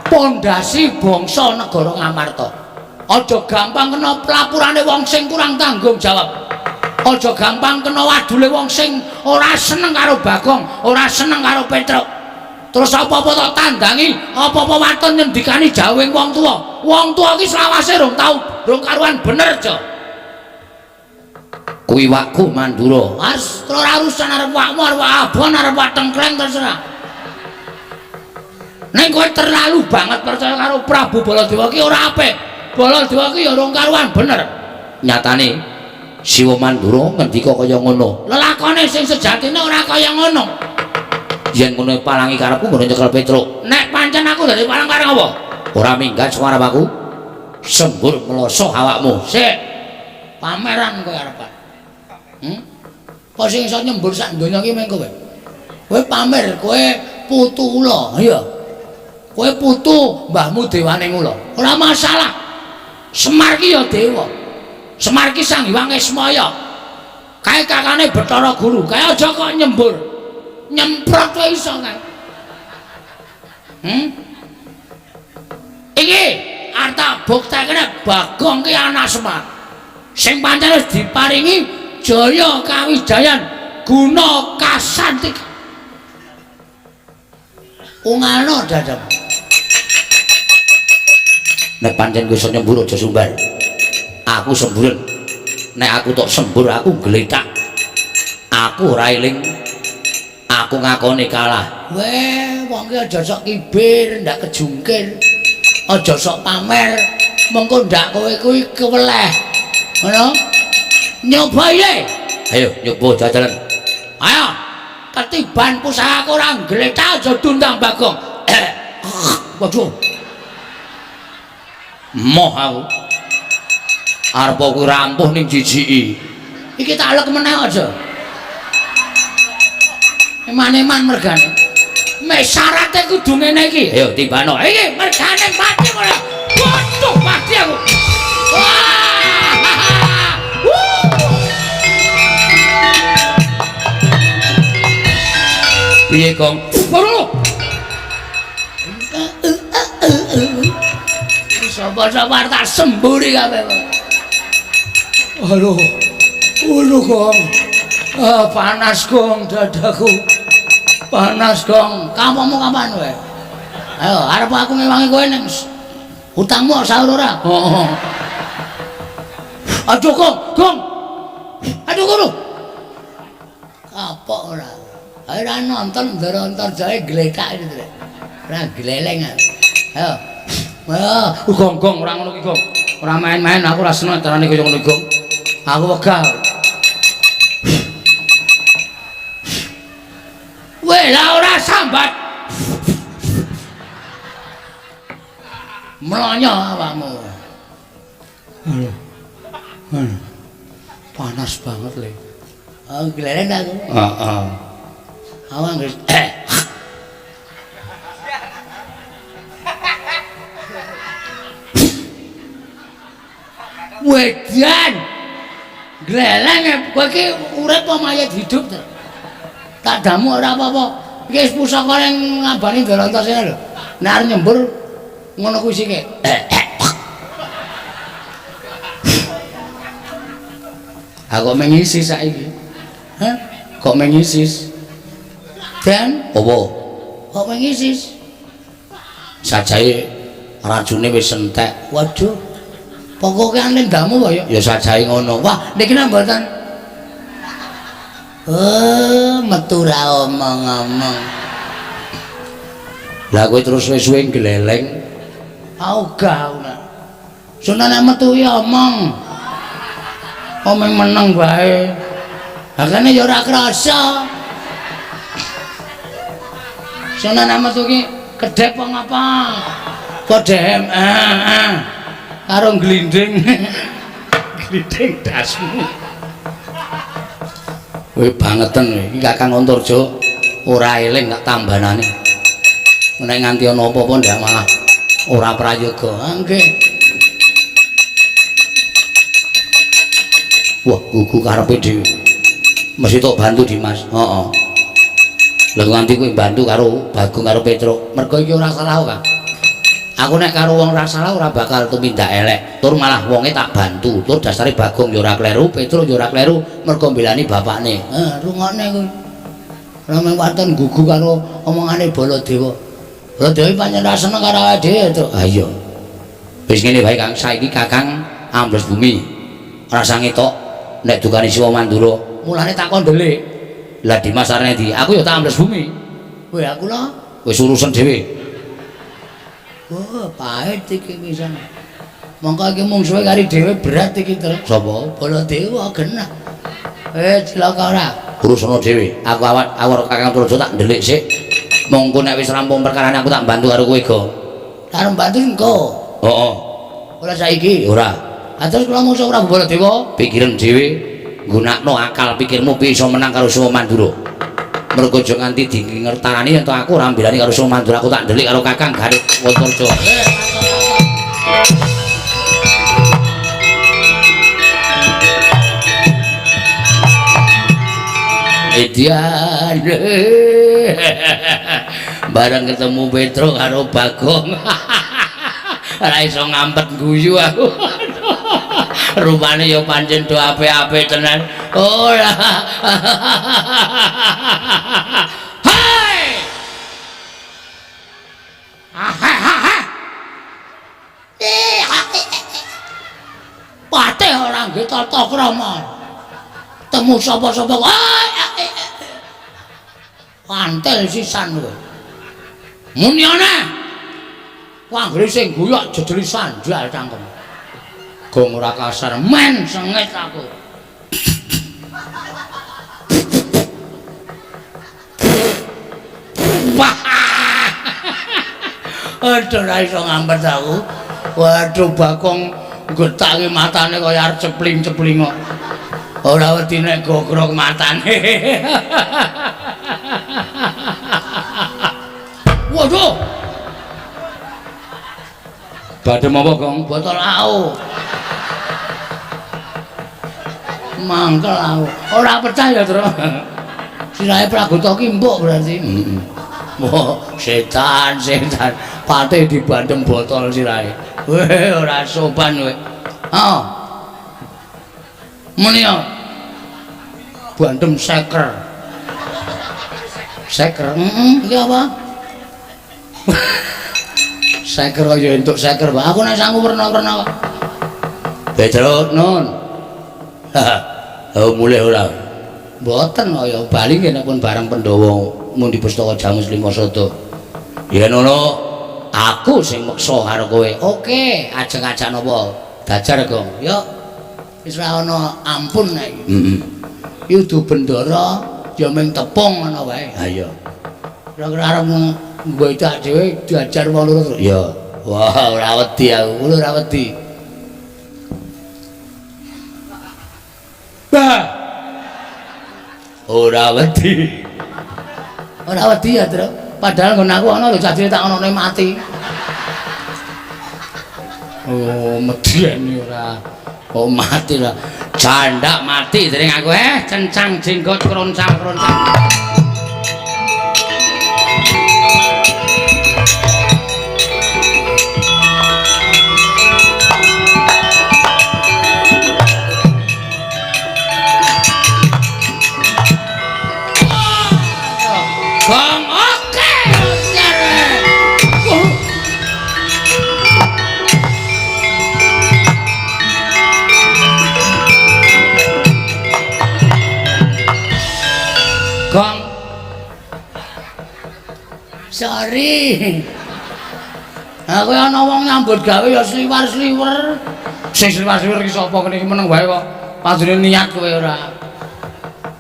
pondasi bangsa negara Ngamarta. Aja gampang kena pelapurane wong sing kurang tanggung jawab. Aja gampang kena wadule wong sing ora seneng karo Bagong, ora seneng karo Petro. Terus apa-apa tak tandangi, apa-apa waton nyendikani jawing wong tuwa. Wong tuwa iki selawase rong karuan bener, Jo. Kuwi wakku Mandura. Mas, ora urusan arep wakmu, arep abon, arep tengkleng terserah. Nek kowe terlalu banget percaya karo Prabu Baladewa ki ora apik. Baladewa ki ya rong karuan bener. Nyatane Siwa Mandura ngendika kaya ngono. Lelakone sing sejatine ora kaya ngono. Yen ngono palangi karepku ngono nyekel Petro. Nek pancen aku dadi palang kareng apa? Ora minggat suara aku. Sembur meloso awakmu. Sik. Pameran kowe arepan. Kok sing iso nyembur sak donya ki meng kowe. Kowe pamer, kowe putu ula. Iya. Kowe putu mbahmu dewane ula. Ora masalah. Semar ki ya dewa. Semar ki Sang Hyang Ismaya. Kae kakane Bathara Guru. Kae aja kok nyembur. Nyemprot kowe iso kae. Iki arta buktekne Bagong ki anak Semar. Sing pancen wis diparingi jaya kawijayan guna kasantik. Ungano dadam. Nek pancen kowe iso nyembur aja sumbar. Aku semburen. Nek aku tok sembur aku gletak. Aku ora eling. Aku ngakoni kalah. Weh, wong ki aja sok kibir, ndak kejungkir. Aja sok pamer. Mengko ndak kowe kuwi keweleh. Ngono? Nyoba ye. Ayo nyoba jajalan. Ayo. Ketiban pusaka ora gletak aja dundang Bagong. Waduh. Moh aku. Arep aku rampuh ning jijiki. Iki tak lek meneh aja. Eman-eman mergane. Mek syarate kudu ngene iki. Ayo timbano. Iki mergane mati kowe. Waduh, mati aku. Piye, Kong? Lho. Sapa-sapa tak semburi kabeh. Aduh. Aduh, Gong. Ah, panas, Gong, dadaku. Panas, Gong. Kampungmu kapan kowe? Ayo, arep aku ngewangi kowe ning hutangmu sahur ora? Oh. Aduh, Gong. Aduh, guru. Kapok ora. Ayo ra nonton ndoro-ntor jae glekak itu, Trek. Ora gleleng. Ayo. Ayo, Gong, ora ngono ki, Gong. Ora main-main, aku ora seneng carane kaya ngono, Gong. Aku wegah. weh lah ora sambat. Melonyo awakmu. Panas banget, Le. Oh, gleleng aku. Heeh. Awak nggih. Wedan. Gleleng kowe iki urip apa mayat hidup to? Tak damu ora apa-apa. Iki wis pusaka ning ngabani Darantasena lho. Nek arep nyembur ngono kuwi sik. Aku mengisis saiki. Hah? Kok mengisis? Dan Apa? kok mengisis? Sajae racune wis entek. Waduh. Pokoke ane ndamu kok ya. Ya sajae ngono. Wah, niki nang mboten. Metu ra omong-omong. Lah kowe terus suwe-suwe gleleng. Ogah ora. Sunane metu ya omong. Omong meneng bae. Hakane ya ora krasa. Sunane metu ki kedhep apa? Kodhem. Karo glinding. Glinding dasmu. Kowe bangeten iki Kakang Antarja ora eling tak tambanane. Nek nganti ana apa-apa ndak malah ora prayoga. Nggih. Wah, gugu karepe dhewe. Mesti tok bantu Dimas. Heeh. Lah nganti kowe bantu karo Bagong karo Petruk. Mergo iki ora salah Kang. Aku nek karo wong ora salah ora bakal tumindak elek. Tur malah wonge tak bantu. Tur dasare Bagong ya ora kleru, Petruk ya ora kleru mergo mbelani bapakne. Rungokne kuwi. Ora mung waton gugu karo omongane Baladewa. Baladewa pancen ra seneng karo awake dhewe to. Ha iya. Wis ngene bae Kang, saiki Kakang ambles bumi. Rasa ngetok nek dukane Siwa Mandura. Mulane takon ndelik. Lah Dimas arene ndi? Aku ya tak ambles bumi. Kowe aku lho. Wis urusan dhewe. Wah, pahit iki pisan. Mongko iki mung suwe kari dhewe berat iki, Trek. Sapa? Baladewa genah. Cilaka ora. Urusana dhewe. Aku awak Kakang Antarja tak ndelik sik. Mongko nek wis rampung perkarane aku tak bantu karo kowe, Go. Karo bantu engko. Heeh. Ora saiki. Ora. Ah terus kula musuh Prabu Baladewa. Pikiran dhewe nggunakno akal pikirmu piye iso menang karo Siwa Mandura. Mergo aja nganti dingertani yen aku ora mbelani karo Siwa Mandura, aku tak ndelik karo Kakang Garut Antarja. Edian. Bareng ketemu Petruk karo Bagong. Ora iso ngampet guyu aku. Rupane ya pancen do apik-apik tenan. Ora. Hai! Patih ora nggih tata krama. Temu sapa-sapa. Antel sisan kowe. Muni ana. Wanggre sing guyok jedeli sandal cangkem. Gong ora kasar men sengit aku. Wah. Aduh ora iso ngampet aku. Waduh Bagong getangi matane kaya arep cepling-cepling kok. Ora wedi nek gogrok matane. Waduh. Badhe apa, Gong? Botol au. Mangkel au. Ora percaya, Tru. Sirahe Pragoto ki mbok berarti. Wah, setan. Pate dibandem botol sirahe. Weh, ora sopan kowe. Oh. Muni yo. Bandem seker. Seker. Iki apa? Seker kok yo entuk seker, Pak. Aku nek sangku werna-werna kok. Petruk nun. Oh, mulih ora. Mboten kaya bali nggih nek pun bareng Pandhawa mun di Pustaka Jamus Lima Sada. Yen ngono aku sing meksa karo kowe. Oke, ajeng-ajeng napa? Dajar, Gong. Yo. Wis ora ana ampun nek iki. Heeh. Yudu bendara ya ming tepung ngono wae. Ha iya. Ora arep nggo tak dhewe diajar wong loro. Ya. Wah, ora wedi aku, ora wedi. Bah. Ora wedi. Ora wedi ya, Tru. Padahal nggon aku ana lho jajine tak onone mati. Oh, medeni ora. Oh, mati lah. Jandak mati dening aku cencang jenggot kroncang-kroncang. Bang, oke. Gong. Sorry. Aku ana wong nyambut gawe ya sliwar-sliwer. Sing sliwar-sliwer iki sapa kene iki meneng wae kok. Padune niat kowe ora.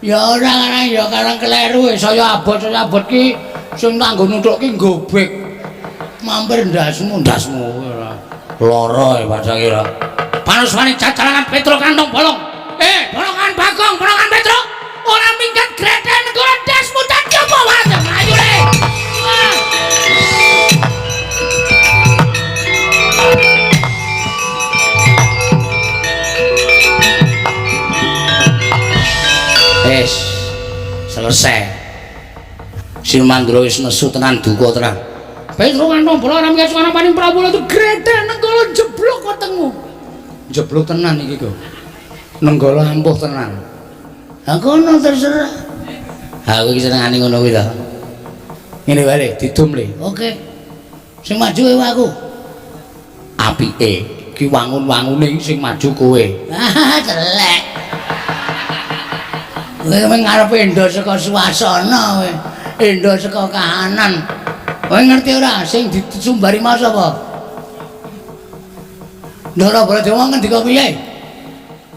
Ya ora karang ya karang kleru saya abot ki sing tak nggo nuthuk gobek. Mampir ndasmu ora. Lara padha kira. Panuswane jajalan Petruk kantong bolong. Bolongan Bagong, bolongan Petruk. Ora minggat greten negara dasmu tak apa wae. Ayo le. Selesai. Si Mandra wis nesu tenan duka tenan. Petruk kantong bola ora minggat suara paning Prabu itu greten negara jeblok wetengmu. Jeblok tenan iki kok. Nenggala ampuh tenan. Ha kono terserah. Aku iki senengane ngono kuwi to. Ngene wae didum le. Oke. Sing maju kowe aku. Apike iki wangun-wangune sing maju kowe. Ah, celek. Kowe ngarep endo saka swasana kowe. Endo saka kahanan. Kowe ngerti ora sing disumbari mau sapa? Ndara Baladewa ngendika piye?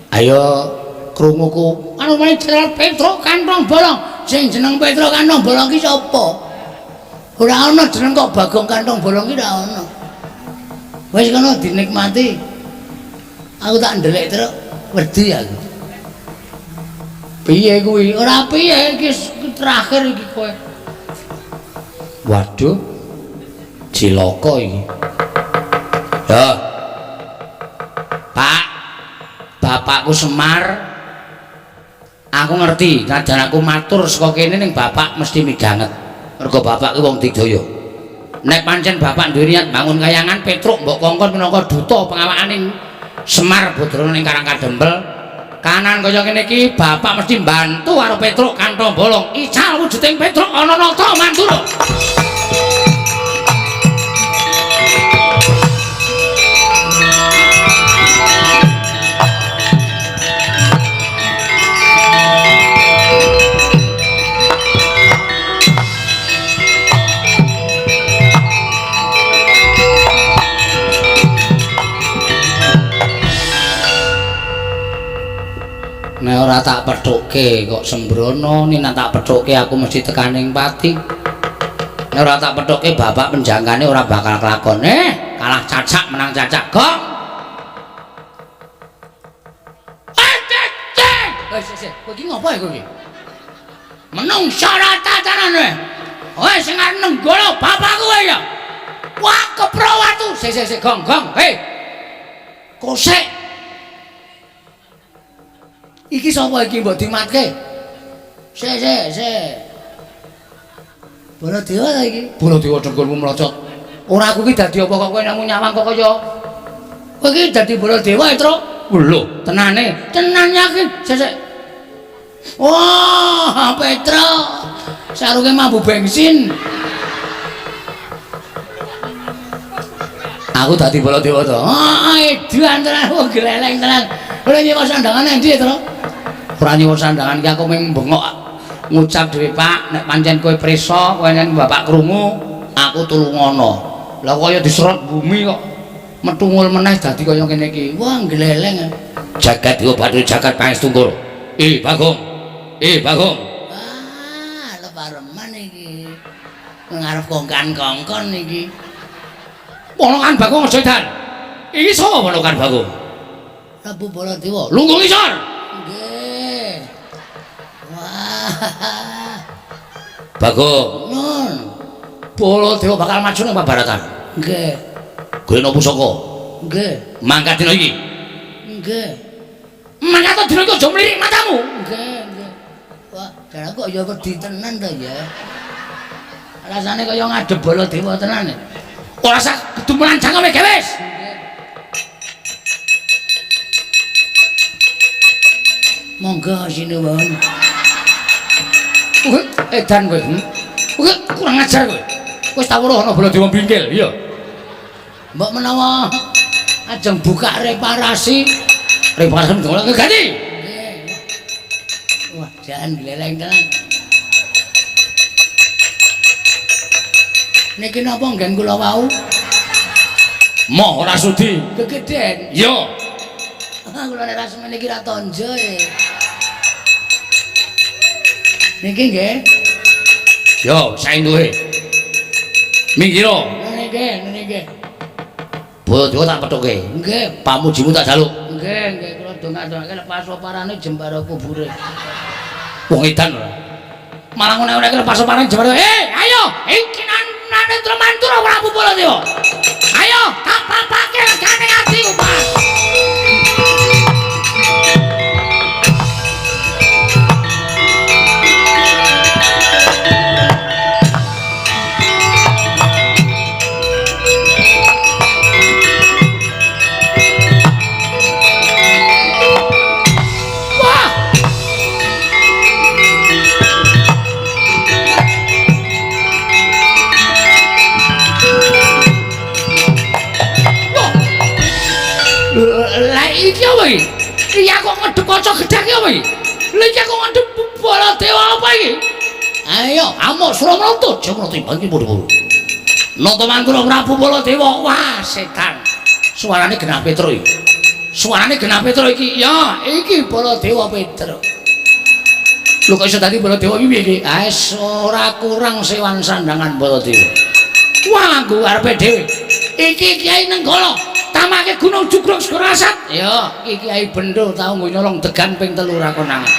Ayo krunguku. Anu meneh Jenderal Petruk kantong bolong. Sing jeneng Petruk kantong bolong ki sapa? Ora ana jeneng kok Bagong kantong bolong ki ora ana. Wis kono dinikmati. Aku tak ndelik terus wedi aku. Piye kuwi? Ora piye iki terakhir iki kowe. Waduh. Cilaka iki. Ya. Pak. Bapakku Semar. Aku ngerti, najan aku matur saka kene ning bapak mesti midanget. Mergo bapak ki wong digdaya. Nek pancen bapak duwe niat bangun kayangan Petruk mbok kongkon minangka duta pengawakaning Semar Badrana ning Karangkadempel. Kanan kaya kene iki bapak mesti mbantu karo Petruk kantong bolong. Ical wujuding Petruk ana nata mandura. Nek ora tak pethuke kok sembrono, nek tak pethuke aku mesti tekaning pati. Nek ora tak pethuke bapak penjangkane ora bakal kelakon. Kalah cacak menang cacak. Gong. Wes, kowe iki ngopo kowe iki? Menungsa ora tatanan kowe. Kowe sing arep nenggala bapakku kowe ya. Wah, keprawatu. Sik, gong. Hei. Kosek. Iki sapa iki mbok dimatke? Sik. Baladewa ta iki? Baladewa dengkulmu mlocot. Ora aku ki dadi apa kok kowe namung nyawang kok kaya. Kowe ki dadi Baladewa, Tru? Lho, Tenane, tenan yakin. Sesek. Wah, Petro. Saruke mambu bensin. Aku dadi Baladewa to. Edan tenan, wong gleleng tenan. Ora nyewa sandangan endi, Tru? Ora nyewa sandangan iki aku mung bengok ngucap dhewe Pak, nek pancen kowe prisa, kowe yen Bapak krungu, aku tulungono. Lah kaya diserot bumi kok metungul meneh dadi kaya kene iki. Wah, gleleng. Jagat Dewa Bathara jagat Pangestu Koro. Bagong. Bagong. Ah, lepareman iki. Ngarep kongkan-kongkon iki. Ponokan Bagong aja edan. Iki sapa ponokan Bagong? Prabu Baladewa. Lungguh ngisor. Nggih. Wah. Bagong. Nun. Baladewa bakal maju nang Pabaratan. Nggih. Golekno pusaka. Nggih. Mangkat dina iki. Nggih. Mangkat dina iki aja mlirik matamu. Nggih, nggih. Wah, jan kok ya wedi tenan ta ya. Rasane kaya ngadep Baladewa tenan. Ora sak gedumulan jangkeme gewes. Monggo sinuwun. Edan kowe. Kurang ajar kowe. Wis tak weruh ana Baladewa bingkil, iya. Mbok menawa ajeng buka reparasi. Reparasi ndolong ganti. Wah, jangan gleleng tenan. Niki napa nggen kula wau? Moh ora sudi. Kegeden. Yo. Kula nek rasane niki ra tonjo e. Niki nggih. Yo, saenduhe. Minggiro. Niki. Baladewa tak pethuke. Nggih. Pamujimu tak jaluk. Nggih, kula dongak-dongake lepas oparane jembara kubure. Wong edan ora. Malah ngene-ngene lepas oparane jembara. Ayo, iki nane Tremantura Prabu Baladewa. Ayo, tak papake legane atiku, Pak. Lah iki apa iki? Iya kok ngedep kaca gedhe iki apa iki? Lah iki kok ngedep Baladewa apa iki? Ayo, amuk sura mlutut, jek timbang iki padha-padha. Nata Mangkura Prabu Baladewa. Wah, setan. Suarane genah Petro iki. Suarane genah Petro iki. Ya, Iki Baladewa Petro. lho kok iso dadi Baladewa iki piye iki? Ais ora kurang sewan sandangan Baladewa. Wah, nggo arepe dhewe. Iki Kiai Nenggala, Tamake Gunung Jugruk Segara Asat. ya, iki Kiai Bendo tau nggo nyolong degan ping 3 ra konangan.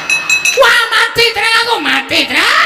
Wah, mati treng aku, mati treng.